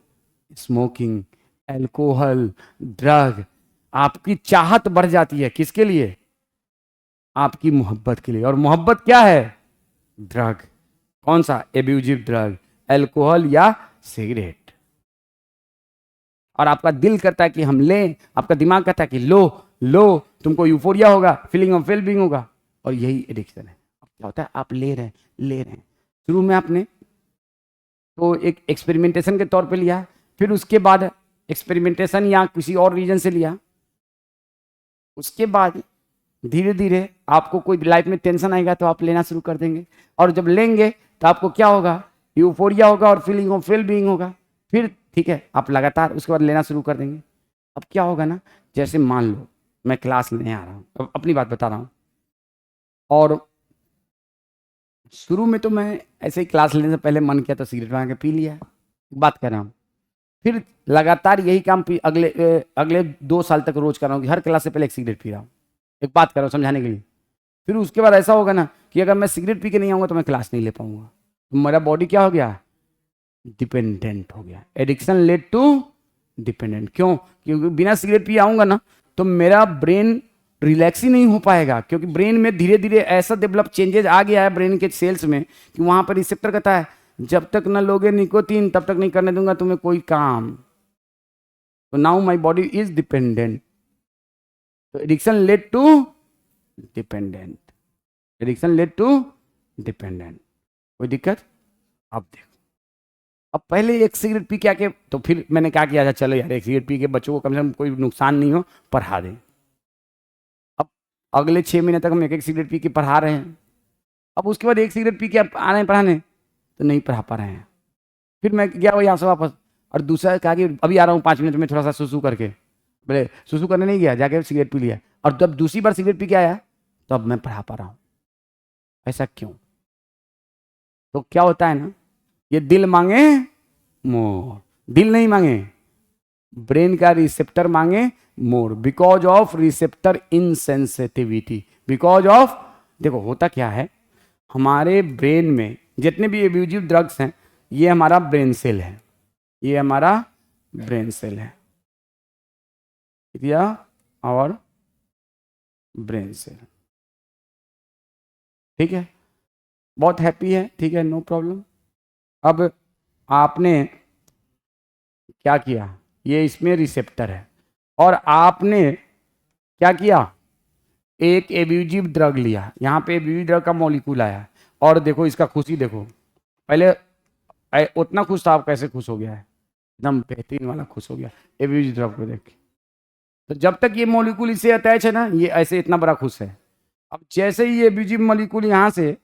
Smoking, alcohol, drug. आपकी चाहत बढ़ जाती है किसके लिए? आपकी मोहब्बत के लिए। और मोहब्बत क्या है? ड्रग। कौन सा? एब्यूजिव ड्रग, अल्कोहल या सिगरेट। और आपका दिल करता है कि हम लें, आपका दिमाग कहता है कि लो लो, तुमको यूफोरिया होगा, फीलिंग ऑफ वेलबींग होगा। और यही एडिक्शन है। अब क्या होता है, आप ले रहे हैं। शुरू में आपने तो एक एक्सपेरिमेंटेशन के तौर पे लिया, फिर उसके बाद एक्सपेरिमेंटेशन या किसी और रीजन से लिया, उसके बाद धीरे धीरे आपको कोई लाइफ में टेंशन आएगा तो आप लेना शुरू कर देंगे। और जब लेंगे तो आपको क्या होगा? यूफोरिया होगा और फीलिंग ऑफ वेलबींग होगा। फिर ठीक है, आप लगातार उसके बाद लेना शुरू कर देंगे। अब क्या होगा ना, जैसे मान लो मैं क्लास लेने आ रहा हूँ, अब अपनी बात बता रहा हूँ, और शुरू में तो मैं ऐसे ही क्लास लेने से पहले मन किया तो सिगरेट बना के पी लिया, बात कर रहा हूँ। फिर लगातार यही काम अगले 2 साल तक रोज कर रहा हूँ कि हर क्लास से पहले एक सिगरेट पी रहा हूँ, एक बात कर रहा हूँ समझाने के लिए। फिर उसके बाद ऐसा होगा ना कि अगर मैं सिगरेट पी के नहीं आऊँगा तो मैं क्लास नहीं ले पाऊंगा, तो मेरा बॉडी क्या हो गया, डिपेंडेंट हो गया। Addiction led to dependent. क्यों? क्योंकि बिना सिगरेट पी आऊंगा ना तो मेरा ब्रेन रिलैक्स ही नहीं हो पाएगा, क्योंकि ब्रेन में धीरे धीरे ऐसा डेवलप चेंजेस आ गया है ब्रेन के सेल्स में कि वहां पर रिसेप्टर कहता है जब तक ना लोगे निकोटीन तब तक नहीं करने दूंगा तुम्हें कोई काम। तो now my body is dependent. तो addiction led to dependent, addiction led to dependent. कोई दिक्कत? अब देखो, अब पहले एक सिगरेट पी के आके तो फिर मैंने क्या किया था, चलो यार एक सिगरेट पी के बच्चों को कम से कम कोई नुकसान नहीं हो, पढ़ा दें। अब अगले 6 महीने तक हम एक एक सिगरेट पी के पढ़ा रहे हैं। अब उसके बाद एक सिगरेट पी के आप आ रहे हैं पढ़ाने तो नहीं पढ़ा पा रहे हैं। फिर मैं गया वो यहाँ से वापस, और दूसरा कहा कि अभी आ रहा हूँ 5 मिनट में थोड़ा सा सुसु करके, बोले सुसु करने नहीं गया, जाके सिगरेट पी लिया, और जब दूसरी बार सिगरेट पी के आया तो अब मैं पढ़ा पा रहा हूँ। ऐसा क्यों? तो क्या होता है ना, ये दिल मांगे मोर, दिल नहीं मांगे, ब्रेन का रिसेप्टर मांगे more, because of receptor insensitivity, because of. देखो होता क्या है, हमारे ब्रेन में जितने भी एब्यूजिव ड्रग्स हैं ये हमारा ब्रेन सेल है, ये हमारा ब्रेन सेल है, या और ब्रेन सेल। ठीक है, बहुत हैप्पी है, ठीक है, नो प्रॉब्लम। अब आपने क्या किया, ये इसमें रिसेप्टर है, और आपने क्या किया, एक एब्यूजिव ड्रग लिया, यहाँ पे एब्यूजिव ड्रग का मॉलिक्यूल आया, और देखो इसका खुशी देखो, पहले उतना खुश था, आप कैसे खुश हो गया है, एकदम बेहतरीन वाला खुश हो गया एब्यूजिव ड्रग को देख के। तो जब तक ये मॉलिक्यूल इससे अटैच है ना, ये ऐसे इतना बड़ा खुश है। अब जैसे ही ये एब्यूजिव मॉलिक्यूल यहाँ से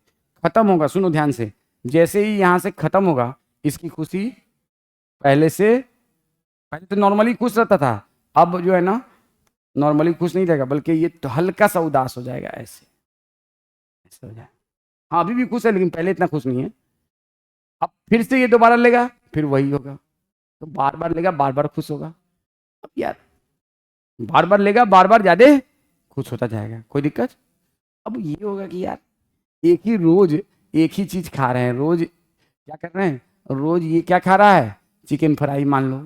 खत्म होगा, सुनो ध्यान से, जैसे ही यहाँ से खत्म होगा इसकी खुशी पहले तो नॉर्मली खुश रहता था, अब जो है ना नॉर्मली खुश नहीं रहेगा, बल्कि ये तो हल्का सा उदास हो जाएगा, ऐसे ऐसे हो जाए। हाँ अभी भी खुश है लेकिन पहले इतना खुश नहीं है। अब फिर से ये दोबारा लेगा, फिर वही होगा, तो बार बार लेगा, बार बार खुश होगा। अब यार बार बार लेगा, बार बार ज्यादा खुश होता जाएगा, कोई दिक्कत? अब ये होगा कि यार एक ही रोज एक ही चीज खा रहे हैं, रोज क्या कर रहे हैं, रोज ये क्या खा रहा है, चिकन फ्राई मान लो,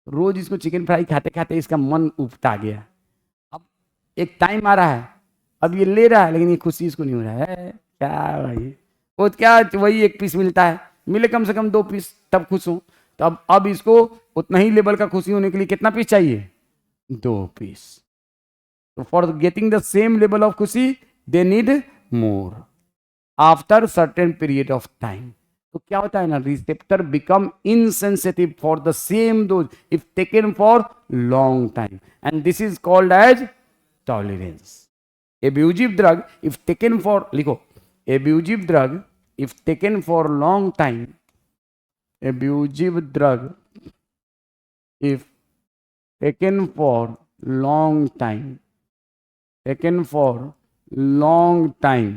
रोज इसको चिकन फ्राई खाते खाते इसका मन उबता गया। अब एक टाइम आ रहा है, अब ये ले रहा है लेकिन ये खुशी इसको नहीं हो रहा है, क्या भाई वो क्या, वही एक पीस मिलता है, मिले कम से कम 2 पीस तब खुश हूं। तो अब इसको उतना ही लेवल का खुशी होने के लिए कितना पीस चाहिए, 2 पीस। तो for getting the same level of खुशी they need more after certain period of time. तो क्या होता है ना, receptor become insensitive for the same dose if taken for long time, and this is called as tolerance. Abusive drug if taken for, लिखो, abusive drug if taken for long time, abusive drug if taken for long time, taken for long time,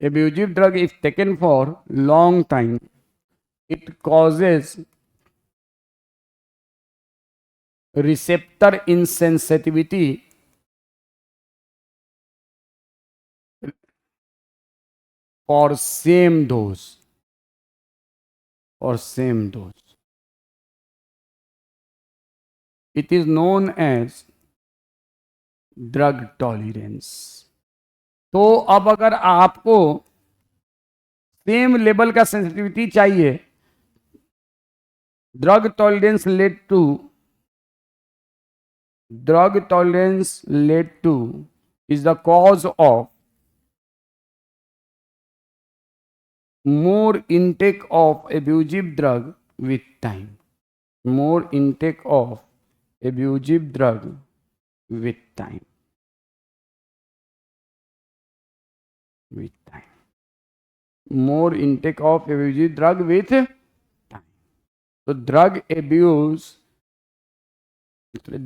abusive drug if taken for long time, it causes receptor insensitivity for same dose, or same dose. It is known as drug tolerance. तो अब अगर आपको सेम लेवल का सेंसिटिविटी चाहिए, drug tolerance led to is the cause of more intake of abusive drug with time, more intake of abusive drug with time, more intake of abusive drug with time. So drug abuse,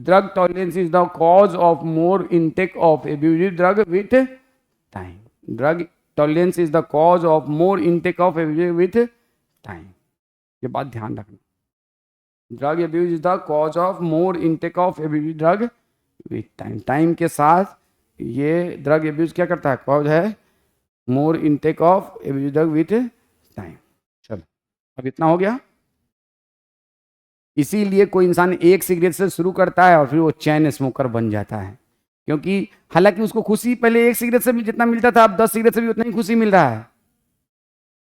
drug tolerance is the cause of more intake of abusive drug with time. Drug tolerance is the cause of more intake of with time. ये बात ध्यान रखना, drug abuse is the cause of more intake of drug with time. Time के साथ ये ड्रग एब्यूज क्या करता है, कॉज है more intake of drug with time. चलो अब इतना हो गया। इसीलिए कोई इंसान एक सिगरेट से शुरू करता है और फिर वो चैन स्मोकर बन जाता है, क्योंकि हालांकि उसको खुशी पहले एक सिगरेट से भी जितना मिलता था, अब 10 सिगरेट से भी उतना ही खुशी मिल रहा है।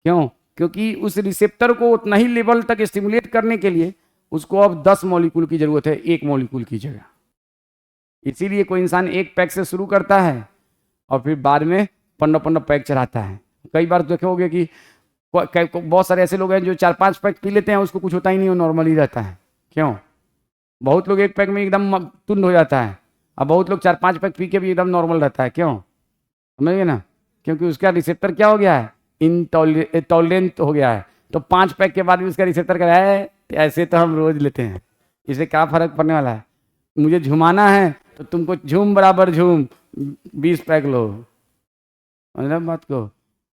क्यों? क्योंकि उस रिसेप्टर को उतना ही लेवल तक स्टिमुलेट करने के लिए उसको अब 10 मॉलिक्यूल की जरूरत है एक मॉलिक्यूल की जगह। इसीलिए कोई इंसान एक पैक से शुरू करता है और फिर बाद में 15 पैक चढ़ाता है। कई बार देखोगे कि बहुत सारे ऐसे लोग हैं जो 4-5 पैक पी लेते हैं, उसको कुछ होता ही नहीं, वो नॉर्मल ही रहता है। क्यों? बहुत लोग एक पैक में एकदम तुंद हो जाता है, अब बहुत लोग 4-5 पैक पी के भी एकदम नॉर्मल रहता है। क्यों? समझिए ना, क्योंकि उसका रिसेप्टर क्या हो गया है, इंटॉलरेंट हो गया है। तो 5 पैक के बाद भी उसका रिसेप्टर का है, ऐसे तो हम रोज लेते हैं, इससे क्या फर्क पड़ने वाला है। मुझे झुमाना है तो तुमको झूम बराबर झूम 20 पैक लो, समझ बात को।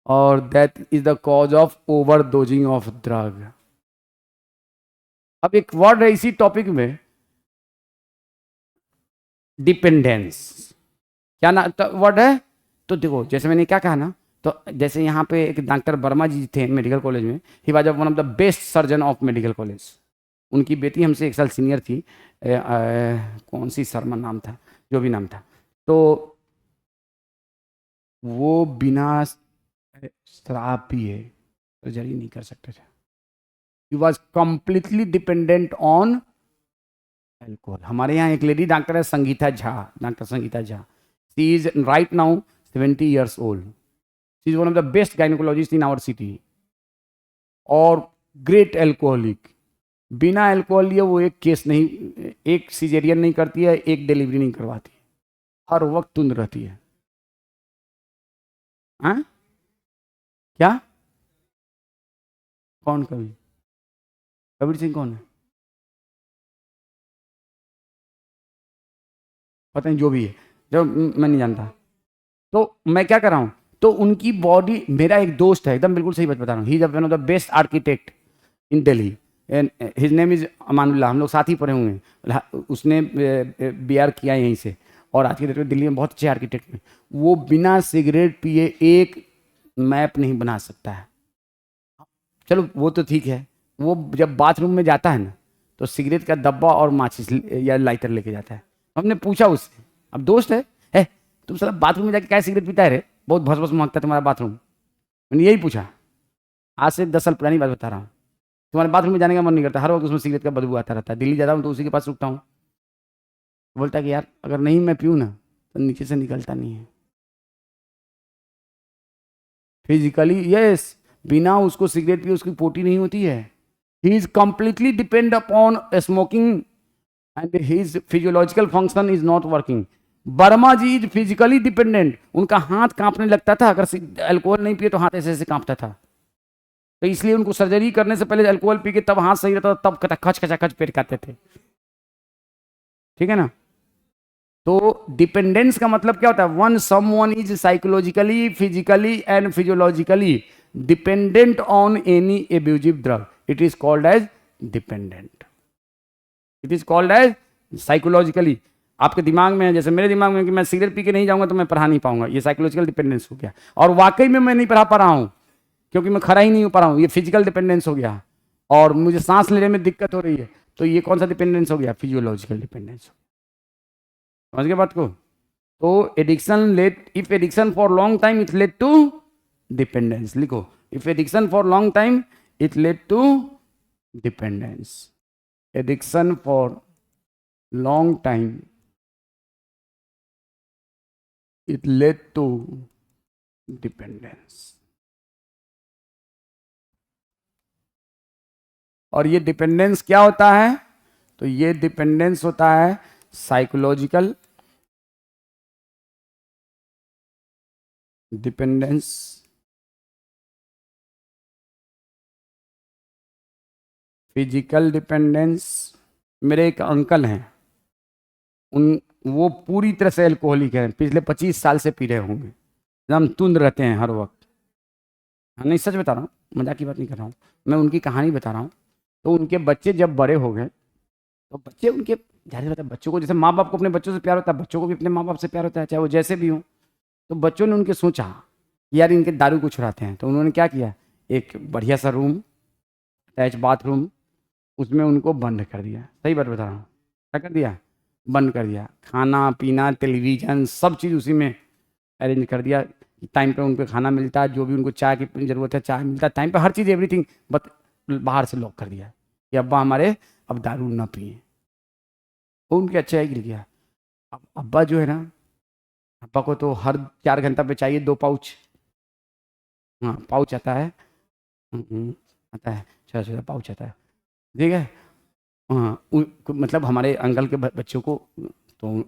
और that is the cause of over dosing of drug. अब एक वर्ड है इसी टॉपिक में, डिपेंडेंस। क्या ना वर्ड है? तो देखो जैसे मैंने क्या कहा ना, तो जैसे यहाँ पे एक डॉक्टर वर्मा जी थे मेडिकल कॉलेज में, he was one of the best surgeon of medical college. उनकी बेटी हमसे 1 साल सीनियर थी, कौन सी शर्मा नाम था, जो भी नाम था, तो वो बिना शराब पिए सर्जरी नहीं कर सकते थे। He was completely dependent on alcohol. हमारे यहाँ एक लेडी डॉक्टर है, Sangeeta Jha, doctor Sangeeta Jha. She is right now 70 years old. She is one of the best gynaecologist in our city और ग्रेट एल्कोहलिक। बिना अल्कोहल लिए वो एक केस नहीं, एक सीजेरियन नहीं करती है, एक डिलीवरी नहीं करवाती, हर वक्त तुंद रहती है। हाँ क्या? कौन? कबीर सिंह कौन है? पता नहीं, जो भी है, जो मैं नहीं जानता। तो मैं क्या कर रहा हूँ, तो उनकी बॉडी, मेरा एक दोस्त है, एकदम बिल्कुल सही बात बता रहा हूँ, he is one of the best architect in Delhi and his name is Amanullah. हम लोग साथ ही पढ़े हुए हैं, उसने BR किया यहीं से, और आज की डेट में दिल्ली में बहुत अच्छे आर्किटेक्ट में। वो बिना सिगरेट पिए एक मैप नहीं बना सकता है। चलो वो तो ठीक है, वो जब बाथरूम में जाता है ना, तो सिगरेट का डब्बा और माचिस या लाइटर लेके जाता है। हमने पूछा उससे, अब दोस्त है तुम साला बाथरूम में जाके क्या सिगरेट पीता है रे, बहुत भस भस महकता है तुम्हारा बाथरूम। मैंने यही पूछा, आज से 10 साल पुरानी बात बता रहा हूँ। तुम्हारे बाथरूम में जाने का मन नहीं करता, हर वक्त उसमें सिगरेट का बदबू आता रहता है। दिल्ली जाता हूँ तो उसी के पास रुकता हूँ। बोलता है कि यार अगर नहीं मैं पीऊँ ना तो नीचे से निकलता नहीं है। फिजिकली यस, बिना उसको सिगरेट पिए उसकी पोटी नहीं होती है। He is completely depend upon smoking and his physiological function is not working. Verma ji is physically dependent, उनका हाथ कांपने लगता था, अगर अल्कोहल नहीं पिए तो हाथ ऐसे ऐसे कांपता था। तो इसलिए उनको सर्जरी करने से पहले अल्कोहल पी के तब हाथ सही रहता था, तब खच खचा खच पेट खाते थे। ठीक है ना? तो डिपेंडेंस का मतलब क्या होता है? One someone is psychologically, physically and physiologically dependent on any abusive drug, it is called as dependent. It is called as psychologically. आपके दिमाग में है, जैसे मेरे दिमाग में कि मैं सिगरेट पी के नहीं जाऊंगा तो मैं पढ़ा नहीं पाऊंगा, ये साइकोलॉजिकल डिपेंडेंस हो गया। और वाकई में मैं नहीं पढ़ा पा रहा हूं क्योंकि मैं खड़ा ही नहीं हो पा रहा हूं, ये फिजिकल डिपेंडेंस हो गया। और मुझे सांस लेने में दिक्कत हो रही है, तो ये कौन सा डिपेंडेंस हो गया? Physiological dependence. समझ गए बात को? तो addiction led, if addiction for long time it led to dependence. लिखो, if addiction for long time it led to dependence. Addiction for long time it led to dependence। और ये डिपेंडेंस क्या होता है? तो ये डिपेंडेंस होता है साइकोलॉजिकल डिपेंडेंस, फिजिकल डिपेंडेंस। मेरे एक अंकल हैं, वो पूरी तरह से अल्कोहलिक हैं, पिछले 25 साल से पी रहे होंगे, एकदम तुंद रहते हैं हर वक्त। हाँ नहीं, सच बता रहा हूँ, मजाक की बात नहीं कर रहा हूँ, मैं उनकी कहानी बता रहा हूँ। तो उनके बच्चे जब बड़े हो गए तो बच्चे उनके, जाहिर बात है बच्चों को जैसे माँ बाप को अपने बच्चों से प्यार होता है, बच्चों को भी अपने माँ बाप से प्यार होता है, चाहे वो जैसे भी हों। तो बच्चों ने उनके सोचा कि यार इनके दारू को छुड़ाते हैं, तो उन्होंने क्या किया, एक बढ़िया सा रूम, अटैच बाथरूम, उसमें उनको बंद कर दिया। सही बात बता रहा हूँ, क्या कर दिया, बंद कर दिया। खाना पीना टेलीविज़न सब चीज़ उसी में अरेंज कर दिया। टाइम पे उनको खाना मिलता है, जो भी उनको चाय की ज़रूरत है चाय मिलता है टाइम पे, हर चीज़ एवरीथिंग। बट बाहर से लॉक कर दिया कि अब्बा हमारे अब दारू ना पिए। वो उनके अच्छा ही गिर गया। अब अब्बा जो है ना, अब्बा को तो हर 4 घंटा पे चाहिए 2 पाउच। हाँ पाउच आता है। आता है, छोटा छोटा पाउच आता है, ठीक है। हाँ मतलब हमारे अंकल के बच्चों को, तो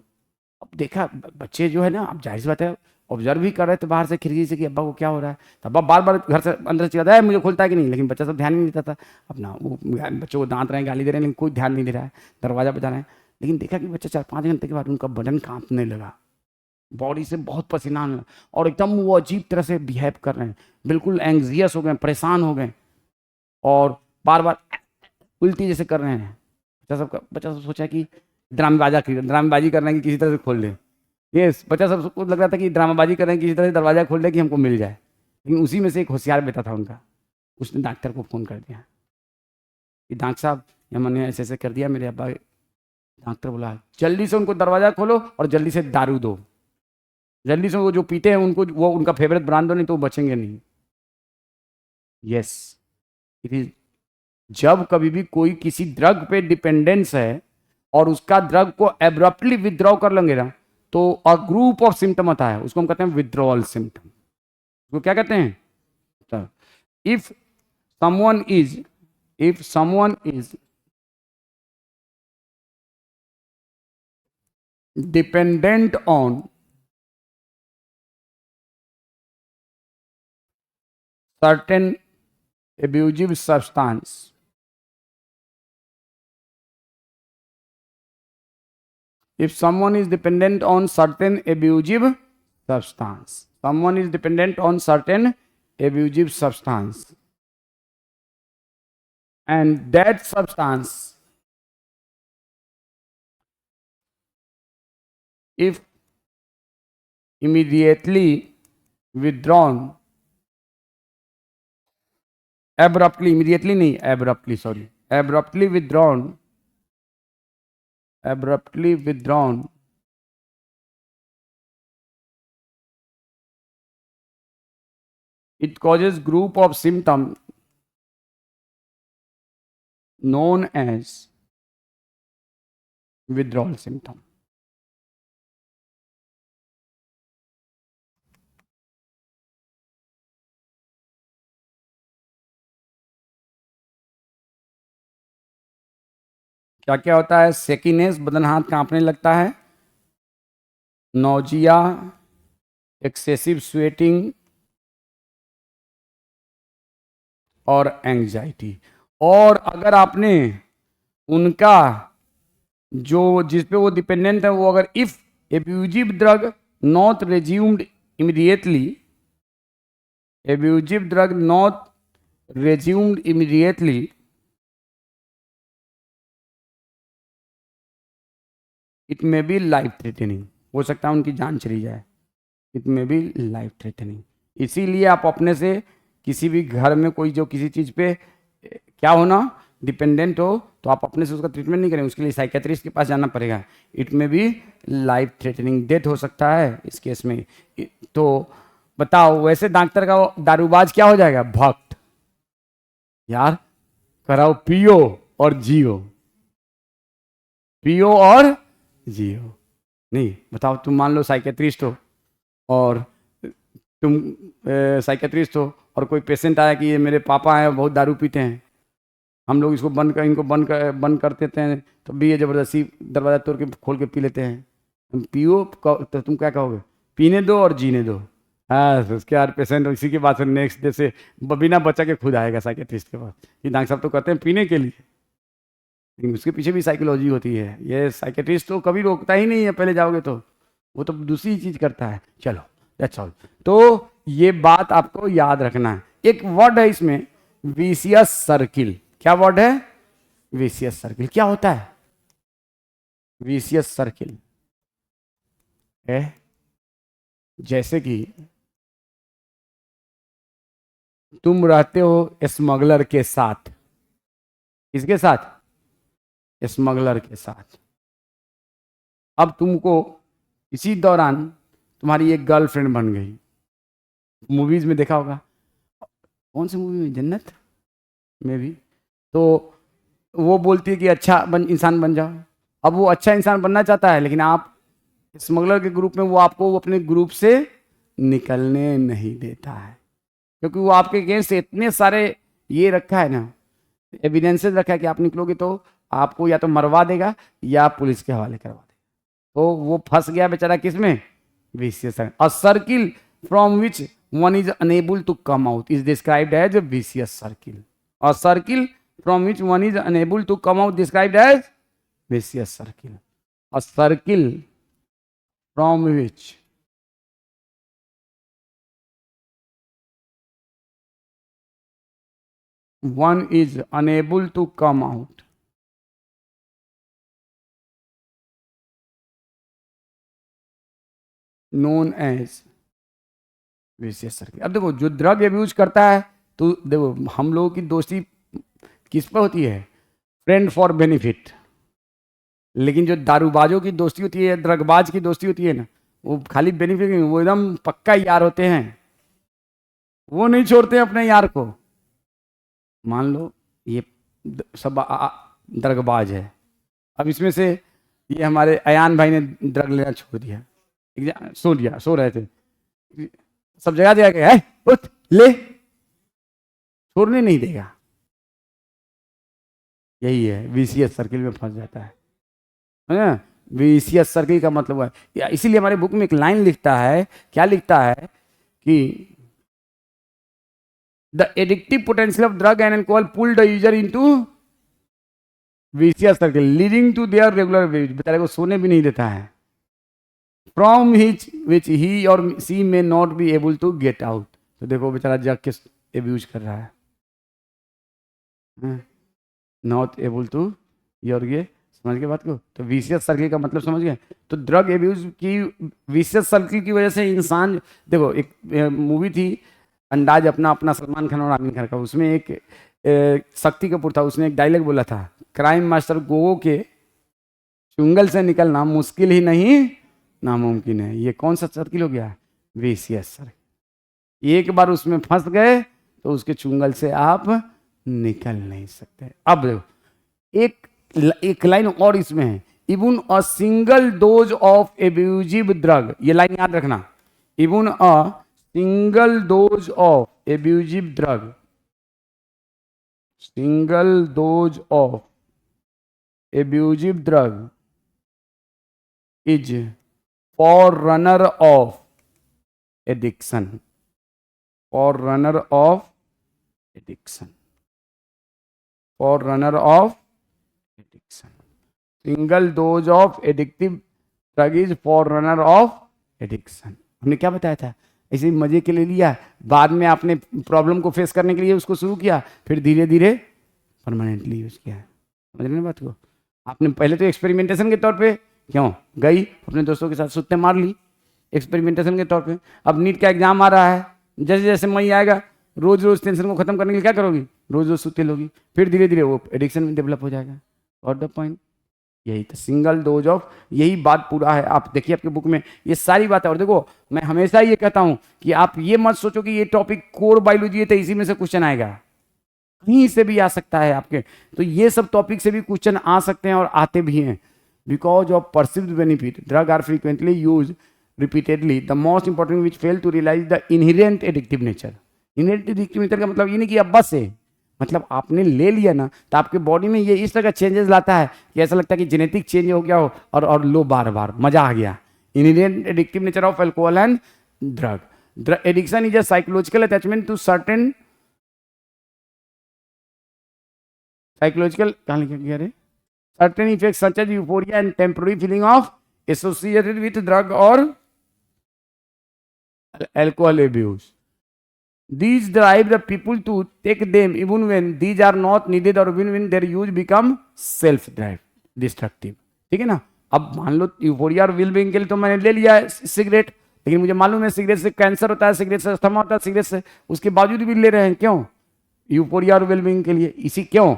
अब देखा बच्चे जो है ना, अब जाहिर सी बात है ऑब्जर्व भी कर रहे थे बाहर से खिड़की से कि अब्बा को क्या हो रहा है। तो अब्बा बार बार घर से अंदर से चिल्लाता है मुझे खोलता है कि नहीं, लेकिन बच्चा सब ध्यान ही नहीं देता था अपना, वो बच्चों को दांत रहे हैं गाली दे रहे हैं, लेकिन कोई ध्यान नहीं दे रहा है, दरवाजा बजा रहे हैं। लेकिन देखा कि बच्चा 4-5 घंटे के बाद उनका बदन कांपने लगा, बॉडी से बहुत पसीना आने लगा, और एकदम वो अजीब तरह से बिहेव कर रहे हैं, बिल्कुल एंग्जियस हो गए, परेशान हो गए, और बार बार उल्टी जैसे कर रहे हैं। बच्चा सब सोचा कि ड्रामेबाजी कर रहे हैं कि किसी तरह से खोल ले। ये बच्चा सबको लग रहा था कि ड्रामाबाजी कर रहे हैं, किसी तरह से दरवाजा खोल दे कि हमको मिल जाए। लेकिन उसी में से एक होशियार बेटा था उनका, उसने डॉक्टर को फ़ोन कर दिया कि डॉक्टर साहब ये मैंने ऐसे ऐसे कर दिया मेरे अब्बा। डॉक्टर बोला जल्दी से उनको दरवाज़ा खोलो और जल्दी से दारू दो, जल्दी से वो जो पीते हैं उनको वो उनका फेवरेट ब्रांड दो, नहीं तो वो बचेंगे नहीं। यस, इट इज, जब कभी भी कोई किसी ड्रग पे डिपेंडेंस है और उसका ड्रग को एब्रप्टली विथड्रॉ कर लेंगे ना, तो अ ग्रुप ऑफ सिम्टम आता है, उसको हम कहते हैं विथड्रॉल सिम्टम। उसको क्या कहते हैं, तो if someone is if someone is dependent on certain abusive substance, if someone is dependent on certain abusive someone is dependent on certain abusive substance, and that substance, if immediately withdrawn, abruptly withdrawn, it causes group of symptoms known as withdrawal symptom. क्या क्या होता है, सेकीनेस, बदन हाथ कांपने लगता है, नोजिया, एक्सेसिव स्वेटिंग और एंजाइटी। और अगर आपने उनका जो जिस पे वो डिपेंडेंट है, वो अगर if abusive drug not resumed immediately, abusive drug not resumed immediately, it may be life threatening, हो सकता है उनकी जान चली जाए, it may be life threatening. इसीलिए आप अपने से किसी भी घर में कोई जो किसी चीज़ पे क्या होना डिपेंडेंट हो, तो आप अपने से उसका ट्रीटमेंट नहीं करें, उसके लिए साइकेट्रिस्ट के पास जाना पड़ेगा। इट में भी लाइफ थ्रेटनिंग, डेथ हो सकता है इस केस में। तो बताओ वैसे डॉक्टर का दारूबाज क्या हो जाएगा, भक्त। यार कराओ, पियो और जियो, पियो और जियो। नहीं बताओ, तुम मान लो साइकेट्रिस्ट हो और तुम साइकेट्रिस्ट हो और कोई पेशेंट आया कि ये मेरे पापा हैं बहुत दारू पीते हैं, हम लोग इनको बंद कर देते हैं, तो भी ये ज़बरदस्ती दरवाज़ा तोड़ के खोल के पी लेते हैं। तुम पियो तो तुम क्या कहोगे, पीने दो और जीने दो। हाँ तो उसके बाद पेशेंट इसी के बाद से नेक्स्ट डे से बिना बच्चा के खुद आएगा साइकेट्रिस्ट के पास, ये डॉक्टर साहब तो कहते हैं पीने के लिए, लेकिन उसके पीछे भी साइकोलॉजी होती है। ये साइकेट्रिस्ट तो कभी रोकता ही नहीं है, पहले जाओगे तो वो तो दूसरी चीज़ करता है। चलो दैट्स ऑल। तो ये बात आपको याद रखना है। एक वर्ड है इसमें, विशियस सर्किल। क्या वर्ड है? Vicious circle. क्या होता है विशियस सर्किल? है जैसे कि तुम रहते हो स्मगलर के साथ। किसके साथ? स्मगलर के साथ। अब तुमको इसी दौरान तुम्हारी एक गर्लफ्रेंड बन गई। मूवीज में देखा होगा, कौन सी मूवी में, जन्नत में भी, तो वो बोलती है कि अच्छा इंसान बन जाओ। अब वो अच्छा इंसान बनना चाहता है, लेकिन आप स्मगलर के ग्रुप में, वो आपको अपने ग्रुप से निकलने नहीं देता है, क्योंकि वो आपके अगेंस्ट इतने सारे ये रखा है ना, एविडेंसेस रखा है कि आप निकलोगे तो आपको या तो मरवा देगा या पुलिस के हवाले करवा देगा। तो वो फंस गया बेचारा किसमें? Vicious circle. A circle from which one is unable to come out is described as vicious circle. A circle from which one is unable to come out described as vicious circle. A circle from which one is unable to come out known as vicious circle. अब देखो, जो ड्रग अब्यूज करता है, तो देखो हम लोगों की दोस्ती किस पर होती है? Friend for benefit. लेकिन जो दारूबाजों की दोस्ती होती है, ड्रगबाज की दोस्ती होती है ना, वो खाली बेनिफिट नहीं, वो एकदम पक्का यार होते हैं। वो नहीं छोड़ते अपने यार को। मान लो ये सब ड्रगबाज है। अब इसमें से ये हमारे अयान भाई ने ड्रग लेना छोड़ दिया, सो लिया, सो रहे थे, सब जगह जगह गए, उठ ले, छोड़ने नहीं देगा। यही है, विशियस सर्किल में फंस जाता है। विशियस सर्किल का मतलब है, इसीलिए हमारे बुक में एक लाइन लिखता है, क्या लिखता है कि the addictive potential of drug and alcohol pull the user into vicious circle leading to their regular use. बेचारे को सोने भी नहीं देता है। फ्रॉम विच ही और she may not be able to get out. तो देखो बेचारा जग के एब्यूज कर रहा है, नॉट एबल टू, और ये समझ के बात को। तो विशियस सर्किल का मतलब समझ गए। तो ड्रग एब्यूज की विशियस सर्किल की वजह से इंसान, देखो एक मूवी थी अंदाज अपना अपना, सलमान खान और आमिर खान का, उसमें एक शक्ति कपूर था, उसने एक डायलॉग बोला था, क्राइम मास्टर गोगो के चुंगल से निकलना मुश्किल ही नहीं नामुमकिन है। ये कौन सा सर्किल हो गया? Vicious circle. एक बार उसमें फंस गए तो उसके चुंगल से आप निकल नहीं सकते। अब एक लाइन और इसमें है, even a single dose of abusive drug. ये लाइन याद रखना, even a single dose of abusive drug, single dose of abusive drug is forerunner of addiction, forerunner of addiction, forerunner of addiction. Single dose of addictive drug is forerunner of addiction. हमने क्या बताया था? ऐसे ही मजे के लिए लिया, बाद में आपने प्रॉब्लम को फेस करने के लिए उसको शुरू किया, फिर धीरे धीरे परमानेंटली यूज किया। समझ रहे हैं बात को? आपने पहले तो एक्सपेरिमेंटेशन के तौर पे क्यों गई, अपने दोस्तों के साथ सुत्ते मार ली एक्सपेरिमेंटेशन के तौर पे। अब नीट का एग्जाम आ रहा है, जैसे जैसे मई आएगा, रोज रोज टेंशन को खत्म करने के लिए क्या करोगी? रोज रोज सुत्ते लोगी, फिर धीरे धीरे वो एडिक्शन में डेवलप हो जाएगा। और द पॉइंट यही था, सिंगल डोज ऑफ, यही बात पूरा है। आप देखिए आपके बुक में ये सारी बात है। और देखो मैं हमेशा ये कहता हूं कि आप ये मत सोचो कि ये टॉपिक कोर बायोलॉजी है तो इसी में से क्वेश्चन आएगा, कहीं से भी आ सकता है आपके। तो ये सब टॉपिक से भी क्वेश्चन आ सकते हैं और आते भी हैं। Because of perceived benefit, drugs are frequently used repeatedly. The most important which fail to realize the inherent addictive nature. Inherent addictive nature का मतलब ये नहीं कि अब बस है, मतलब आपने ले लिया ना तो आपके बॉडी में ये इस तरह का चेंजेस लाता है कि ऐसा लगता है कि जेनेटिक चेंज हो गया हो और लो बार बार मजा आ गया। Inherent addictive nature of alcohol and drug. Drug addiction is a psychological attachment to certain psychological, कहाँ लिखा गया रे? Certain effects such as euphoria and temporary feeling of associated with drug or alcohol abuse. These drive the people to take them even when these are not needed or even when their use become self drive destructive. ठीक है ना. अब मान लो यूफोरिया और विल बीइंग के लिए तो मैंने ले लिया सिगरेट, लेकिन मुझे मालूम है सिगरेट से कैंसर होता है, सिगरेट से अस्थमा होता है, सिगरेट से, उसके बावजूद भी ले रहे हैं. क्यों? यूफोरिया और वेल बीइंग के लिए. इसी क्यों?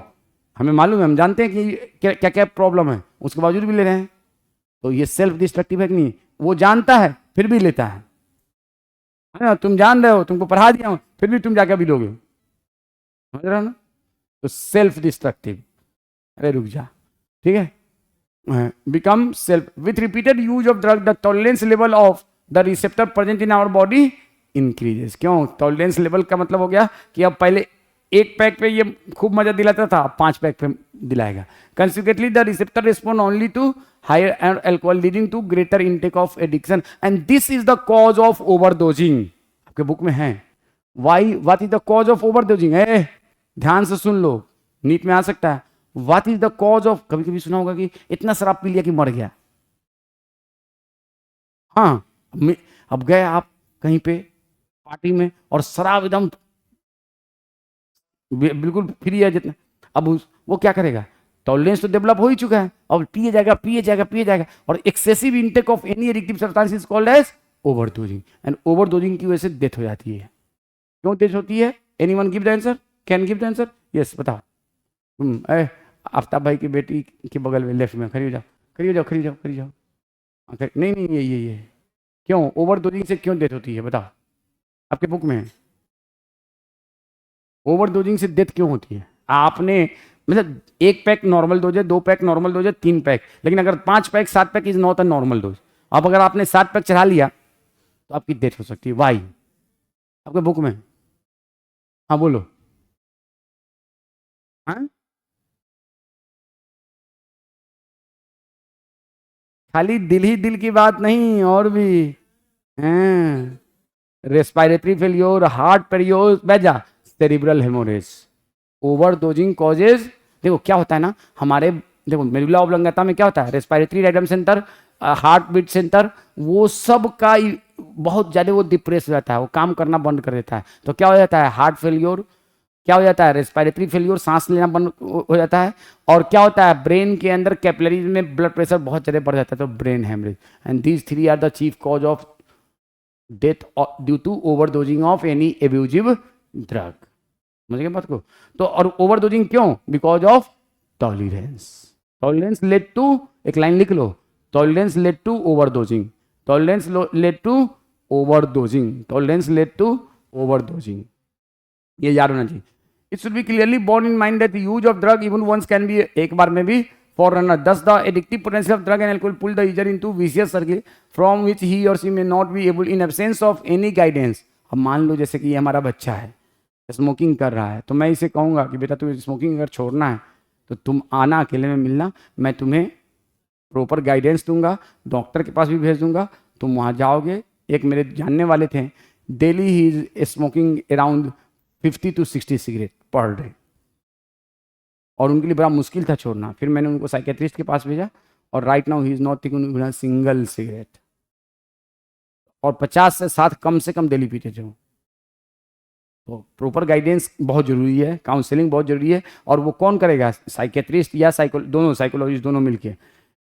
हमें मालूम है, हम जानते हैं कि क्या क्या प्रॉब्लम है, उसके बावजूद भी ले रहे हैं. तो ये सेल्फ डिस्ट्रक्टिव है कि नहीं? वो जानता है फिर भी लेता है ना. तुम जान रहे हो, तुमको पढ़ा दिया हूं, फिर भी तुम जाकर भी लोगे. समझ रहे हो ना? तो सेल्फ डिस्ट्रक्टिव. अरे रुक जा. ठीक है. Become self with repeated use of drug the tolerance level of the receptor present in our body increases. क्यों? टॉलरेंस लेवल का मतलब हो गया कि अब पहले एक पैक पे ये खूब मजा दिलाता था, 5 पैक पे दिलाएगा. Consequently the receptor respond only to higher alcohol leading to greater intake of addiction and this is the cause of overdosing. आपके बुक में है. Why what is the cause of overdosing? ध्यान से सुन लो, नीट में आ सकता है. What is the cause of, कभी कभी सुना होगा कि इतना शराब पी लिया कि मर गया. हाँ, अब गए आप कहीं पे पार्टी में और शराब एकदम बिल्कुल फ्री है जितना, अब वो क्या करेगा? टॉलरेंस तो डेवलप हो ही चुका है, अब पिए जाएगा पिए जाएगा पिए जाएगा. और excessive intake of any addictive substance is called as overdosing. And overdosing की वजह से डेथ हो जाती है. क्यों डेथ होती है? Anyone give the answer? Can give the answer? Yes बताओ. आफ्ताब भाई की बेटी के बगल में लेफ्ट में खड़ी हो जाओ, खड़ी हो जाओ, खड़ी जाओ, खड़ी जाओ. नहीं नहीं ये क्यों ओवरडोजिंग से क्यों डेथ होती है? बताओ, आपके बुक में है. ओवरडोजिंग से डेथ क्यों होती है? आपने मतलब 1 पैक नॉर्मल डोज है, 2 पैक नॉर्मल डोज है, 3 पैक, लेकिन अगर 5 pack 7 pack is not a normal dose. अब अगर आपने 7 पैक चढ़ा लिया तो आपकी डेथ हो सकती है. वाई? आपके बुक में. हाँ बोलो. हाँ, खाली दिल ही दिल की बात नहीं, और भी हैं. रेस्पिरेटरी फेलियोर, हार्ट फेलियोर, बेजा, सेरिब्रल हेमोरेज. Overdosing causes. देखो क्या होता है ना, हमारे देखो मेडुला ऑब्लंगेटा में क्या होता है? Respiratory rhythm centre, heart beat centre, वो सब का बहुत ज़्यादा वो डिप्रेस हो जाता है, वो काम करना बंद कर देता है. तो क्या हो जाता है? Heart failure. क्या हो जाता है? रेस्पिरेटरी फेलियोर, सांस लेना बंद हो जाता है. और क्या होता है? ब्रेन के अंदर कैपिलरीज में ब्लड प्रेशर बहुत ज़्यादा बढ़ जाता है, तो brain haemorrhage. And these 3 are the chief cause of death due to overdosing of any abusive drug. समझ गए बात को? तो और ओवरडोजिंग क्यों? Because of tolerance. Tolerance led to, एक लाइन लिख लो, tolerance led to overdosing. Tolerance led to overdosing. Tolerance led to overdosing. ये याद होना चाहिए. It should be clearly borne in mind that use of drug even once can be, एक बार में भी, forerunner. Thus, the addictive potential of drug and alcohol pull the user into vicious circle from which he or she may not be able in absence of any guidance. अब मान लो जैसे कि ये हमारा बच्चा है, स्मोकिंग कर रहा है, तो मैं इसे कहूँगा कि बेटा तुम्हें स्मोकिंग अगर छोड़ना है तो तुम आना, अकेले में मिलना, मैं तुम्हें प्रॉपर गाइडेंस दूंगा, डॉक्टर के पास भी भेज दूंगा, तुम वहाँ जाओगे. एक मेरे जानने वाले थे, daily he is smoking around 50 to 60 cigarette per day, और उनके लिए बड़ा मुश्किल था छोड़ना. फिर मैंने उनको साइकेट्रिस्ट के पास भेजा, और right now he is not taking single cigarette, और 50 से 60 कम से कम डेली पीते थे. तो प्रॉपर गाइडेंस बहुत जरूरी है, काउंसलिंग बहुत जरूरी है. और वो कौन करेगा? साइकेट्रिस्ट या दोनों, साइकोलॉजिस्ट दोनों मिलके.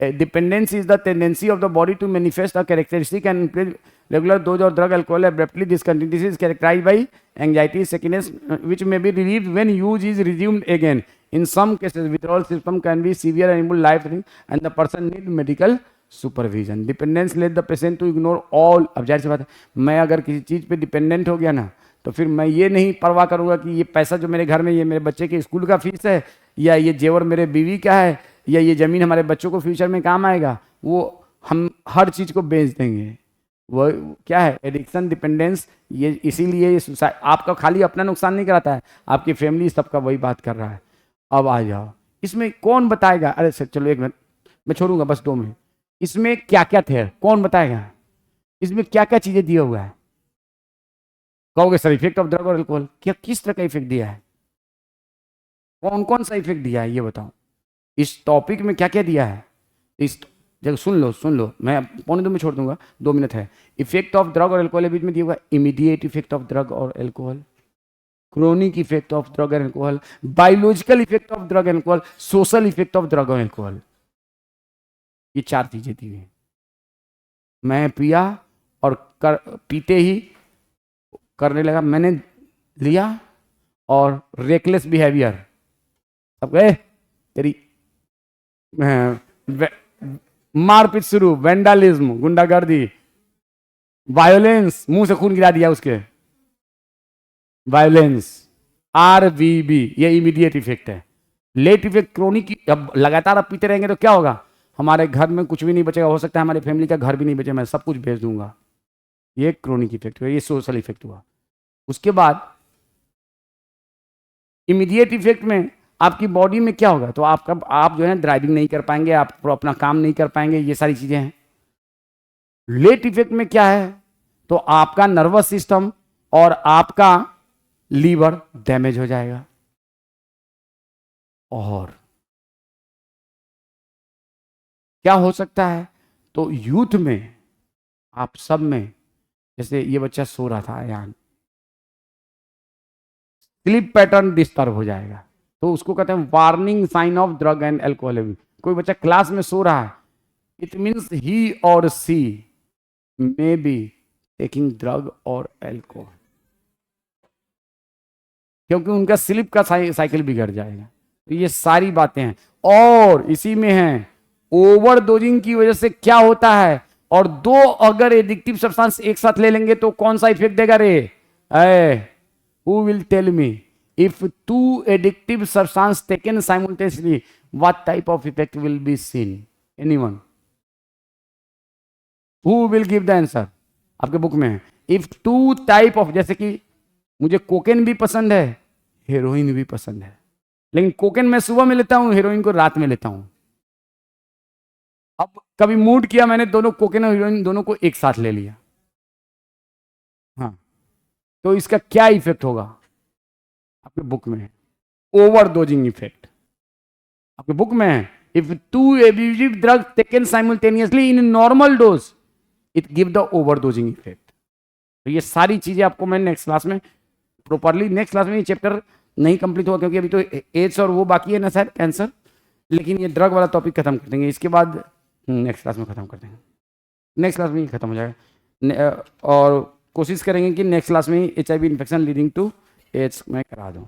Dependence is the tendency of the body to manifest a characteristic and regular dose of drug alcohol abruptly discontinued. This is characterized by anxiety, sickness, which may be relieved when use is resumed again. In some cases, withdrawal symptom can be severe and life-threatening, and the person need medical supervision. Dependence led the patient to ignore all. अब जाहिर सी बात है, मैं अगर किसी चीज़ पे डिपेंडेंट हो गया ना, तो फिर मैं ये नहीं परवाह करूँगा कि ये पैसा जो मेरे घर में, ये मेरे बच्चे के स्कूल का फीस है, या ये जेवर मेरे बीवी का है, या ये ज़मीन हमारे बच्चों को फ्यूचर में काम आएगा. वो हम हर चीज़ को बेच देंगे. वो क्या है? Addiction, dependence. ये इसीलिए ये आपका खाली अपना नुकसान नहीं कराता है, आपकी फैमिली सबका वही बात कर रहा है. अब आ जाओ, इसमें कौन बताएगा? अरे सर चलो एक मिनट, मैं छोड़ूंगा बस 2 मिनट. इसमें क्या क्या थे, कौन बताएगा? इसमें क्या क्या चीजें दिया हुआ है? कहोगे सर इफेक्ट ऑफ ड्रग और अल्कोहल, क्या किस तरह का इफेक्ट दिया है? कौन कौन सा इफेक्ट दिया है ये बताओ. इस टॉपिक में क्या क्या दिया है? इस जब सुन लो, मैं 1:45 में छोड़ दूंगा, 2 मिनट है। इफेक्ट ऑफ ड्रग और एल्कोहल बीच में दिया हुआ, इमीडिएट इफेक्ट ऑफ ड्रग और alcohol, chronic effect of drug and alcohol, biological effect of drug and alcohol, social effect of drug और एल्कोहल। ये 4 चीजें दी हुई। मैं पिया और पीते ही करने लगा, मैंने लिया और रेकलेस बिहेवियर, सब गए तेरी मारपीट शुरू, वेंडलिज्म, गुंडागर्दी, वायोलेंस, मुंह से खून गिरा दिया उसके, वायोलेंस, आरवीबी, ये इमीडिएट इफेक्ट है। लेट इफेक्ट क्रोनिक, अब लगातार आप पीते रहेंगे तो क्या होगा, हमारे घर में कुछ भी नहीं बचेगा, हो सकता है हमारी फैमिली का घर भी नहीं बचे, मैं सब कुछ भेज दूंगा। ये क्रोनिक इफेक्ट हुआ, ये सोशल इफेक्ट हुआ। उसके बाद इमीडिएट इफेक्ट में आपकी बॉडी में क्या होगा, तो आप जो है ड्राइविंग नहीं कर पाएंगे, आप अपना काम नहीं कर पाएंगे, ये सारी चीजें हैं। लेट इफेक्ट में क्या है, तो आपका नर्वस सिस्टम और आपका लीवर डैमेज हो जाएगा। और क्या हो सकता है, तो यूथ में आप सब में, जैसे ये बच्चा सो रहा था यार, स्लीप पैटर्न डिस्टर्ब हो जाएगा, तो उसको कहते हैं warning sign of drug and alcoholism. कोई बच्चा क्लास में सो रहा है, इट मीन्स ही और she may be taking drug और एल्कोहल, क्योंकि उनका स्लीप का साइकिल बिगड़ जाएगा। तो ये सारी बातें हैं, और इसी में है ओवरडोजिंग की वजह से क्या होता है, और 2 अगर एडिक्टिव सब्सटेंस एक साथ ले लेंगे तो कौन सा इफेक्ट देगा रे, who will tell me if 2 addictive substances taken simultaneously what type of effect will be seen, anyone who will give the answer? आपके बुक में है, if 2 टाइप ऑफ, जैसे कि मुझे कोकेन भी पसंद है, हेरोइन भी पसंद है, लेकिन कोकेन मैं सुबह में लेता हूं, हेरोइन को रात में लेता हूं। अब कभी मूड किया, मैंने दोनों कोकेन और हेरोइन दोनों को एक साथ ले लिया, हाँ, तो इसका क्या इफेक्ट होगा, आपके बुक में है ओवरडोजिंग इफेक्ट, आपके बुक में है if 2 abusive drugs taken simultaneously in normal dose it give the overdosing effect। तो ये सारी चीजें आपको मैं नेक्स्ट क्लास में प्रॉपरली, नेक्स्ट क्लास में ये चैप्टर नहीं कंप्लीट हुआ क्योंकि अभी तो एड्स और वो बाकी है ना सर, कैंसर, लेकिन ये ड्रग वाला टॉपिक खत्म कर देंगे, इसके बाद नेक्स्ट क्लास में खत्म कर देंगे, नेक्स्ट क्लास में ही खत्म हो जाएगा, और कोशिश करेंगे कि नेक्स्ट क्लास में HIV infection leading to AIDS मैं करा दूँ।